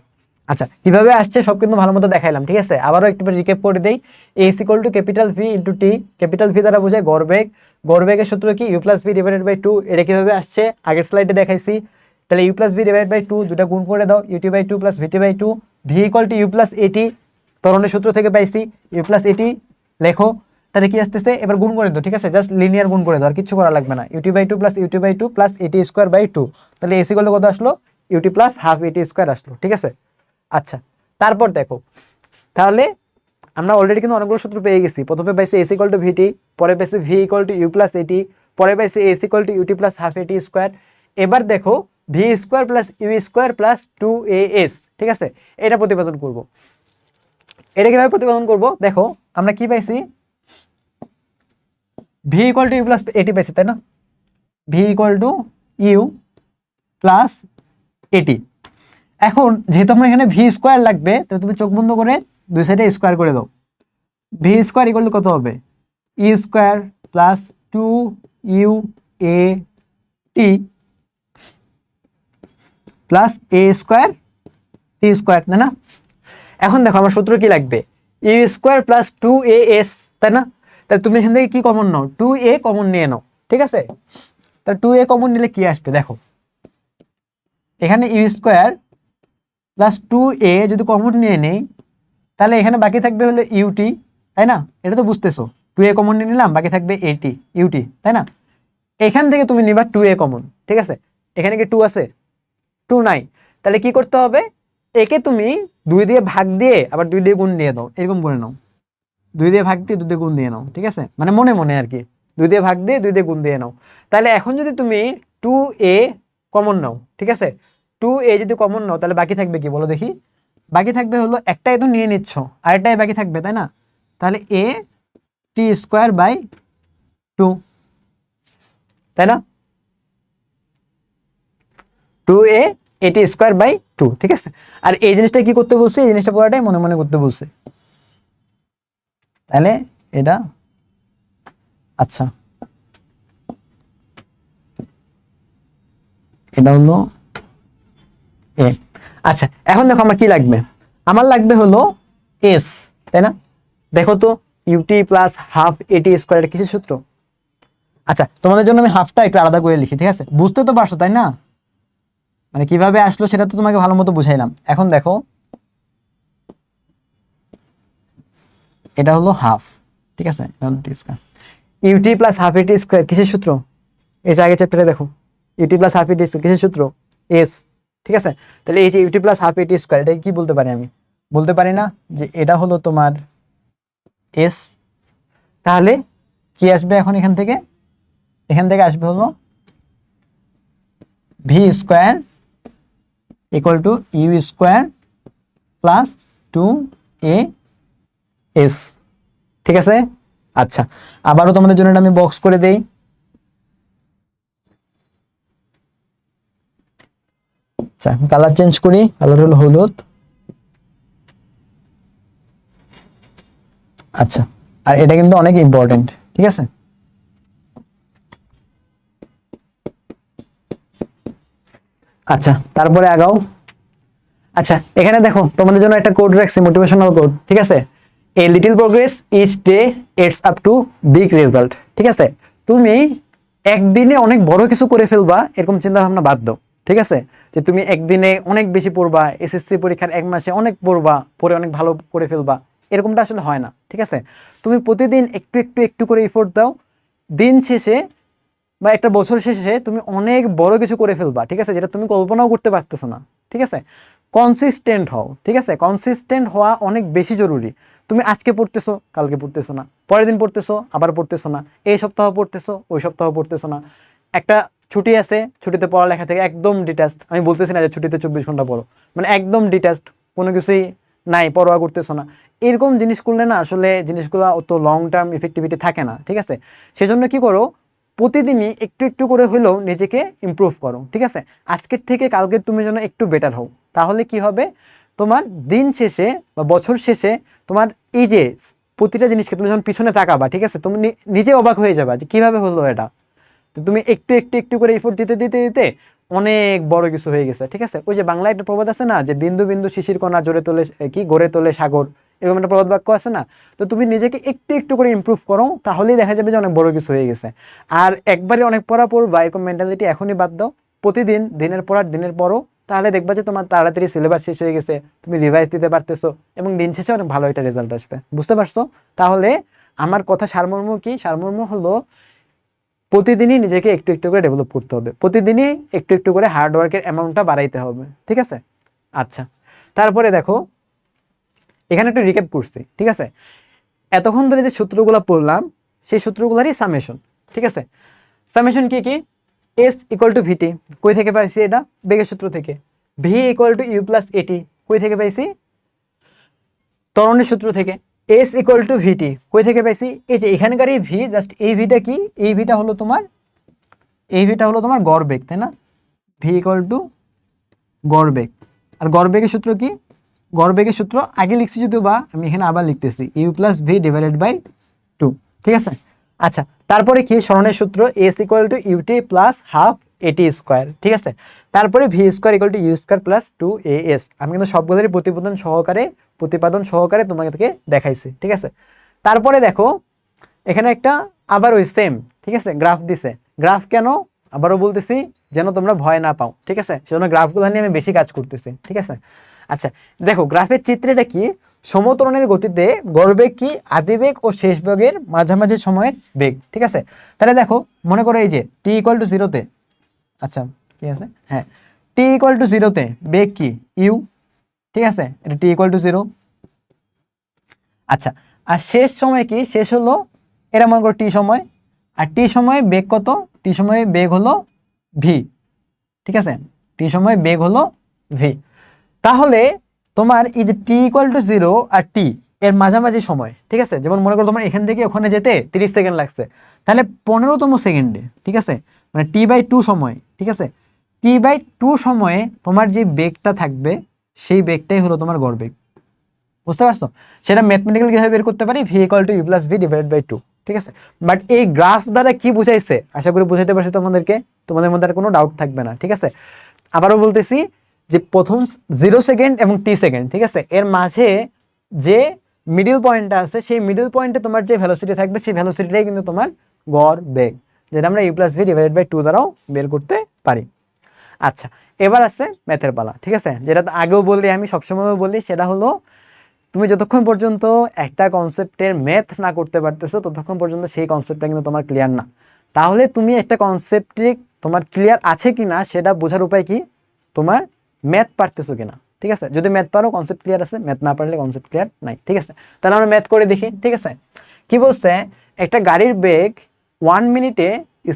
আচ্ছা, কিভাবে আসছে সব কিন্তু ভালো মতো দেখাইলাম। ঠিক আছে, আবারও একটু রিক্যাপ করে দেই। S equal to capital V into T. Capital V দ্বারা বোঝায় গড়বেগ। গড়বেগের সূত্র কি? U plus V divided by two. এটা কিভাবে আসছে আগের স্লাইডে দেখাইছি। তাহলে U plus V divide by two, দুটা গুণ করে দাও, UT by two plus VT by two. V equal to U plus AT, ত্বরণের সূত্র থেকে পাইছি। ইউ প্লাস এটি লেখো, তাহলে কি আসতেছে? এবার গুণ করে দাও। ঠিক আছে, জাস্ট লিনিয়ার গুণ করে দাও, আর কিছু করা লাগবে না। UT by two plus UT by two plus AT square by two. তাহলে এসি করলে কত আসলো? UT plus half AT square আসলো। ঠিক আছে, আচ্ছা তারপর দেখো, তাহলে আমরা অলরেডি কিন্তু অনেকগুলো সূত্র পেয়ে গেছি। প্রথমে পাইছি এসি ইকুয়াল টু ভিটি, পরে পাইছি V equal to U plus AT, পরে পাইছি S equal to UT plus half AT square. এবার দেখো V square plus U square plus two A S. ঠিক আছে, এটা প্রতিপাদন করব। এটা কিভাবে প্রতিপাদন করব? দেখো আমরা কি পাইছি, V equal to U plus AT পাইছি, তাই না? V equal to U plus AT. এখন যেহেতু আমার এখানে ভি স্কোয়ার লাগবে, তাহলে তুমি চোখ বন্ধ করে দুই সাইডে স্কোয়ার করে দাও। ভি স্কোয়ার ইকুয়াল টু কত হবে? U square plus two U A T plus A square T square, তাই না? এখন দেখো আমার সূত্র কি লাগবে? U square plus two A S, তাই না? তাহলে তুমি এখান থেকে কি কমন নাও? টু এ কমন নিয়ে নাও। ঠিক আছে, তাহলে টু এ কমন নিলে কি আসবে দেখো, এখানে ইউ স্কোয়ার প্লাস টু এ যদি কমন নিয়ে নেই, তাহলে এখানে বাকি থাকবে হলো ইউটি, তাই না? এটা তো বুঝতেছো, টু এ কমন নিয়ে নিলাম, বাকি থাকবে এটি ইউটি, তাই না? এখান থেকে তুমি নিবা টু এ কমন। ঠিক আছে, এখানে কি টু আছে? টু নাই। তাহলে কি করতে হবে? একে তুমি দুই দিয়ে ভাগ দিয়ে আবার দুই দিয়ে গুণ দিয়ে দাও, এরকম করে নাও। দুই দিয়ে ভাগ দিয়ে দুই দিয়ে গুণ দিয়ে নাও। ঠিক আছে, মানে মনে মনে আর কি, দুই দিয়ে ভাগ দিয়ে দুই দিয়ে গুণ দিয়ে নাও। তাহলে এখন যদি তুমি টু এ কমন নাও, ঠিক আছে, টু এ যদি কমন নাও, তাহলে বাকি থাকবে কি বলো দেখি? বাকি থাকবে হলো, একটাই তো নিয়ে নিচ্ছ, আরেকটাই বাকি থাকবে, তাই না? তাহলে এ টি স্কোয়ার বাই টু, তাই না? টু এ এটি স্কোয়ার বাই টু। ঠিক আছে, আর এই জিনিসটা কি করতে বলছে? এই জিনিসটা পুরোটাই মনে মনে করতে বলছে। তাহলে এটা, আচ্ছা এটা হলো এ। আচ্ছা এখন দেখো আমার কি লাগবে? আমার লাগবে হলো এস, তাই না? দেখো তো, UT plus half AT square, এটা কিসের সূত্র? আচ্ছা তোমাদের জন্য আমি হাফটা একটু আলাদা করে লিখি। ঠিক আছে, বুঝতে তো পারছো তাই না? মানে কিভাবে আসলো সেটা তো তোমাকে ভালো মতো বুঝাইলাম। এখন দেখো, এটা হলো হাফ। ঠিক আছে, এটা হলো টি square. UT plus half AT square কিসের সূত্র? এই যে আগের চ্যাপ্টারে দেখো, UT plus half AT square কিসের সূত্র? এস। ঠিক আছে, তাহলে এই যে UT plus half AT square, এটা কি বলতে পারি আমি? বলতে পারি না যে এটা হলো তোমার এস। তাহলে কি আসবে এখন এখান থেকে? এখান থেকে আসবে হলো V square equal to U square plus two A S. ঠিক আছে, আচ্ছা আবারও তোমাদের জন্য আমি বক্স করে দেই। আচ্ছা কালার চেঞ্জ করি, কালার হলো হলুদ। আচ্ছা, আর এটা কিন্তু অনেক ইম্পর্টেন্ট। ঠিক আছে, আচ্ছা তারপরে আগাও। আচ্ছা এখানে দেখো তোমাদের জন্য একটা কোড রাখছি, মোটিভেশনাল কোড। ঠিক আছে, a little progress each day adds up to big result. ঠিক আছে, তুমি একদিনে অনেক বড় কিছু করে ফেলবা এরকম চিন্তা ভাবনা বাদ দাও। ঠিক আছে, যে তুমি একদিনে অনেক বেশি পড়বা, এসএসসি পরীক্ষার এক মাসে অনেক পড়বা, পড়ে অনেক ভালো করে ফেলবা, এরকমটা আসলে হয় না। ঠিক আছে, তুমি প্রতিদিন একটু একটু একটু করে এফোর্ট দাও, দিন শেষে বা একটা বছর শেষে তুমি অনেক বড় কিছু করে ফেলবা। ঠিক আছে, যেটা তুমি কল্পনাও করতে পারতেছো না। ঠিক আছে, কনসিস্টেন্ট হও। ঠিক আছে, কনসিস্টেন্ট হওয়া অনেক বেশি জরুরি। তুমি আজকে পড়তেছো, কালকে পড়তেছো না, পরের দিন পড়তেছো, আবার পড়তেছো না, এই সপ্তাহ পড়তেছো, ওই সপ্তাহ পড়তেছো না, একটা ছুটি আছে, ছুটিতে পড়ালেখা থেকে একদম ডিটাচড। আমি বলতেছি না যে ছুটিতে 24 ঘন্টা পড়ো, মানে একদম ডিটাচড, কোনো কিছুই নাই, পরোয়া করতেছো না। এরকম জিনিস করলে না আসলে জিনিসগুলো অত লং টার্ম ইফেক্টিভিটি থাকে না। ঠিক আছে, সেজন্য কি করো, প্রতিদিনই একটু একটু করে হলেও নিজেকে ইমপ্রুভ করো। ঠিক আছে, আজকের থেকে কালকের তুমি যেন একটু বেটার হও। তাহলে কি হবে, তোমার দিন শেষে বা বছর শেষে তোমার এই যে প্রতিটা জিনিসকে তুমি যখন পিছনে তাকাবা, ঠিক আছে, তুমি নিজে অবাক হয়ে যাবা যে কিভাবে হলো এটা। তো তুমি একটু একটু একটু করে এফোর্ট দিতে দিতে দিতে অনেক বড় কিছু হয়ে গেছে, ঠিক আছে। ওই যে বাংলায় একটা প্রবাদ আছে না, যে বিন্দু বিন্দু শিশির কণা জোরে তোলে কি গড়ে তোলে সাগর, এরকম একটা প্রবাদ বাক্য আছে না। তো তুমি নিজেকে একটু একটু করে ইমপ্রুভ করো, তাহলেই দেখা যাবে যে অনেক বড় কিছু হয়ে গেছে। আর একবারে অনেক পড়া পড়বা এরকম মেন্টালিটি এখনই বাদ দাও, প্রতিদিন দিনের পর দিনের পরও, তাহলে দেখবা যে তোমার তাড়াতাড়ি সিলেবাস শেষ হয়ে গেছে, তুমি রিভাইজ দিতে পারতেছো এবং দিন শেষে অনেক ভালো একটা রেজাল্ট আসবে। বুঝতে পারছো? তাহলে আমার কথা সারমর্ম কি? সারমর্ম হলো প্রতিদিনই নিজেকে একটু একটু করে ডেভেলপ করতে হবে, প্রতিদিনই একটু একটু করে হার্ডওয়ার্কের অ্যামাউন্টটা বাড়াইতে হবে, ঠিক আছে। আচ্ছা, তারপরে দেখো এখানে একটু রিক্যাপ করছি, ঠিক আছে। এতক্ষণ ধরে যে সূত্রগুলো পড়লাম সেই সূত্রগুলোরই সামেশন, ঠিক আছে। সামেশন কি কি? এস ইকুয়াল টু ভিটি, কই থেকে পাইছি এটা? বেগের সূত্র থেকে। V equal to U plus AT, কই থেকে পাইছি? ত্বরণের সূত্র থেকে। এস ইকুয়াল টু ভিটি, কই থেকে পাইছি? এই যে এখানকার এই ভি, জাস্ট এই ভিটা কি? এই ভিটা হলো তোমার, এই ভিটা হলো তোমার গড় বেগ, তাই না? ভি ইকুয়াল টু গড় বেগ। আর গড় বেগের সূত্র কি? গড় বেগের সূত্র আগে লিখছি যদিও, বা আমি এখানে আবার লিখতেছি, U plus V divided by 2, ঠিক আছে। আচ্ছা, তারপরে কি? সরণের সূত্র S equal to UT plus half AT square, ঠিক আছে। তারপরে V square equal to U square plus 2as। আমি কিন্তু সবগুলোরই প্রতিপাদন সহকারে তোমাকে দেখাইছি, ঠিক আছে। তারপরে দেখো এখানে একটা আবার ওই সেম, ঠিক আছে, গ্রাফ দিছে। গ্রাফ কেন? আবারও বলতেছি, যেন তোমরা ভয় না পাও, ঠিক আছে, সেজন্য গ্রাফগুলো নিয়ে আমি বেশি কাজ করতেছি, ঠিক আছে। আচ্ছা দেখো গ্রাফের চিত্রটা কি? সমত্বরণের গতিতে গড়বেগ কি? আদিবেগ ও শেষ বেগের মাঝামাঝি সময়ের বেগ, ঠিক আছে। তাহলে দেখো মনে করো এই যে টি ইকুয়াল টু জিরোতে, আচ্ছা কি আছে, হ্যাঁ, টি ইকুয়াল টু জিরোতে বেগ কি? ইউ, ঠিক আছে, এটা টি ইকুয়াল টু জিরো। আচ্ছা, আর শেষ সময় কি? শেষ হলো এটা মনে করো টি সময়, আর টি সময়ে বেগ কত? টি সময়ে বেগ হলো ভি, ঠিক আছে, টি সময়ে বেগ হলো ভি। তাহলে তোমার এই যে টি ইকুয়াল টু জিরো আর টি এর মাঝামাঝি সময়, ঠিক আছে, যেমন মনে করো তোমার এখান থেকে ওখানে যেতে 30 সেকেন্ড লাগছে, তাহলে 15তম সেকেন্ডে, ঠিক আছে, মানে টি বাই 2 সময়, ঠিক আছে, টি বাই 2 সময়ে তোমার যে বেগটা থাকবে সেই বেগটাই হলো তোমার গড় বেগ। বুঝতে পারছো? সেটা ম্যাথমেটিক্যালি কিভাবে বের করতে পারি? V equal to U plus V divided by 2, ঠিক আছে। বাট এই গ্রাফ দ্বারা কি বুঝাইছে আশা করি বুঝাইতে পারছি তোমাদেরকে, তোমাদের মধ্যে আর কোনো ডাউট থাকবে না, ঠিক আছে। আবারও বলতেছি যে প্রথম 0 সেকেন্ড এবং টি সেকেন্ড, ঠিক আছে, এর মাঝে যে মিডল পয়েন্টটা আছে সেই মিডল পয়েন্টে তোমার যে ভেলোসিটি থাকবে সেই ভেলোসিটিটাই কিন্তু তোমার গড় বেগ, যেটা আমরা U plus V divided by 2 দ্বারাও বের করতে পারি। আচ্ছা, এবার আছে ম্যাথের পালা, ঠিক আছে, যেটা আগেও বললি আমি সবসময় বলি, সেটা হলো তুমি যতক্ষণ পর্যন্ত একটা কনসেপ্টের ম্যাথ না করতে পারতেছো ততক্ষণ পর্যন্ত সেই কনসেপ্টটা কিন্তু তোমার ক্লিয়ার না। তাহলে তুমি একটা কনসেপ্টে তোমার ক্লিয়ার আছে কিনা সেটা বোঝার উপায় কি? তোমার ম্যাথ পারতেছো কিনা, ঠিক আছে। যদি ম্যাথ পারো কনসেপ্ট ক্লিয়ার আছে, ম্যাথ না পারলে কনসেপ্ট ক্লিয়ার নাই, ঠিক আছে। তাহলে আমরা ম্যাথ করে দেখি, ঠিক আছে। কি বলছে? একটা গাড়ির বেগ 1 মিনিটে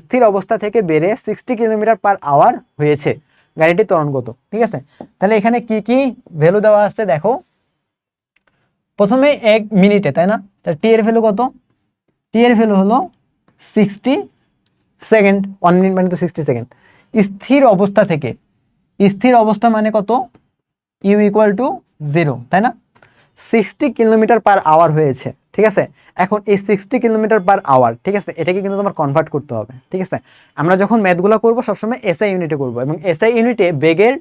স্থির অবস্থা থেকে বেড়ে 60 কিলোমিটার পার আওয়ার হয়েছে, গাড়িটির ত্বরণ কত, ঠিক আছে। তাহলে এখানে কি কি ভ্যালু দেওয়া আছে দেখো। প্রথমে 1 মিনিটে, তাই না? তাহলে টি এর ভ্যালু কত? টি এর ভ্যালু হলো 60 সেকেন্ড, 1 মিনিট মানে তো 60 সেকেন্ড। স্থির অবস্থা থেকে, স্থির অবস্থা মানে কত? ইউ ইকুয়াল টু 0, তাই না? 60 কিলোমিটার পার আওয়ার হয়েছে, ঠিক আছে। এখন এই 60 কিলোমিটার পার আওয়ার, ঠিক আছে, এটাকে কিন্তু তোমার কনভার্ট করতে হবে, ঠিক আছে। আমরা যখন ম্যাথগুলো করবো সবসময় এসআই ইউনিটে করবো, এবং এসআই ইউনিটে বেগের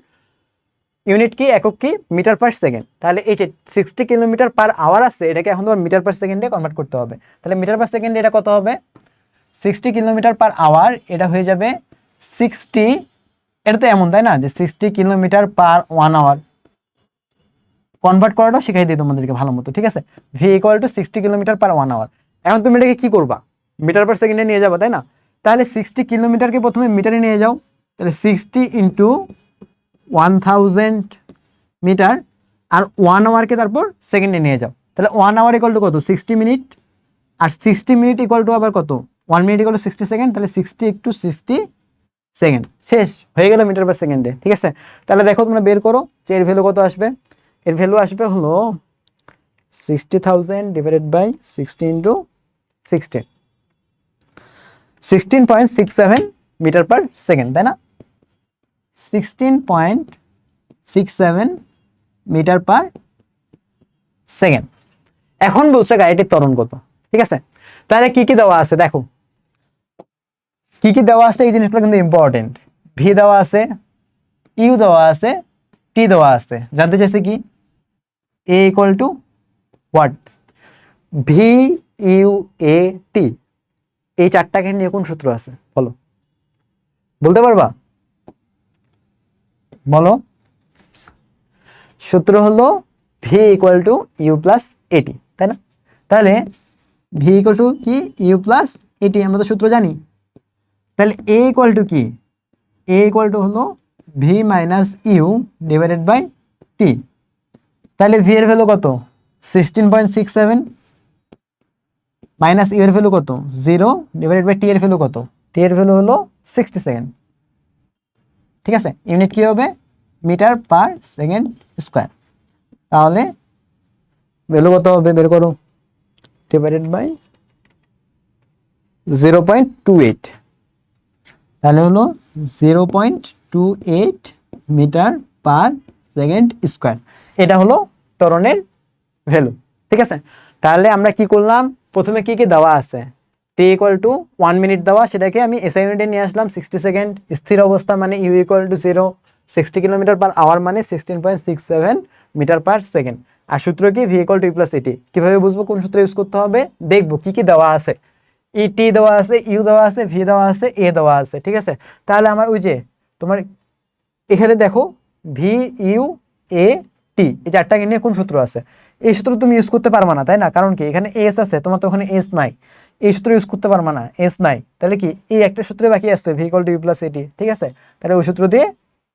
ইউনিট কি, একক কি? Metre per second. তাহলে এই যে 60 কিলোমিটার পার আওয়ার আছে এটাকে এখন তোমার মিটার পার সেকেন্ডে কনভার্ট করতে হবে। তাহলে মিটার পার সেকেন্ডে এটা কত হবে? 60 কিলোমিটার পার আওয়ার, এটা হয়ে যাবে 60, এটা তো এমন তাই না যে 60 কিলোমিটার পার 1 আওয়ার। কনভার্ট করাটাও শিখাই দিই তোমাদেরকে ভালো মতো, ঠিক আছে। V equal to 60 kilometre per 1 hour. এখন তুমি এটাকে কি করবা? মিটার পার সেকেন্ডে নিয়ে যাবা, তাই না? তাহলে 60 কিলোমিটারকে প্রথমে মিটারে নিয়ে যাও, তাহলে 60 ইন্টু 1000 মিটার, আর 1 আওয়ারকে তারপর সেকেন্ডে নিয়ে যাও। তাহলে 1 আওয়ার ইকুয়াল টু কত? 60 মিনিট, আর 60 মিনিট ইকুয়াল টু আবার কত? 1 মিনিট ইকুয়াল টু 60 সেকেন্ড। তাহলে 60 একটু 60 সেকেন্ড, শেষ হয়ে গেল মিটার পার সেকেন্ডে, ঠিক আছে। তাহলে দেখো তোমরা বের করো যে এর ভ্যালু কত আসবে। এর ভ্যালু আসবে হলো 60,000 divided by 60 into 60, 16.67 metre per second, তাই না? 16.67 মিটার পার সেকেন্ড। এখন বলছে গাড়িটির ত্বরণ কত, ঠিক আছে। তাহলে কি কি দেওয়া আছে দেখো, কি কি দেওয়া আছে এই জিনিসগুলো কিন্তু ইম্পর্টেন্ট। ভি দেওয়া আছে, ইউ দেওয়া আছে, টি দেওয়া আছে। জানতে চাইছে কি এ equal to what, V U A T, এই চারটাকে নিয়ে কোন সূত্র আছে বলো, বলতে পারবা? বলো। সূত্র হলো V equal to U plus AT, তাই না? তাহলে ভি ইকুয়াল টু কি ইউ প্লাস এটি, আমরা তো সূত্র জানি। তাহলে এ ইকুয়াল টু কি, এ ইকুয়াল টু হলো V minus you divided by টি। তাহলে ভি এর ভ্যালু কত 16.67 মাইনাস ইউ এর ভ্যালু কত 0 ডিভাইডেড বাই টি এর ভ্যালু কত, টি এর ভ্যালু হলো 60 সেকেন্ড, ঠিক আছে। ইউনিট কি হবে মিটার পার সেকেন্ড স্কোয়ার। তাহলে ভ্যালু কত হবে বের করো, ডিভাইডেড বাই 0.28, তাহলে হলো 0.28 মিটার পার সেকেন্ড স্কোয়ার। এটা হলো ত্বরণের ভ্যালু, ঠিক আছে। তাহলে আমরা কি করলাম, প্রথমে কি কি দেওয়া আছে, টি ইকুয়াল টু 1 মিনিট দেওয়া, সেটাকে আমি এসআই ইউনিটে নিয়ে আসলাম 60 সেকেন্ড। স্থির অবস্থা মানে U equal to 0, 60 kilometre per hour মানে 16.67 মিটার পার সেকেন্ড। আর সূত্র কি V equal to U plus AT. কীভাবে বুঝবো কোন সূত্র ইউজ করতে হবে, দেখবো কি কি দেওয়া আছে। ই টি দেওয়া আছে, ইউ দেওয়া আছে, ভি দেওয়া আছে, এ দেওয়া আছে, ঠিক আছে। তাহলে আমার ওই যে তোমার এখানে দেখো ভি ইউ এ টি, এই চারটাকে নিয়ে কোন সূত্র আছে, এই সূত্র তুমি ইউজ করতে পারবা না, তাই না? কারণ কি এখানে এস আছে, তোমার তো ওখানে এস নাই, এই সূত্র ইউজ করতে পারবা না, এস নাই। তাহলে কি এই একটা সূত্রে বাকি আছে V equal to U plus AT, ঠিক আছে। তাহলে ওই সূত্র দিয়ে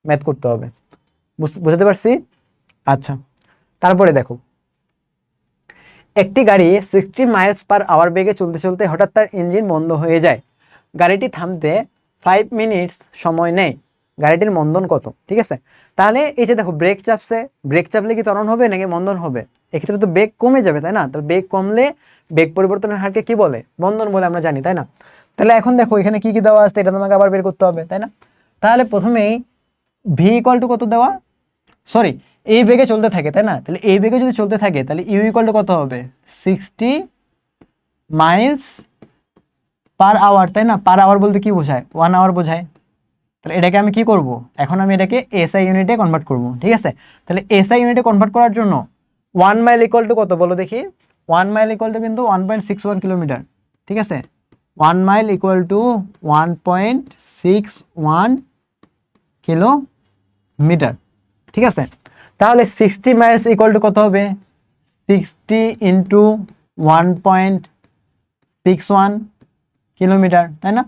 ম্যাথ করতে হবে, বুঝতে পারছি? আচ্ছা, তারপরে দেখো একটি গাড়ি 60 মাইলস পার আওয়ার বেগে চলতে চলতে হঠাৎ তার ইঞ্জিন বন্ধ হয়ে যায়। গাড়িটি থামতে 5 মিনিটস সময় নেয়। গাড়িটির মন্দন কত, ঠিক আছে। তাহলে এই যে দেখো ব্রেক চাপছে, ব্রেক চাপলে কি ত্বরণ হবে নাকি মন্দন হবে? এক্ষেত্রে তো বেগ কমে যাবে, তাই না? তাহলে বেগ কমলে বেগ পরিবর্তনের হারকে কি বলে, মন্দন বলে আমরা জানি, তাই না? তাহলে এখন দেখো এখানে কি কি দেওয়া আছে, এটা তোমাকে আবার বের করতে হবে, তাই না? তাহলে প্রথমেই ভি ইকুয়াল টু কত দেওয়া, সরি এই বেগে চলতে থাকে, তাই না? তাহলে এই বেগে যদি চলতে থাকে তাহলে ইউ ইকুয়াল টু কত হবে 60 মাইলস পার আওয়ার, তাই না? পার আওয়ার বলতে কি বোঝায়, 1 আওয়ার বোঝায়। তাহলে এটাকে আমি কি করব, এখন আমি এটাকে এসআই ইউনিটে কনভার্ট করব, ঠিক আছে। তাহলে এসআই ইউনিটে কনভার্ট করার জন্য 1 মাইল ইকুয়াল টু কত বলো দেখি, 1 মাইল ইকুয়াল টু কিন্তু 1.61 কিলোমিটার, ঠিক আছে। 1 মাইল ইকুয়াল টু 1.61 কিলোমিটার, ঠিক আছে। তাহলে 60 মাইলস ইকুয়াল টু কত হবে 60 ইন্টু 1.61 কিলোমিটার, তাই না?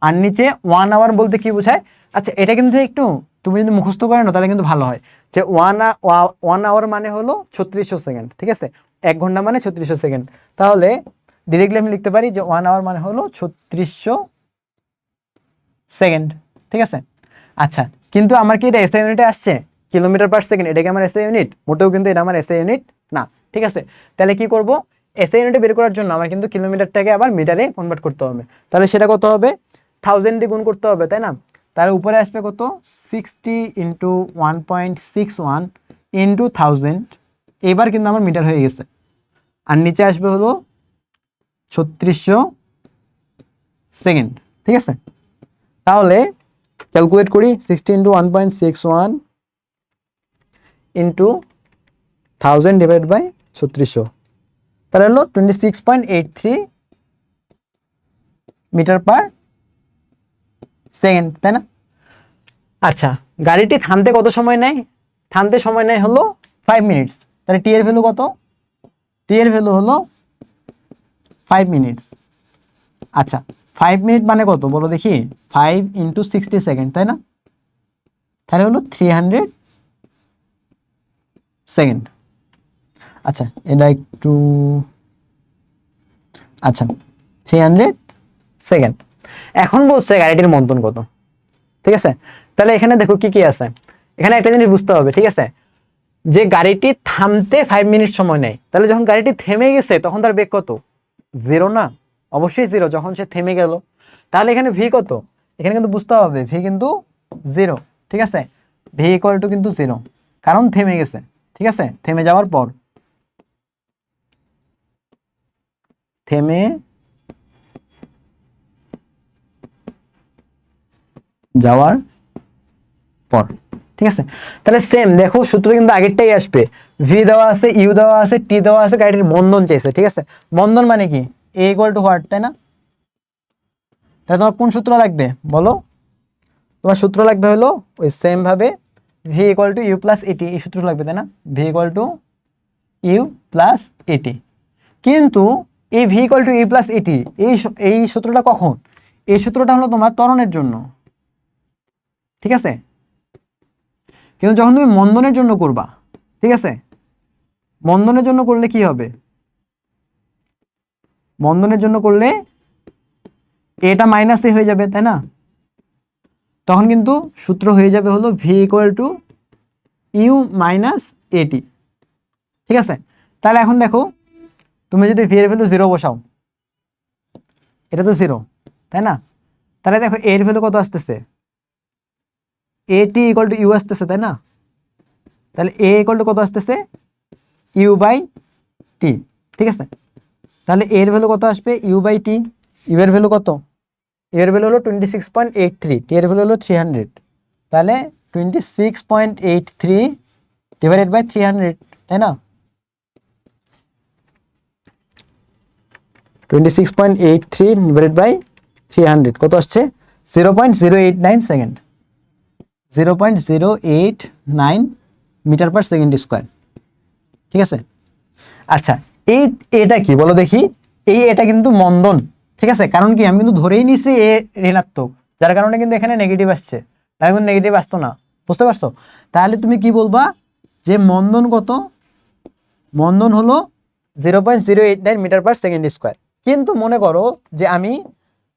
আর নিচে 1 আওয়ার বলতে কি বোঝায়, আচ্ছা এটা কিন্তু একটু তুমি যদি মুখস্থ করে নাও তাহলে কিন্তু ভালো হয়, যে 1 আওয়ার মানে হলো 3600 সেকেন্ড, ঠিক আছে। 1 ঘন্টা মানে 3600 সেকেন্ড। তাহলে ডিরেক্টলি আমি লিখতে পারি যে 1 আওয়ার মানে হলো 3600 সেকেন্ড, ঠিক আছে। আচ্ছা, কিন্তু আমার কি এটা এসআই ইউনিটে আসছে কিলোমিটার পার সেকেন্ড, এটা কি আমার এসআই ইউনিট? মোটেও কিন্তু এটা আমার এসআই ইউনিট না, ঠিক আছে। তাহলে কি করব, এসআই ইউনিটে বের করার জন্য আমার কিন্তু কিলোমিটারটাকে আবার মিটারে কনভার্ট করতে হবে। তাহলে সেটা কত হবে 1000 দিয়ে গুণ করতে হবে, তাই না? তাহলে উপরে আসবে কত 60 ইন্টু 1.61 ইন্টু 1000, এবার কিন্তু আমার মিটার হয়ে গেছে। আর নিচে আসবে হলো 3600 সেকেন্ড, ঠিক আছে। তাহলে ক্যালকুলেট করি 60 ইন্টু 1.61 ইন্টু 1000 ডিভাইড বাই 3600, তাহলে হলো 26.83 মিটার পার সেকেন্ড, তাই না? আচ্ছা, গাড়িটি থামতে কত সময় নেয়, থামতে সময় নেয় হলো 5 মিনিটস। তাহলে টি এর ভ্যালু কত, টি এর ভ্যালু হলো 5 মিনিটস। আচ্ছা 5 মিনিট মানে কত বলো দেখি, 5 ইন্টু 60 সেকেন্ড, তাই না? তাহলে হলো 300 সেকেন্ড। আচ্ছা এটা একটু, আচ্ছা 300 সেকেন্ড। এখন বলছে গাড়িটির মন্দন কত, ঠিক আছে। তাহলে এখানে দেখো কি কি আছে, এখানে একটা জিনিস বুঝতে হবে, ঠিক আছে, যে গাড়িটি থামতে 5 মিনিট সময় নেয়। তাহলে যখন গাড়িটি থেমে গেছে তখন তার বেগ কত, 0 না? অবশ্যই 0 যখন সে থেমে গেল। তাহলে এখানে ভি কত, এখানে কিন্তু বুঝতে হবে ভি কিন্তু 0, ঠিক আছে। ভি ইকুয়াল টু কিন্তু 0 কারণ থেমে গেছে। ঠিক আছে, থেমে যাওয়ার পর, থেমে যাওয়ার পর, ঠিক আছে। তাহলে সেম দেখো সূত্র কিন্তু আগেরটাই আসবে, ভি দেওয়া আছে, ইউ দেওয়া আছে, টি দেওয়া আছে, গাড়ির মন্দন চাইছে, ঠিক আছে। মন্দন মানে কি, এ ইকুয়াল টু হোয়াট, তাই না? তাহলে তোমার কোন সূত্র লাগবে বলো? তোমার সূত্র লাগবে হলো ওই সেম ভাবে V equal to U plus AT, এই সূত্র লাগবে, তাই না? V equal to U plus AT. কিন্তু এই V equal to U plus AT, এই সূত্রটা কখন? এই সূত্রটা হলো তোমার ত্বরণের জন্য, ঠিক আছে। কিন্তু যখন তুমি মন্দনের জন্য করবা, ঠিক আছে, মন্দনের জন্য করলে কি হবে? মন্দনের জন্য করলে এটা মাইনাস এ হয়ে যাবে, তাই না? তখন কিন্তু সূত্র হয়ে যাবে হলো V equal to U minus AT, ঠিক আছে। তাহলে এখন দেখো, তুমি যদি ভি এর ভ্যালু 0 বসাও, এটা তো 0, তাই না? তাহলে দেখো এর ভ্যালু কত আসতেছে, এটি ইকুয়াল টু ইউ আসতেছে, তাই না? তাহলে এ ইকুয়াল টু কত আসতেছে, ইউ বাই টি, ঠিক আছে। তাহলে এর ভ্যালু কত আসবে, ইউ বাই টি। ইউ এর ভ্যালু কত? ইউ এর ভ্যালু হলো 26.83, টি এর ভ্যালু হলো 300। তাহলে 26.83 ডিভাইডেড বাই 300, তাই না? 26.83 ডিভাইডেড বাই 300 কত আসছে? 0.089 second, 0.089 metre per second square, ঠিক আছে। আচ্ছা, এটা কি বলো দেখি? এটা কিন্তু মন্দন, ঠিক আছে। কারণ কি, আমি কিন্তু ধরেই নিছি এ ঋণাত্মক, যার কারণে কিন্তু এখানে নেগেটিভ আসছে, তাই কিন্তু নেগেটিভ আসতো না, বুঝতে পারছো? তাহলে তুমি কি বলবা যে মন্দন কত? মন্দন হলো 0.089 মিটার পার সেকেন্ড স্কোয়ার। কিন্তু মনে করো যে আমি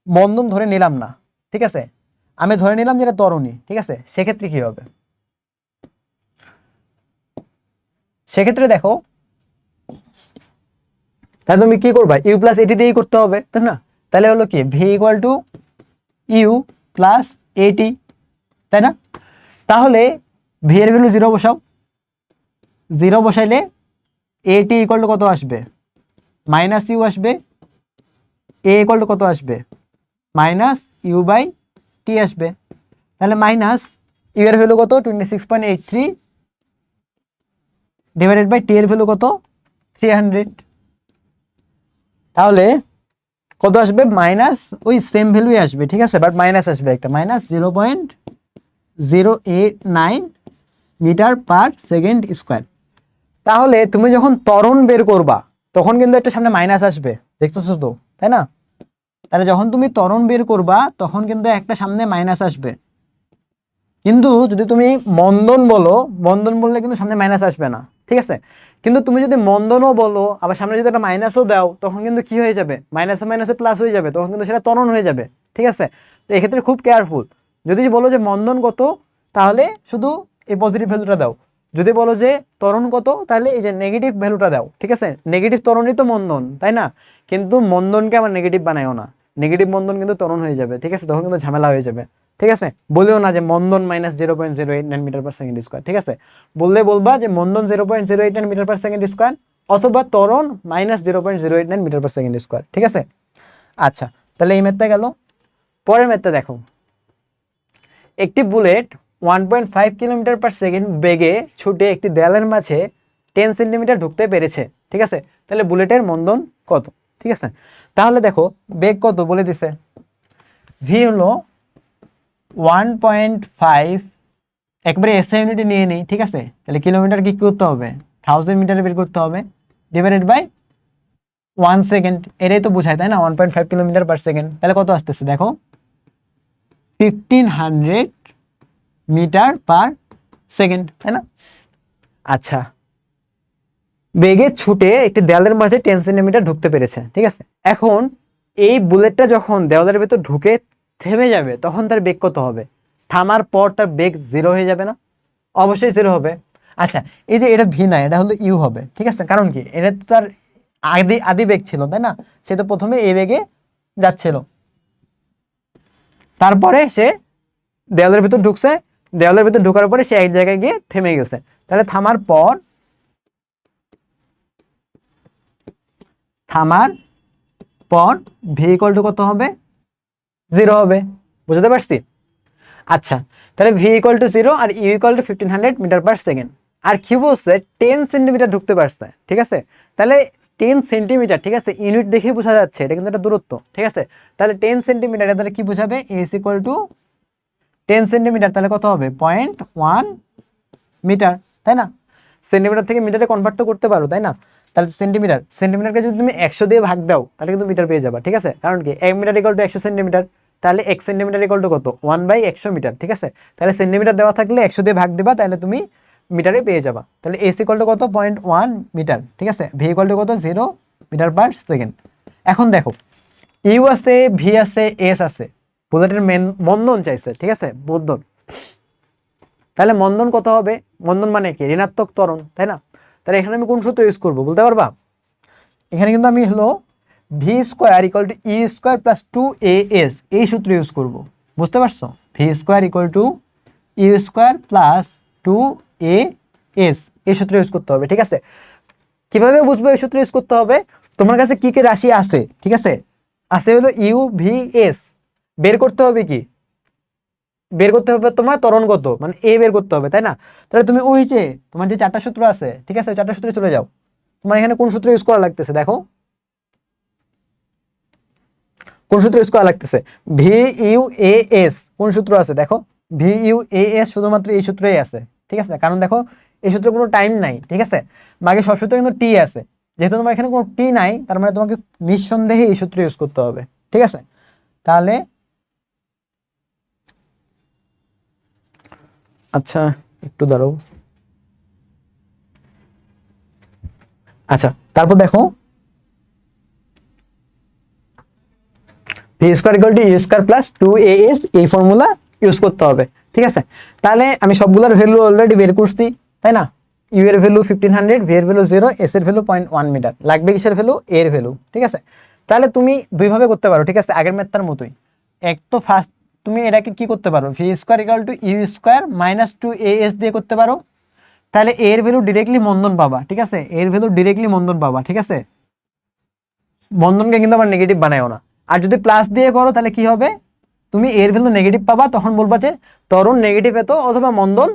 মন্দন ধরে নিলাম না, ঠিক আছে, আমি ধরে নিলাম যেটা ত্বরণী, ঠিক আছে। সেক্ষেত্রে কি হবে? সেক্ষেত্রে দেখো, তাহলে তুমি কি করবা, ইউ প্লাস এটি দিয়েই করতে হবে, তাই না? তাহলে হলো কি, V equal to U plus AT, তাই না? তাহলে ভি এর ভ্যালু 0 বসাও, 0 বসাইলে এটি ইকুয়াল টু কত আসবে, মাইনাস ইউ আসবে। এ ইকুয়াল টু কত আসবে, মাইনাস ইউ বাই টি আসবে। তাহলে মাইনাস ইউ এর ভ্যালু কত, 26.83 ডিভাইডেড বাই টি এর ভ্যালু কত, 300। তাহলে কত আসবে, মাইনাস ওই সেম ভ্যালুই আসবে, ঠিক আছে, বাট মাইনাস আসবে একটা, minus 0.089 metre per second square. তাহলে তুমি যখন ত্বরণ বের করবা তখন কিন্তু একটা সামনে মাইনাস আসবে, দেখতেছো তো, তাই না? তাহলে যখন তুমি ত্বরণ বের করবা তখন কিন্তু একটা সামনে মাইনাস আসবে। কিন্তু যদি তুমি মন্দন বলো, মন্দন বললে কিন্তু সামনে মাইনাস আসবে না, ঠিক আছে। কিন্তু তুমি যদি মন্দনও বলো, আবার সামনে যদি একটা মাইনাসও দাও, তখন কিন্তু কি হয়ে যাবে, মাইনাসে মাইনাসে প্লাস হয়ে যাবে, তখন কিন্তু সেটা ত্বরণ হয়ে যাবে, ঠিক আছে। তো এক্ষেত্রে খুব কেয়ারফুল। যদি বলো যে মন্দন কত, তাহলে শুধু এই পজিটিভ ভ্যালুটা দাও। যদি বলো যে ত্বরণ কত, তাহলে এই যে নেগেটিভ ভ্যালুটা দাও, ঠিক আছে। নেগেটিভ ত্বরণই তো মন্দন, তাই না? কিন্তু মন্দনকে আমার নেগেটিভ বানায়ও না, নেগেটিভ মন্দন কিন্তু ত্বরণ হয়ে যাবে, ঠিক আছে, তখন কিন্তু ঝামেলা হয়ে যাবে, ঠিক আছে। বলেও না যে মন্দন minus 0.089 metre per second square, ঠিক আছে। বললে বলবা যে মন্দন 0.089 মিটার পার সেকেন্ড স্কোয়ার, অথবা ত্বরণ minus 0.089 metre per second square, ঠিক আছে। আচ্ছা, তাহলে এই ম্যাথটা গেল। পরের ম্যাথটা দেখো, একটি বুলেট 1.5 কিলোমিটার পার সেকেন্ড বেগে ছুটে একটি দেয়ালের মাঝে 10 সেন্টিমিটার ঢুকতে পেরেছে, ঠিক আছে। তাহলে বুলেটের মন্দন কত, ঠিক আছে। তাহলে দেখো বেগ কত বলে দিছে, ভি হলো 1.5, একবারে এসআই ইউনিটে নিয়ে নিই, ঠিক আছে। তাহলে কিলোমিটার কি করতে হবে, 1000 মিটারে বের করতে হবে, ডিভাইডেড বাই 1 সেকেন্ড, এটাই তো বোঝায়, তাই না? 1.5 কিলোমিটার পার সেকেন্ড, তাহলে কত আসতেছে দেখো, 1500 মিটার পার সেকেন্ড, তাই না? আচ্ছা, বেগে ছুটে একটি দেওয়ালের মাঝে 10 সেন্টিমিটার ঢুকতে পেরেছে, ঠিক আছে। এখন এই বুলেটটা যখন দেওয়ালের ভেতর ঢুকে থেমে যাবে, তখন তার বেগ কত হবে? থামার পর তার বেগ 0 হয়ে যাবে না? অবশ্যই 0 হবে। আচ্ছা, এই যে এটা ভি না, এটা হলো ইউ হবে, ঠিক আছে। কারণ কি, এটা তো তার আদি বেগ ছিল, তাই না? সে তো প্রথমে এ বেগে যাচ্ছিল, তারপরে সে দেওয়ালের ভিতর ঢুকছে, দেওয়ালের ভিতর ঢোকার পরে সে এক জায়গায় গিয়ে থেমে গেছে। তাহলে থামার পর থামার পর ভি ইকুয়াল টু কত হবে, 0 হবে। বুঝতে পারছি? আচ্ছা, তাহলে ভি ইকুয়াল টু 0 আর u equal to 1500 metre per second. আর কি বলছে, 10 সেন্টিমিটার ঢুকতে পারছে, ঠিক আছে। তাহলে 10 সেন্টিমিটার, ঠিক আছে, ইউনিট দেখে বোঝা যাচ্ছে এটা কিন্তু একটা দূরত্ব, ঠিক আছে। তাহলে 10 সেন্টিমিটার তাহলে কি বোঝাবে, এস ইকুয়াল টু 10 সেন্টিমিটার, তাহলে কত হবে 0.1 মিটার, তাই না। সেন্টিমিটার থেকে মিটারে কনভার্ট তো করতে পারো, তাই না। তাহলে সেন্টিমিটারকে যদি তুমি 100 দিয়ে ভাগ দাও তাহলে কিন্তু মিটার পেয়ে যাবা, ঠিক আছে। কারণ কি 1 মিটার ইকুয়াল টু 100 সেন্টিমিটার, তাহলে 1 সেন্টিমিটার ইকুয়াল টু কত, 1/100 মিটার, ঠিক আছে। তাহলে সেন্টিমিটার দেওয়া থাকলে 100 দিয়ে ভাগ দিবা, তাহলে তুমি মিটারে পেয়ে যাবা। তাহলে এস ইকুয়াল টু কত, 0.1 মিটার, ঠিক আছে। ভি ইকুয়াল টু কত, 0 মিটার পার সেকেন্ড। এখন দেখো ইউ আছে, ভি আছে, এস আছে, প্রোডাক্টের মন্দন চাইছে, ঠিক আছে, মন্দন। তাহলে মন্দন কত হবে, মন্দন মানে কি, ঋণাত্মক ত্বরণ, তাই না। তাহলে এখানে আমি কোন সূত্র ইউজ করবো বলতে পারবা, এখানে কিন্তু আমি হলো V square equal to E square plus 2as এই সূত্র ইউজ করব, বুঝতে পারছো। V square equal to U square plus 2as এই সূত্র ইউজ করতে হবে, ঠিক আছে। কিভাবে বুঝবো এই সূত্র ইউজ করতে হবে, তোমার কাছে কি কি রাশি আছে, ঠিক আছে, আছে হলো ইউ ভি এস, বের করতে হবে কি, বের করতে হবে তোমার ত্বরণগত মানে এ বের করতে হবে, তাই না। তাহলে তুমি ওই যে তোমার যে 4টা সূত্র আছে, ঠিক আছে, 4টা সূত্রে চলে যাও। তোমার এখানে কোন সূত্র ইউজ করা লাগতেছে, দেখো কোন সূত্র ইউজ করা লাগতেছে, ভি ইউ এ এস কোন সূত্র আছে, দেখো ভি ইউ এ এস শুধুমাত্র এই সূত্রেই আছে, ঠিক আছে। কারণ দেখো এই সূত্রে কোনো টাইম নাই, ঠিক আছে, বাকি সব সূত্রে কিন্তু টি আছে। যেহেতু তোমার এখানে কোনো টি নাই, তার মানে তোমাকে নিঃসন্দেহে এই সূত্র ইউজ করতে হবে, ঠিক আছে। তাহলে আচ্ছা একটু দাঁড়াও, আচ্ছা তারপর দেখো V square equal to U square plus 2as এই ফর্মুলা ইউজ করতে হবে, ঠিক আছে। তাহলে আমি সবগুলোর ভ্যালু অলরেডি বের করছি, তাই না। ইউ এর ভ্যালু 1500, ভি এর ভ্যালু 0, এস এর ভ্যালু 0.1 মিটার, লাগবে কিসের ভ্যালু, এর ভ্যালু, ঠিক আছে। তাহলে তুমি দুইভাবে করতে পারো, ঠিক আছে, আগের ম্যাথটার মতোই। এক তো ফার্স্ট তুমি এটাকে কি করতে পারো, V square equal to U square minus 2as দিয়ে করতে পারো। তাহলে এর ভ্যালু ডিরেক্টলি মন্দন পাবা, ঠিক আছে, এর ভ্যালু ডিরেক্টলি মন্দন পাবা, ঠিক আছে। বন্ধনকে কিন্তু আবার নেগেটিভ বানায়ও না। আর যদি প্লাস দিয়ে করো তাহলে কি হবে, তুমি এর ভ্যালু নেগেটিভ পাবা, তখন বলবা যে ত্বরণ নেগেটিভ এত, অথবা মন্দন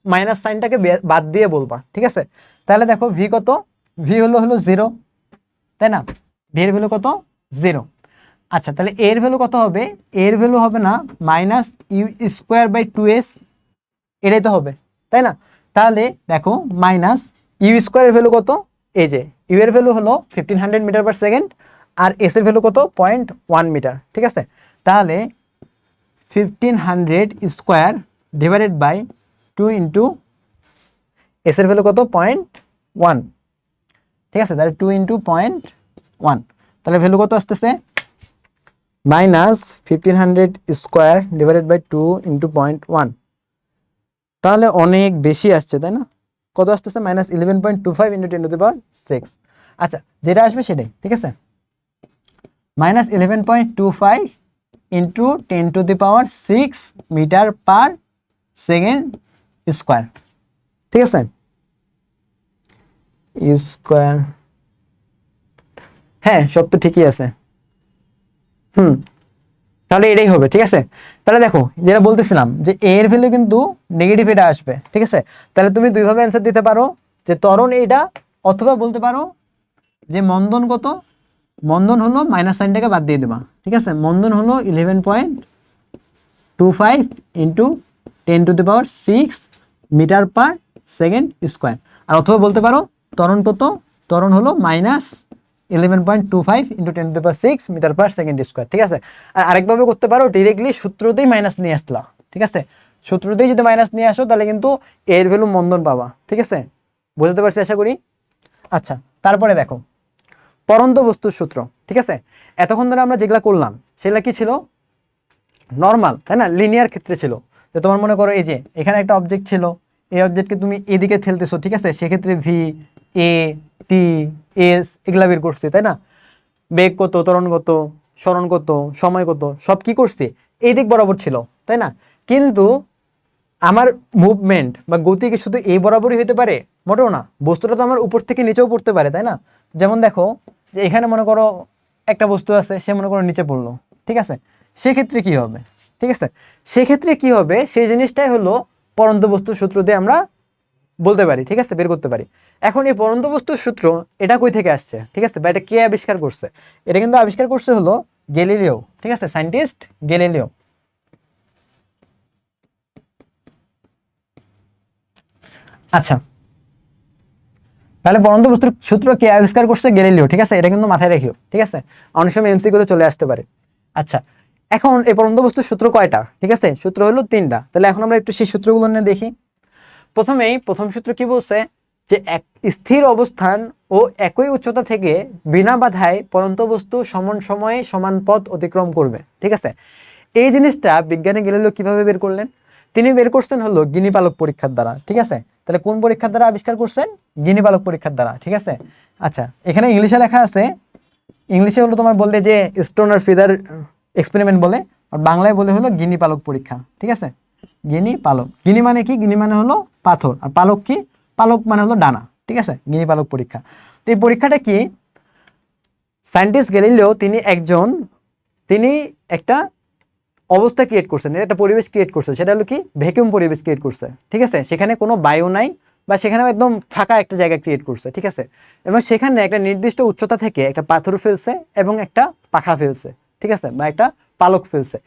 মাইনাস সাইনটাকে বাদ দিয়ে বলবা, ঠিক আছে। তাহলে দেখো ভি কত, ভি হলো 0, তাই না, ভি এর ভ্যালু কত 0। আচ্ছা তাহলে এর ভ্যালু কত হবে, এর ভ্যালু হবে না minus you square by 2s, এটাই তো হবে, তাই না। তাহলে দেখো মাইনাস ইউ স্কোয়ারের ভ্যালু কত, এই যে ইউ এর ভ্যালু হলো 1500 মিটার পার সেকেন্ড, আর এস এর ভ্যালু কত 0.1 মিটার, ঠিক আছে। তাহলে 1500 square divided by 2 into S এর ভ্যালু কত 0.1, ঠিক আছে। তাহলে 2 ইন্টু 0.1, তাহলে ভ্যালু কত আসতেছে minus 1500 square divided by 2 into 0.1, তাহলে অনেক বেশি আসছে, তাই না। কত আসতেছে, মাইনাস 11.25 ইন্টু 10⁶। আচ্ছা যেটা আসবে সেটাই, ঠিক আছে, minus 11.25 into 10⁶ metre per second square, ঠিক আছে, স্কোয়ার, হ্যাঁ সব তো ঠিকই আছে। তাহলে এটাই হবে, ঠিক আছে। তাহলে দেখো যেটা বলতেছিলাম যে এর ভ্যালু কিন্তু নেগেটিভ এটা আসবে, ঠিক আছে। তাহলে তুমি দুইভাবে অ্যান্সার দিতে পারো, যে ত্বরণ এইটা, অথবা বলতে পারো যে মন্দন কত, মন্দন হলো মাইনাস সাইনটাকে বাদ দিয়ে দেবা, ঠিক আছে, মন্দন হলো 11.25 into 10⁶ metre per second square. আর অথবা বলতে পারো ত্বরণ কত, ত্বরণ হলো minus 11.25 into 10⁶ metre per second square, ঠিক আছে। আর আরেকভাবে করতে পারো, ডিরেক্টলি সূত্রতেই মাইনাস নিয়ে আসলা, ঠিক আছে, সূত্রতেই যদি মাইনাস নিয়ে আসো তাহলে কিন্তু এর ভ্যালু মন্দন পাবা, ঠিক আছে, বুঝতে পারছি আশা করি। আচ্ছা তারপরে দেখো পরন্ত বস্তুর সূত্র, ঠিক আছে। এতক্ষণ ধরে আমরা যেগুলা করলাম সেগুলা কি ছিল, নর্মাল, তাই না, লিনিয়ার ক্ষেত্রে ছিল। যে তোমার মনে করো এই যে এখানে একটা অবজেক্ট ছিল, এই অবজেক্টকে তুমি এদিকে ঠেলতেছো, ঠিক আছে, সেক্ষেত্রে ভি, এ, টি, এস এগুলা বের করছি, তাই না। বেগ কত, ত্বরণ কত, সরণ কত, সময় কত, সব কি করছি এই দিক বরাবর ছিল, তাই না। কিন্তু আমার মুভমেন্ট বা গতি কি শুধু এই বরাবরই হতে পারে, মোটেও না, বস্তুটা তো আমার উপর থেকে নিচেও পড়তে পারে, তাই না। যেমন দেখো যে এখানে মনে করো একটা বস্তু আছে, সে মনে করো নিচে পড়লো, ঠিক আছে, সেক্ষেত্রে কি হবে, ঠিক আছে, সেক্ষেত্রে কি হবে সেই জিনিসটাই হলো পরন্ত বস্তুর সূত্র দিয়ে আমরা বলতে পারি, ঠিক আছে, বের করতে পারি। এখন এই পরন্ত বস্তুর সূত্র এটা কই থেকে আসছে, ঠিক আছে, বা এটা কে আবিষ্কার করছে? এটা কিন্তু আবিষ্কার করছে হলো গ্যালিলিও, ঠিক আছে, সায়েন্টিস্ট গ্যালিলিও। আচ্ছা, তাহলে পরন্ত বস্তুর সূত্র কে আবিষ্কার করছে? গ্যালিলিও, ঠিক আছে, এটা কিন্তু মাথায় রাখিও, ঠিক আছে, অনেক সময় এমসিকিউতে চলে আসতে পারে। আচ্ছা, এখন এই পরন্ত বস্তুর সূত্র কয়টা? ঠিক আছে, সূত্র হলো 3টা। তাহলে এখন আমরা একটু সেই সূত্রগুলো নিয়ে দেখি। প্রথম সূত্র কি বলছে? যে এক স্থির অবস্থান ও একই উচ্চতা থেকে বিনা বাধায় পরন্ত বস্তু সমান সময়ে সমান পথ অতিক্রম করবে, ঠিক আছে। এই জিনিসটা বিজ্ঞানী গ্যালিলিও কিভাবে বের করলেন? তিনি বের করছেন হলো গিনিপালক পরীক্ষার দ্বারা, ঠিক আছে। তাহলে কোন পরীক্ষার দ্বারা আবিষ্কার করছেন? গিনিপালক পরীক্ষার দ্বারা, ঠিক আছে। আচ্ছা, এখানে ইংলিশে লেখা আছে, ইংলিশে হলো তোমার বললে যে স্টোন আর ফিদার এক্সপেরিমেন্ট বলে, আর বাংলায় বলে হলো গিনিপালক পরীক্ষা, ঠিক আছে। গিনি পালক, গিনি মানে কি? গিনি মানে হলো পাথর, আর পালক কি? পালক মানে হলো ডানা, ঠিক আছে, গিনি পালক পরীক্ষা। তো এই পরীক্ষাটা কি? সায়েন্টিস্ট গ্যালিলিও তিনি একটা অবস্থা ক্রিয়েট করছেন, একটা পরিবেশ ক্রিয়েট করছে, সেটা হলো কি? ভ্যাকুয়াম পরিবেশ ক্রিয়েট করছে, ঠিক আছে। সেখানে কোনো বায়ু নাই, বা সেখানে একদম ফাঁকা একটা জায়গা ক্রিয়েট করছে, ঠিক আছে। এবং সেখানে একটা নির্দিষ্ট উচ্চতা থেকে একটা পাথর ফেলছে এবং একটা পাখা ফেলছে, ঠিক আছে, বা একটা পালক ফেলছে।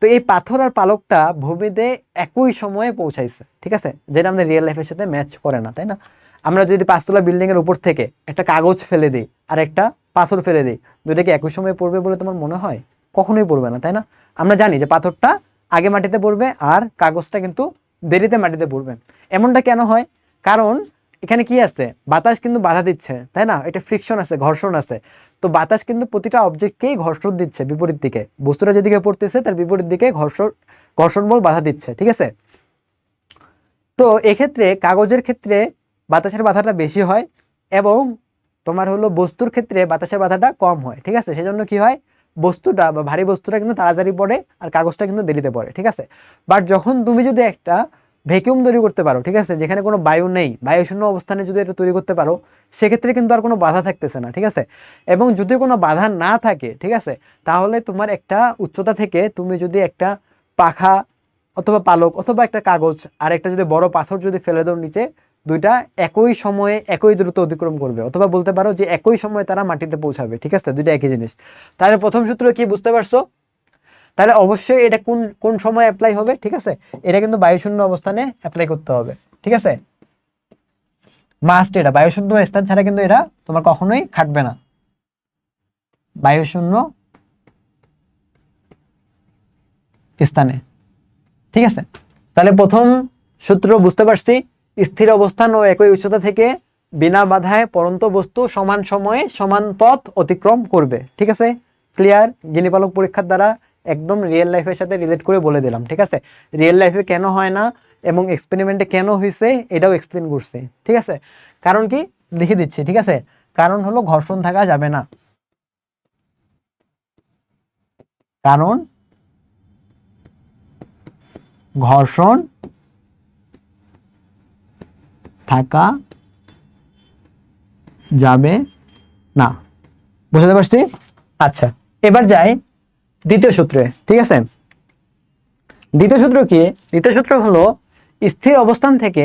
তো এই পাথর আর পালকটা ভূমিতে একই সময়ে পৌঁছাইছে, ঠিক আছে, যেটা আমাদের রিয়েল লাইফের সাথে ম্যাচ করে না, তাই না? আমরা যদি 5তলা বিল্ডিং এর উপর থেকে একটা কাগজ ফেলে দিই আর একটা পাথর ফেলে দিই, দুইটা কি একই সময়ে পড়বে বলে তোমার মনে হয়? কখনোই পড়বে না, তাই না? আমরা জানি যে পাথরটা আগে মাটিতে পড়বে আর কাগজটা কিন্তু দেরিতে মাটিতে পড়বে। এমনটা কেন হয়? কারণ এখানে কি আছে? বাতাস কিন্তু বাধা দিচ্ছে, তাই না? এটা ফ্রিকশন আছে, ঘর্ষণ আছে। তো বাতাস কিন্তু প্রতিটা অবজেক্টকেই ঘর্ষণ দিচ্ছে বিপরীত দিকে, বস্তুটা যেদিকে পড়তেছে তার বিপরীত দিকে ঘর্ষণ বল বাধা দিচ্ছে, ঠিক আছে। তো এক্ষেত্রে কাগজের ক্ষেত্রে বাতাসের বাধাটা বেশি হয় এবং তোমার হলো বস্তুর ক্ষেত্রে বাতাসের বাধাটা কম হয়, ঠিক আছে। সেজন্য কি হয়? বস্তুটা বা ভারী বস্তুটা কিন্তু তাড়াতাড়ি পড়ে আর কাগজটা কিন্তু দেরিতে পড়ে, ঠিক আছে। বাট যখন তুমি যদি একটা ভ্যাকুয়াম তৈরি করতে পারো, ঠিক আছে, যেখানে কোনো বায়ু নেই, বায়ুশূন্য অবস্থানে যদি এটা তৈরি করতে পারো, সেক্ষেত্রে কিন্তু আর কোনো বাধা থাকতেছে না, ঠিক আছে। এবং যদি কোনো বাধা না থাকে, ঠিক আছে, তাহলে তোমার একটা উচ্চতা থেকে তুমি যদি একটা পাখা অথবা পালক অথবা একটা কাগজ আর একটা যদি বড় পাথর যদি ফেলে দাও নিচে, দুইটা একই সময়ে একই দ্রুত অতিক্রম করবে, অথবা বলতে পারো যে একই সময়ে তারা মাটিতে পৌঁছাবে, ঠিক আছে, দুইটা একই জিনিস। তাহলে প্রথম সূত্র কি বুঝতে পারছো? তাহলে অবশ্যই এটা কোন কোন সময় অ্যাপ্লাই হবে, ঠিক আছে, এটা কিন্তু বায়ুশূন্য অবস্থানে অ্যাপ্লাই করতে হবে, ঠিক আছে। মাস্ট, এটা বায়ুশূন্য স্থান ছাড়া কিন্তু এটা তোমার কখনোই খাটবে না, বায়ুশূন্য স্থানে, ঠিক আছে। তাহলে প্রথম সূত্র বুঝতে পারছি, স্থির অবস্থান ও একই উচ্চতা থেকে বিনা বাধায় পরন্ত বস্তু সমান সময়ে সমান পথ অতিক্রম করবে, ঠিক আছে, ক্লিয়ার। গিনিপালক পরীক্ষার দ্বারা একদম রিয়েল লাইফের সাথে রিলেট করে বলে দিলাম, ঠিক আছে। রিয়েল লাইফে কেন হয় না এবং এক্সপেরিমেন্টে কেন হয়েছে এটাও এক্সপ্লেন করছি, ঠিক আছে। কারণ কি লিখে দিচ্ছি, ঠিক আছে। কারণ হলো ঘর্ষণ থাকা যাবে না, কারণ ঘর্ষণ থাকা যাবে না, বুঝতে পারছি। আচ্ছা, এবার যাই দ্বিতীয় সূত্রে, ঠিক আছে। দ্বিতীয় সূত্র কি? দ্বিতীয় সূত্র হলো স্থির অবস্থান থেকে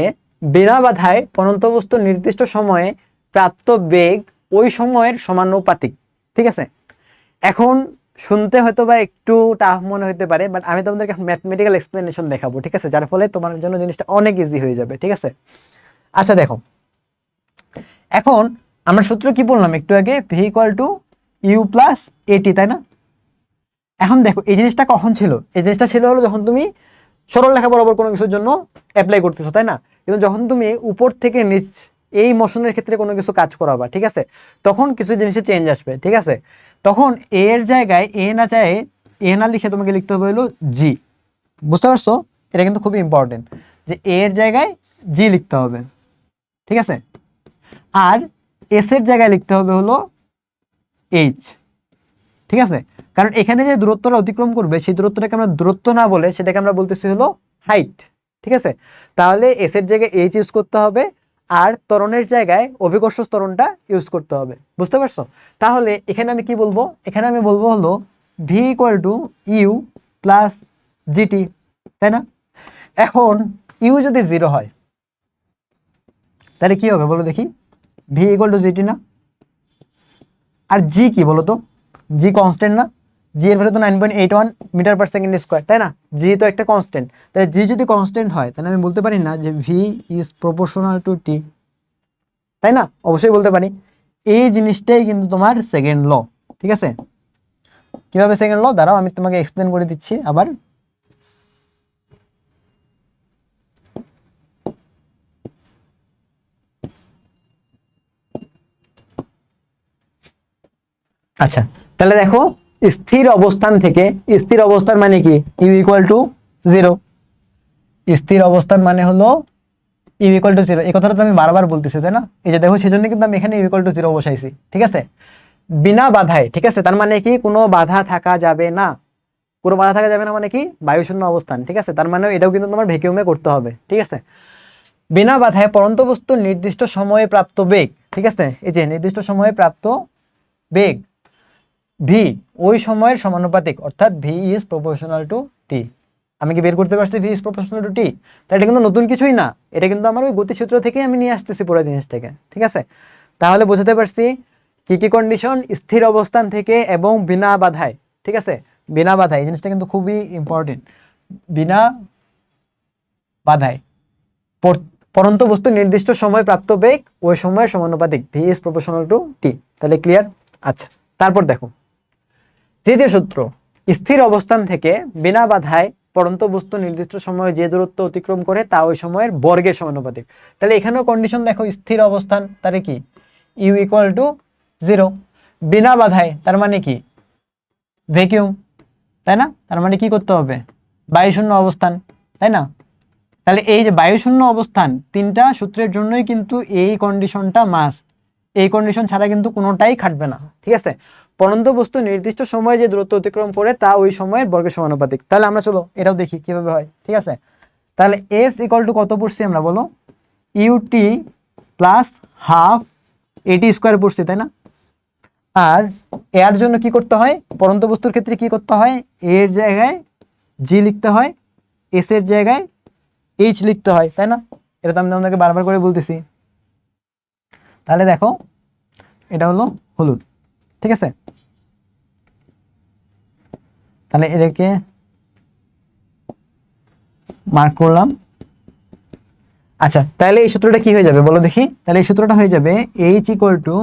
বিনা বাধায় পরন্ত বস্তু নির্দিষ্ট সময়ে প্রাপ্ত বেগ ওই সময়ের সমানুপাতিক, ঠিক আছে। এখন শুনতে হয়তো বা একটু টাফ মনে হতে পারে, বাট আমি তোমাদেরকে ম্যাথমেটিক্যাল এক্সপ্লেনেশন দেখাবো, ঠিক আছে, যার ফলে তোমার জন্য জিনিসটা অনেক ইজি হয়ে যাবে, ঠিক আছে। আচ্ছা দেখো, এখন আমরা সূত্র কি বললাম একটু আগে? V equal to U plus AT, তাই না? এখন দেখো এই জিনিসটা কখন ছিল? এই জিনিসটা ছিল হলো যখন তুমি সরল রেখা বরাবর কোনো কিছুর জন্য অ্যাপ্লাই করতেছো, তাই না? কিন্তু যখন তুমি উপর থেকে নিচ এই মোশনের ক্ষেত্রে কোনো কিছু কাজ করাবা, ঠিক আছে, তখন কিছু জিনিসে চেঞ্জ আসবে, ঠিক আছে। তখন এর জায়গায় এ না লিখে তোমাকে লিখতে হবে হলো জি, বুঝতে পারছো? এটা কিন্তু খুবই ইম্পর্টেন্ট যে এর জায়গায় জি লিখতে হবে, ঠিক আছে। আর এস এর জায়গায় লিখতে হবে হলো এইচ, ঠিক আছে। কারণ এখানে যে দূরত্বটা অতিক্রম করবে সেই দূরত্বটাকে আমরা দূরত্ব না বলে সেটাকে আমরা বলতেছি হলো হাইট, ঠিক আছে। তাহলে এস এর জায়গায় এইচ ইউজ করতে হবে আর ত্বরণের জায়গায় অভিকর্ষ ত্বরণটা ইউজ করতে হবে, বুঝতে পারছো? তাহলে এখানে আমি কি বলবো, এখানে আমি বলবো হলো V equal to U plus GT, তাই না? এখন ইউ যদি 0 হয় তাহলে কি হবে বলো দেখি, ভি ইকুয়াল টু জিটি না? আর জি কি বলো তো, জি কনস্ট্যান্ট না? জি এর ভ্যালু তো 9.81 মিটার পার সেকেন্ড স্কোয়ার, তাই না? জি তো একটা কনস্ট্যান্ট, তাহলে জি যদি কনস্ট্যান্ট হয় তাহলে আমি বলতে পারি না যে ভি ইজ প্রপোর্শনাল টু টি, তাই না? অবশ্যই বলতে পারি। এই জিনিসটাই কিন্তু তোমার সেকেন্ড ল, ঠিক আছে? কিভাবে সেকেন্ড ল, দাঁড়াও আমি তোমাকে এক্সপ্লেন করে দিচ্ছি আবার। আচ্ছা, তাহলে দেখো স্থির অবস্থান থেকে, স্থির অবস্থান মানে কি, ইউ ইকুয়াল টু 0। স্থির অবস্থান মানে হলো ইউ ইকুয়াল টু 0। এই কথাটা তো আমি বারবার বলতেছি, তাই না? এই যে দেখো সেজন্য কিন্তু আমি এখানে ইউ ইকুয়াল টু 0 বসাইছি, ঠিক আছে? বিনা বাধায়, ঠিক আছে? তার মানে কি কোনো বাধা থাকা যাবে না। কোনো বাধা থাকা যাবে না মানে কি, বায়ুশূন্য অবস্থান, ঠিক আছে? তার মানে এটাও কিন্তু তোমার ভ্যাকুয়ামে করতে হবে, ঠিক আছে? বিনা বাধায় পরন্ত বস্তুর নির্দিষ্ট সময়ে প্রাপ্ত বেগ, ঠিক আছে? এই যে নির্দিষ্ট সময়ে প্রাপ্ত বেগ ভি ওই সময়ের সমানুপাতিক, অর্থাৎ ভি ইজ প্রপোর্শনাল টু টি। আমি কি বের করতে পারছি ভি ইজ প্রপোর্শনাল টু টি? তাই এটা কিন্তু নতুন কিছুই না, এটা কিন্তু আমার ওই গতিসূত্র থেকেই আমি নিয়ে আসতেছি পুরো জিনিসটাকে, ঠিক আছে? তাহলে বুঝতে পারছি কি কি কন্ডিশন, স্থির অবস্থান থেকে এবং বিনা বাধায়, ঠিক আছে? বিনা বাধায়, এই জিনিসটা কিন্তু খুবই ইম্পর্টেন্ট। বিনা বাধায় পরন্ত বস্তু নির্দিষ্ট সময় প্রাপ্ত বেগ ওই সময়ের সমানুপাতিক, ভি ইজ প্রপোর্শনাল টু টি। তাহলে ক্লিয়ার? আচ্ছা, তারপর দেখো তৃতীয় সূত্র, স্থির অবস্থান থেকে বিনা বাধায় পরন্ত বস্তু নির্দিষ্ট সময়ে যে দূরত্ব অতিক্রম করে তা ওই সময়ের বর্গের সমানুপাতিক। তাহলে এখানেও কন্ডিশন দেখো, স্থির অবস্থান তাহলে কি ইউ ইকুয়াল টু 0, বিনা বাধায় তার মানে কি ভ্যাকুয়াম, তাই না? তার মানে কি করতে হবে, বায়ুশূন্য অবস্থান, তাই না? তাহলে এই যে বায়ুশূন্য অবস্থান, তিনটা সূত্রের জন্যই কিন্তু এই কন্ডিশনটা মাস্ট। এই কন্ডিশন ছাড়া কিন্তু কোনোটাই খাটবে না, ঠিক আছে? পরন্ত বস্তু নির্দিষ্ট সময়ে যে দূরত্ব অতিক্রম করে তা ওই সময়ের বর্গের সমানুপাতিক। তাহলে আমরা চলো এটাও দেখি কিভাবে হয়, ঠিক আছে? তাহলে এস ইকুয়াল টু কত পড়ছি আমরা বলো, UT plus half AT square পড়ছি, তাই না? আর এর জন্য কি করতে হয়, পরন্ত বস্তুর ক্ষেত্রে কি করতে হয়, এর জায়গায় জি লিখতে হয়, এস এর জায়গায় এইচ লিখতে হয়, তাই না? এটা তো আমি আপনাকে বারবার করে বলতেছি। তাহলে দেখো এটা হলো হলুদ, ঠিক আছে? তাহলে এটাকে মার্ক করলাম। আচ্ছা, তাহলে এই সূত্রটা কি হয়ে যাবে বলো দেখি, তাহলে এই সূত্রটা হয়ে যাবে H equal to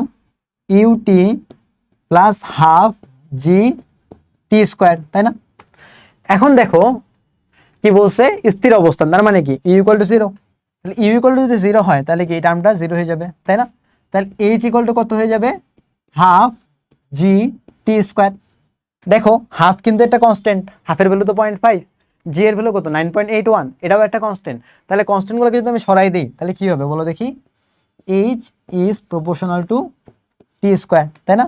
UT plus half G T square, তাই না? এখন দেখো কি বলছে, স্থির অবস্থান, তার মানে কি ইউ ইকুয়াল টু 0। তাহলে ইউ ইকুয়াল টু যদি 0 হয় তাহলে কি এই টার্মটা 0 হয়ে যাবে, তাই না? তাহলে এইচ ইকুয়াল টু কত হয়ে যাবে, হাফ জি টি স্কোয়ার। দেখো হাফ কিন্তু একটা কনস্ট্যান্ট, হাফের ভ্যালু তো 0.5, জি এর ভ্যালু কত 9.81, এটাও একটা কনস্ট্যান্ট। তাহলে কনস্ট্যান্টগুলোকে যদি আমি সরাই দিই তাহলে কি হবে বলো দেখি, H is proportional to T square, তাই না?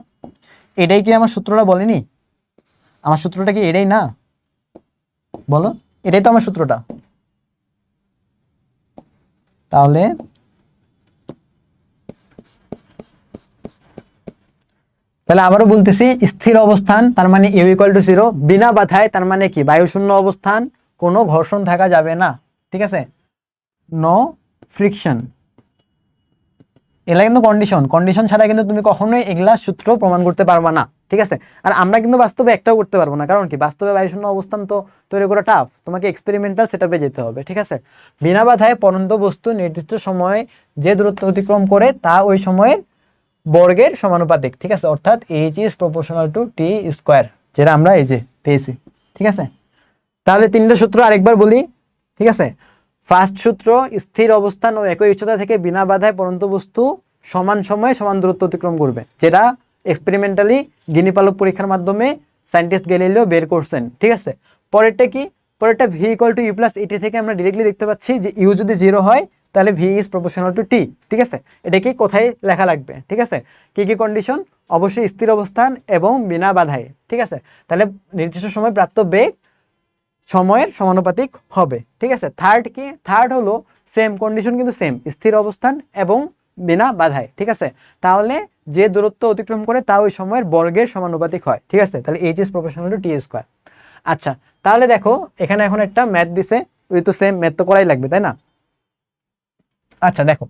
এটাই কি আমার সূত্রটা বলেনি? আমার সূত্রটা কি এটাই না বলো? এটাই তো আমার সূত্রটা। তাহলে তাহলে আবারও বলতেছি, স্থির অবস্থান তার মানে ইউ ইকুয়াল টু 0, বিনা বাধায় তার মানে কি বায়ুশূন্য অবস্থান, কোনো ঘর্ষণ থাকা যাবে না, ঠিক আছে? No friction. এগুলা কিন্তু কন্ডিশন, কন্ডিশন ছাড়া কিন্তু তুমি কখনোই এগুলা সূত্র প্রমাণ করতে পারবা না, ঠিক আছে? আর আমরা কিন্তু বাস্তবে একটাও করতে পারবো না, কারণ কি বাস্তবে বায়ুশূন্য অবস্থান তো তৈরি করা টাফ, তোমাকে এক্সপেরিমেন্টাল সেটআপে যেতে হবে, ঠিক আছে? বিনা বাধায় পরন্ত বস্তু নির্দিষ্ট সময়ে যে দূরত্ব অতিক্রম করে তা ওই সময়ের বর্গের সমানুপাতিক, ঠিক আছে? অর্থাৎ H is proportional to T square, যেটা আমরা এই যে পেয়েছি, ঠিক আছে? তাহলে তিনটা সূত্র আরেকবার বলি, ঠিক আছে? ফার্স্ট সূত্র, স্থির অবস্থান ও একই উচ্চতা থেকে বিনা বাধায় পরন্ত বস্তু সমান সময়ে সমান দূরত্ব অতিক্রম করবে, যেটা এক্সপেরিমেন্টালি গিনিপালক পরীক্ষার মাধ্যমে সায়েন্টিস্ট গ্যালিলিও বের করছেন, ঠিক আছে? পরেরটা কি, পরেরটা V equal to U plus AT থেকে আমরা ডিরেক্টলি দেখতে পাচ্ছি যে ইউ যদি 0 হয় তাহলে ভি ইজ প্রপোর্শনাল টু টি, ঠিক আছে? এটা কি কোথায় লেখা লাগবে, ঠিক আছে? কি কি কন্ডিশন, অবশ্যই স্থির অবস্থান এবং বিনা বাধায়, ঠিক আছে? তাহলে নির্দিষ্ট সময় প্রাপ্ত বেগ সময়ের সমানুপাতিক হবে। ঠিক আছে, থার্ড কি, থার্ড হলো সেম কন্ডিশন কিন্তু সেম, স্থির অবস্থান এবং বিনা বাধায়। ঠিক আছে, তাহলে যে দূরত্ব অতিক্রম করে তা ওই সময়ের বর্গের সমানুপাতিক হয়। ঠিক আছে, তাহলে H is proportional to T square. আচ্ছা, তাহলে দেখো এখানে এখন একটা ম্যাথ দিছে, ওই তো সেম ম্যাথ তো করাই লাগবে, তাই না? আচ্ছা দেখো,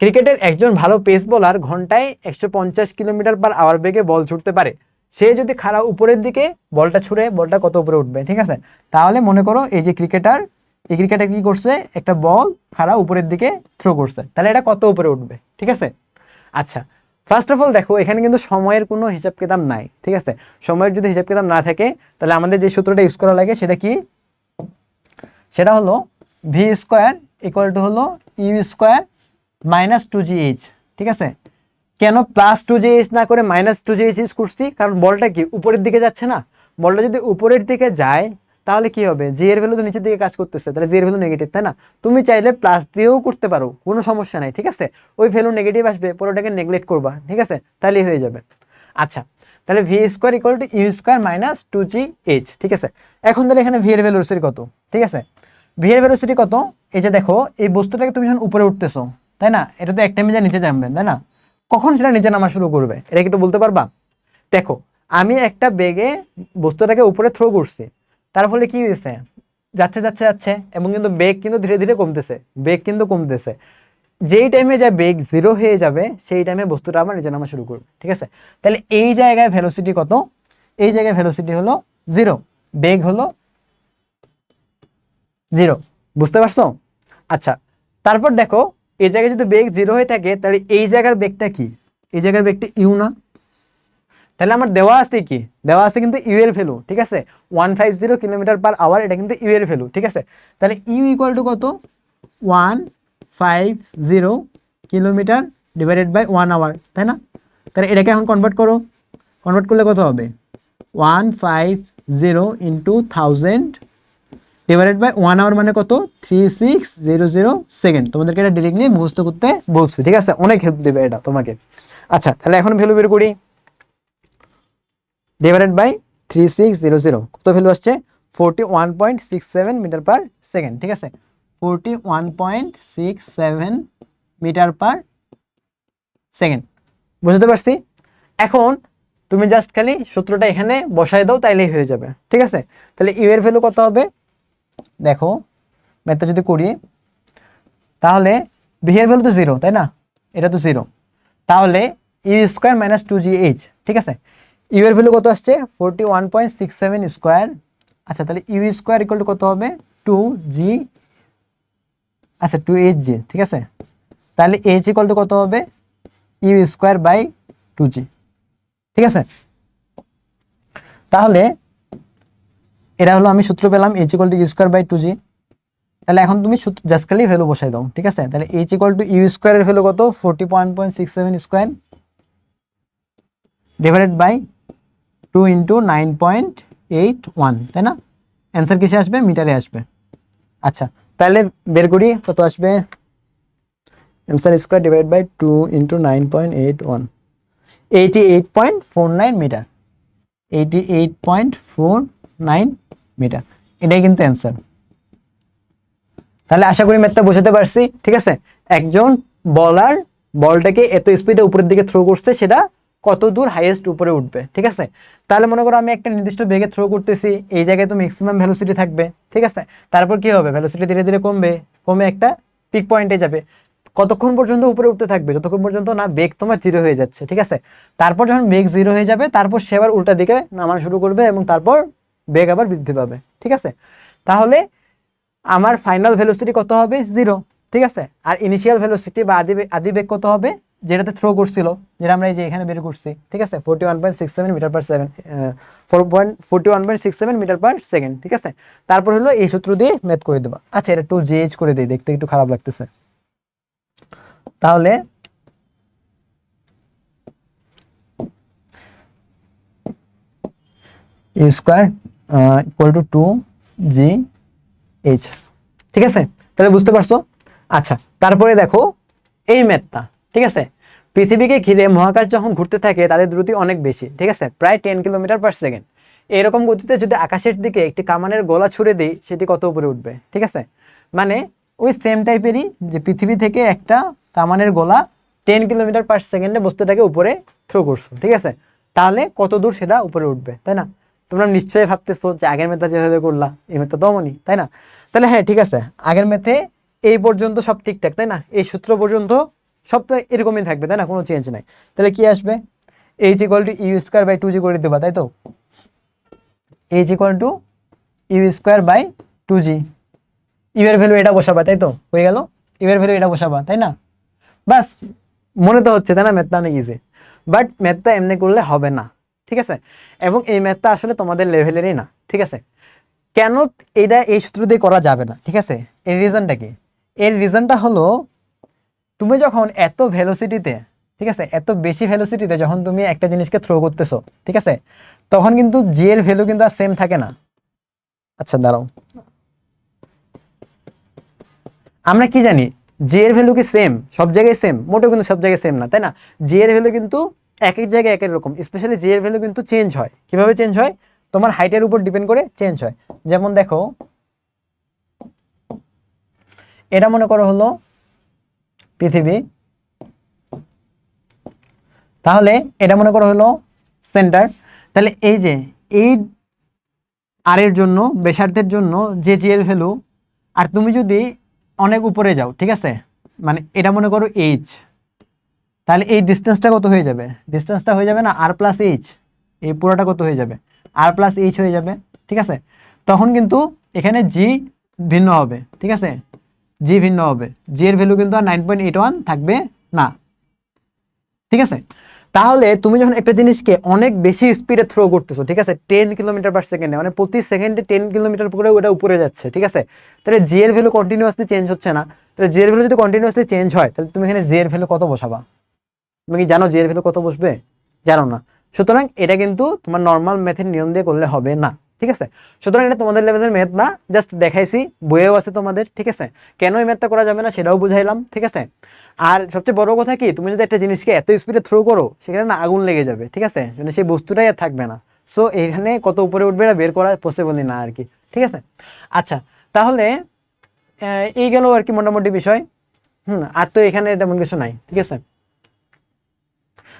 ক্রিকেটের একজন ভালো পেস বোলার ঘন্টায় 150 কিলোমিটার/আওয়ার বেগে বল ছুটতে পারে। সে যদি খাড়া উপরের দিকে বলটা ছুড়ে, বলটা কত উপরে উঠবে? ঠিক আছে, তাহলে মনে করো এই যে ক্রিকেটার, এই ক্রিকেটার কি করছে, একটা বল খাড়া উপরের দিকে থ্রো করছে, তাহলে এটা কত উপরে উঠবে? ঠিক আছে, আচ্ছা ফার্স্ট অফ অল দেখো এখানে কিন্তু সময়ের কোনো হিসাব কিতাব নাই। ঠিক আছে, সময়ের যদি হিসাব কিতাব না থাকে তাহলে আমাদের যে সূত্রটা ইউজ করা লাগে সেটা কি, সেটা হলো ভি স্কোয়ার ইকুয়াল টু হলো ইউ স্কোয়ার মাইনাস 2gh। ঠিক আছে, কেন প্লাস 2gh না করে মাইনাস 2gh ইউজ করছি? কারণ বলটা কি উপরের দিকে যাচ্ছে না, বলটা যদি উপরের দিকে যায় তাহলে কি হবে, জি এর ভ্যালু তো নিচের দিকে কাজ করতেছে, তাহলে জি এর ভ্যালু নেগেটিভ, তাই না? তুমি চাইলে প্লাস দিয়েও করতে পারো, কোনো সমস্যা নাই। ঠিক আছে, ওই ভ্যালু নেগেটিভ আসবে, পুরোটাকে নেগলেক্ট করবা। ঠিক আছে, তাহলেই হয়ে যাবে। আচ্ছা, তাহলে V square equal to U square minus 2gh। ঠিক আছে, এখন তাহলে এখানে ভি এর ভ্যালুসিটি কত? ঠিক আছে, ভি এর ভ্যালুসিটি কত, এই যে দেখো এই বস্তুটাকে তুমি যখন উপরে উঠতেছো, তাই না, এটা তো এক টাইমে যা নিচে নামবে, তাই না? কখন সেটা নিচে নামা শুরু করবে এটা কি একটু বলতে পারবা? দেখো আমি একটা বেগে বস্তুটাকে উপরে থ্রো করছি, তার ফলে কি হয়েছে, যাচ্ছে যাচ্ছে যাচ্ছে এবং কিন্তু বেগ কিন্তু ধীরে ধীরে কমতেছে, বেগ কিন্তু কমতেছে। যেই টাইমে যা বেগ জিরো হয়ে যাবে সেই টাইমে বস্তুটা আবার নিচে নামা শুরু করবে। ঠিক আছে, তাহলে এই জায়গায় ভেলোসিটি কত, এই জায়গায় ভেলোসিটি হলো জিরো, বেগ হলো জিরো। বুঝতে পারছো? আচ্ছা, তারপর দেখো এই জায়গায় যদি বেগ জিরো হয়ে থাকে তাহলে এই জায়গার বেগটা কি, এই জায়গার বেগটা ইউ না? তাহলে আমার দেওয়া আছে কি, দেওয়া আছে কিন্তু ইউ এর ভ্যালু। ঠিক আছে, 150 কিলোমিটার/আওয়ার, এটা কিন্তু ইউ এর ভ্যালু। ঠিক আছে, তাহলে ইউ ইকুয়াল টু কত, 150 কিলোমিটার ডিভাইডেড বাই 1 আওয়ার, তাই না? তাহলে এটাকে এখন কনভার্ট করো, কনভার্ট করলে কত হবে, 150 ইন্টু 1000 ডিভাইডেড বাই 1 আওয়ার মানে কত, 3600 সেকেন্ড। তোমাদেরকে এটা ডিরেক্টলি মুখস্থ করতে বলছি। ঠিক আছে, অনেক হেল্প দেবে এটা তোমাকে। আচ্ছা, তাহলে এখন ভ্যালু বের করি, ডিভাইডেড বাই 3600 কত ভ্যালু আসছে, 41.67 মিটার পার সেকেন্ড। ঠিক আছে, 41.67 মিটার পার সেকেন্ড। বুঝতে পারছি? এখন তুমি জাস্ট খালি সূত্রটা এখানে বসাই দাও, তাইলেই হয়ে যাবে। ঠিক আছে, তাহলে ইউ এর ভ্যালু কত হবে, দেখো ম্যাথটা যদি করি তাহলে ভি এর ভ্যালু তো জিরো, তাই না, এটা তো জিরো, তাহলে ইউ স্কোয়ার মাইনাস 2gh। ঠিক আছে, ইউ এর ভ্যালু কত আসছে, 41.67 স্কোয়ার। আচ্ছা, তাহলে ইউ স্কোয়ার ইকুয়াল টু কত হবে, 2g, আচ্ছা 2hg। ঠিক আছে, তাহলে h ইকুয়াল টু কত হবে, ইউ স্কোয়ার বাই 2g। ঠিক আছে, তাহলে এটা হলো আমি সূত্র পেলাম, h equal to U square by 2g। তাহলে এখন তুমি জাস্ট খালি ভ্যালু বসাই দাও। ঠিক আছে, তাহলে h ইকুয়াল টু ইউ স্কোয়ারের ভ্যালু কত, 41.67 স্কোয়ার ডিভাইডেড বাই 2 ইন্টু 9.81, তাই না? অ্যান্সার কিসে আসবে, মিটারে আসবে। আচ্ছা, তাহলে বের করি কত আসবে, answer square divide by 2 into 9.81, 88.49 metre, 88.49 metre, এটাই কিন্তু অ্যান্সার। তাহলে আশা করি ম্যাথটা বোঝাতে পারছি। ঠিক আছে, একজন বলার বলটাকে এত স্পিডে উপরের দিকে থ্রো করছে, সেটা কত দূর হাইয়েস্ট উপরে উঠবে। ঠিক আছে, তাহলে মনে করো আমি একটা নির্দিষ্ট বেগে থ্রো করতেছি, এই জায়গায় তো ম্যাক্সিমাম ভ্যালোসিটি থাকবে। ঠিক আছে, তারপর কি হবে, ভ্যালোসিটি ধীরে ধীরে কমবে, কমে একটা পিক পয়েন্টে যাবে। কতক্ষণ পর্যন্ত উপরে উঠতে থাকবে, যতক্ষণ পর্যন্ত না বেগ তোমার জিরো হয়ে যাচ্ছে। ঠিক আছে, তারপর যখন বেগ জিরো হয়ে যাবে তারপর সে আবার উল্টা দিকে নামানো শুরু করবে এবং তারপর বেগ আবার বৃদ্ধি পাবে। ঠিক আছে, তাহলে আমার ফাইনাল ভেলোসিটি কত হবে, জিরো। ঠিক আছে, আর ইনিশিয়াল ভেলোসিটি বা আদি বেগ কত হবে, যেটাতে থ্রো করছিল, যেটা আমরা এই যে এখানে বের করছি। ঠিক আছে, 41.67 metre per second, 41.67 metre per second. ঠিক আছে, তারপর হলো এই সূত্র দিয়ে ম্যাথ করে দেবা। আচ্ছা, এটা একটু জিএইচ করে দিই, দেখতে একটু খারাপ লাগতেছে। তাহলে you square equal two 2gh। ঠিক আছে, তাহলে বুঝতে পারছো? আচ্ছা, তারপরে দেখো এই ম্যাথটা। ঠিক আছে, পৃথিবীকে ঘিরে মহাকাশ যখন ঘুরতে থাকে তাদের দ্রুতি অনেক বেশি। ঠিক আছে, প্রায় 10 কিলোমিটার পার সেকেন্ড। এরকম গতিতে যদি আকাশের দিকে একটি কামানের গোলা ছুড়ে দিই সেটি কত উপরে উঠবে, ঠিক আছে। মানে ওই সেম টাইপেরই যে পৃথিবী থেকে একটা কামানের গোলা 10 কিলোমিটার/সেকেন্ডে বস্তুটাকে উপরে থ্রো করছো, ঠিক আছে, তাহলে কত দূর সেটা উপরে উঠবে, তাই না? তোমরা নিশ্চয়ই ভাবতেছো যে আগের মেথা যেভাবে করলা এই মেথা তো অমনি, তাই না? তাহলে হ্যাঁ ঠিক আছে, আগের মেথে এই পর্যন্ত সব ঠিকঠাক, তাই না? এই সূত্র পর্যন্ত সব তো এরকমই থাকবে, তাই না? কোনো চেঞ্জ নাই। তাহলে কি আসবে? h = u² / 2g করে দেবা, তাই তো? h = u²/2g। ইউ এর ভ্যালু এটা বসাবা, তাই তো? হয়ে গেল, ইউ এর ভ্যালু এটা বসাবা, তাই না? বাস, মনে তো হচ্ছে, তাই না? ম্যাথটা অনেক ইজি, বাট ম্যাথটা এমনি করলে হবে না, ঠিক আছে। এবং এই ম্যাথটা আসলে তোমাদের লেভেলেরই না, ঠিক আছে। কেন এটা এই সূত্র দিয়ে করা যাবে না, ঠিক আছে? এর রিজনটা কি? এর রিজনটা হলো তুমি যখন এত ভেলোসিটিতে, ঠিক আছে, এত বেশি ভেলোসিটিতে যখন তুমি একটা জিনিসকে থ্রো করতেছো, ঠিক আছে, তখন কিন্তু জি এর ভ্যালু কিন্তু আর সেম থাকে না। আচ্ছা দাঁড়াও, আমরা কি জানি জি এর ভ্যালু কি সেম সব জায়গায়? সেম মোটেও কিন্তু সব জায়গায় সেম না, তাই না? জি এর ভ্যালু কিন্তু এক এক জায়গায় এক এক রকম। স্পেশালি জি এর ভ্যালু কিন্তু চেঞ্জ হয়। কিভাবে চেঞ্জ হয়? তোমার হাইটের উপর ডিপেন্ড করে চেঞ্জ হয়। যেমন দেখো, এটা মনে করো হলো পৃথিবী, তাহলে এটা মনে করো হলো সেন্টার। তাহলে এই যে এই আর এর জন্য, ব্যাসার্ধের জন্য যে জি এর ভ্যালু, আর তুমি যদি অনেক উপরে যাও, ঠিক আছে, মানে এটা মনে করো এইচ, তাহলে এই ডিস্টেন্সটা কত হয়ে যাবে? ডিস্টেন্সটা হয়ে যাবে না r+h, এই পুরোটা কত হয়ে যাবে? r+h হয়ে যাবে, ঠিক আছে। তখন কিন্তু এখানে জি ভিন্ন হবে, ঠিক আছে, জি ভিন্ন হবে। জি এর ভ্যালু কিন্তু আর 9.81 থাকবে না, ঠিক আছে। তাহলে তুমি যখন একটা জিনিসকে অনেক বেশি স্পিডে থ্রো করতেছো, ঠিক আছে, 10 কিলোমিটার/সেকেন্ডে, মানে প্রতি সেকেন্ডে 10 কিলোমিটার করে ওটা উপরে যাচ্ছে, ঠিক আছে, তাহলে জি এর ভ্যালু কন্টিনিউয়াসলি চেঞ্জ হচ্ছে না। তাহলে জি এর ভ্যালু যদি কন্টিনিউয়াসলি চেঞ্জ হয়, তাহলে তুমি এখানে জি এর ভ্যালু কত বসাবা? তুমি কি জানো জি এর ভ্যালু কত বসবে? জানো না। সুতরাং এটা কিন্তু তোমার নর্মাল ম্যাথের নিয়ম দিয়ে করলে হবে না, ঠিক আছে। সুতরাং এটা তোমাদের লেভেলের ম্যাথ না, জাস্ট দেখাইছি, বইয়েও আছে তোমাদের, ঠিক আছে। কেন এই ম্যাথটা করা যাবে না সেটাও বুঝাইলাম, ঠিক আছে। আর সবচেয়ে বড় কথা কি, তুমি যদি একটা জিনিসকে এত স্পিডে থ্রো করো, সেখানে না আগুন লেগে যাবে, ঠিক আছে, মানে সেই বস্তুটাই আর থাকবে না। সো এখানে কত উপরে উঠবে এটা বের করা পসিবলই না আর কি, ঠিক আছে। আচ্ছা, তাহলে এই গেল আর কি মোটামুটি বিষয়। আর তো এখানে তেমন কিছু নাই, ঠিক আছে।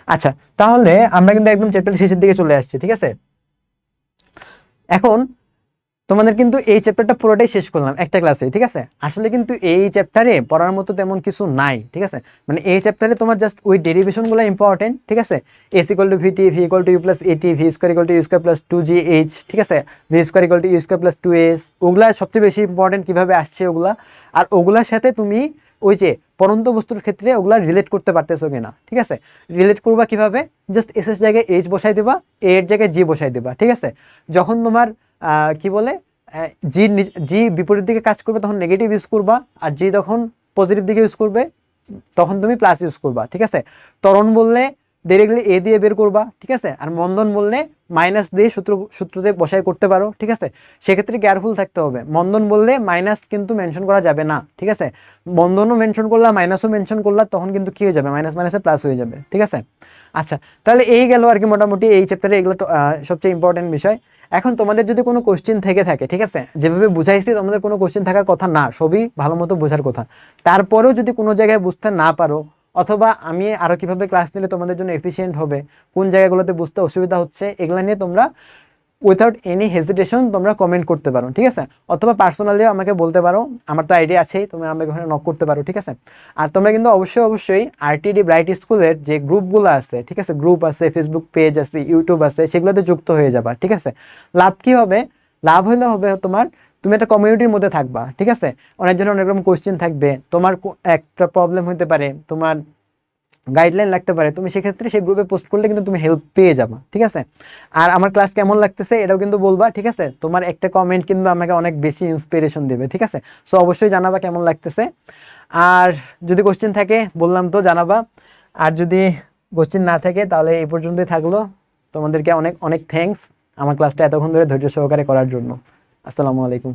আচ্ছা, তাহলে আমরা কিন্তু একদম চ্যাপ্টার শেষের দিকে চলে আসছি, ঠিক আছে। এখন তোমাদের কিন্তু এই চ্যাপ্টারটা পুরোটাই শেষ করলাম একটা ক্লাসে, ঠিক আছে। আসলে কিন্তু এই চ্যাপ্টারে পড়ার মতো তেমন কিছু নাই, ঠিক আছে। মানে এই চ্যাপ্টারে তোমার জাস্ট ওই ডেরিভেশনগুলো ইম্পর্টেন্ট, ঠিক আছে। s = vt, v = u + at, v² = u² + 2gh, ঠিক আছে, v² = u² + 2s, ওগুলা সবচেয়ে বেশি ইম্পর্টেন্ট, কিভাবে আসছে ওগুলা। আর ওগুলার সাথে তুমি ওই যে পরন্ত বস্তুর ক্ষেত্রে ওগুলা রিলেট করতে পারতেছো কিনা, ঠিক আছে। রিলেট করবা কিভাবে? জাস্ট এস এর জায়গায় এইচ বসাই দেবা, এ এর জায়গায় জি বসাই দেবা, ঠিক আছে। যখন তোমার কি বলে জি জি বিপরীত দিকে কাজ করবে তখন নেগেটিভ ইউজ করবা, আর জি যখন পজিটিভ দিকে ইউজ করবে তখন তুমি প্লাস ইউজ করবা, ঠিক আছে। ত্বরণ বললে ডাইরেক্টলি এ দিয়ে বের করবা, ঠিক আছে। আর মন্দন বললে মাইনাস দিয়ে সূত্রতে বসাই করতে পারো, ঠিক আছে। সেক্ষেত্রে কেয়ারফুল থাকতে হবে। মন্দন বললে মাইনাস কিন্তু মেনশন করা যাবে না, ঠিক আছে। মন্দনও মেনশন করলা, মাইনাসও মেনশন করলা, তখন কিন্তু কি হয়ে যাবে? মাইনাস মাইনাসে প্লাস হয়ে যাবে, ঠিক আছে। আচ্ছা, তাহলে এই গেল আর কি মোটামুটি এই চ্যাপ্টারে এগুলো সবচেয়ে ইম্পর্টেন্ট বিষয়। এখন তোমাদের যদি কোনো কোশ্চেন থেকে থাকে, ঠিক আছে, যেভাবে বুঝাইছি তোমাদের কোনো কোশ্চেন থাকার কথা না, সবই ভালো মতো বোঝার কথা। তারপরেও যদি কোনো জায়গায় বুঝতে না পারো, অথবা আমি আরও কীভাবে ক্লাস নিলে তোমাদের জন্য এফিসিয়েন্ট হবে, কোন জায়গাগুলোতে বুঝতে অসুবিধা হচ্ছে, এগুলো নিয়ে তোমরা উইথাউট এনি হেজিটেশন তোমরা কমেন্ট করতে পারো, ঠিক আছে। অথবা পার্সোনালিও আমাকে বলতে পারো, আমার তো আইডিয়া আছেই, তোমরা আমাকে ওখানে নক করতে পারো, ঠিক আছে। আর তোমরা কিন্তু অবশ্যই আরটিডি ব্রাইট স্কুলের যে গ্রুপগুলো আছে, ঠিক আছে, গ্রুপ আছে, ফেসবুক পেজ আছে, ইউটিউব আছে, সেগুলোতে যুক্ত হয়ে যাবা, ঠিক আছে। লাভ কি হবে? লাভ হলে হবে তোমার, তুমি একটা কমিউনিটির মধ্যে থাকবা, ঠিক আছে। অনেকজনের অনেক রকম কোশ্চেন থাকবে, তোমার একটা প্রবলেম হতে পারে, তোমার গাইডলাইন লাগতে পারে, তুমি সেক্ষেত্রে সেই গ্রুপে পোস্ট করলে কিন্তু তুমি হেল্প পেয়ে যাবা, ঠিক আছে। আর আমার ক্লাস কেমন লাগতেছে এটাও কিন্তু বলবা, ঠিক আছে। তোমার একটা কমেন্ট কিন্তু আমাকে অনেক বেশি ইন্সপিরেশন দেবে, ঠিক আছে। সো অবশ্যই জানাবা কেমন লাগতেছে। আর যদি কোশ্চেন থাকে বললাম তো জানাবা, আর যদি কোশ্চেন না থাকে তাহলে এই পর্যন্তই থাকলো। তোমাদেরকে অনেক অনেক থ্যাঙ্কস আমার ক্লাসটা এতক্ষণ ধরে ধৈর্য সহকারে করার জন্য। আসসালামু আলাইকুম।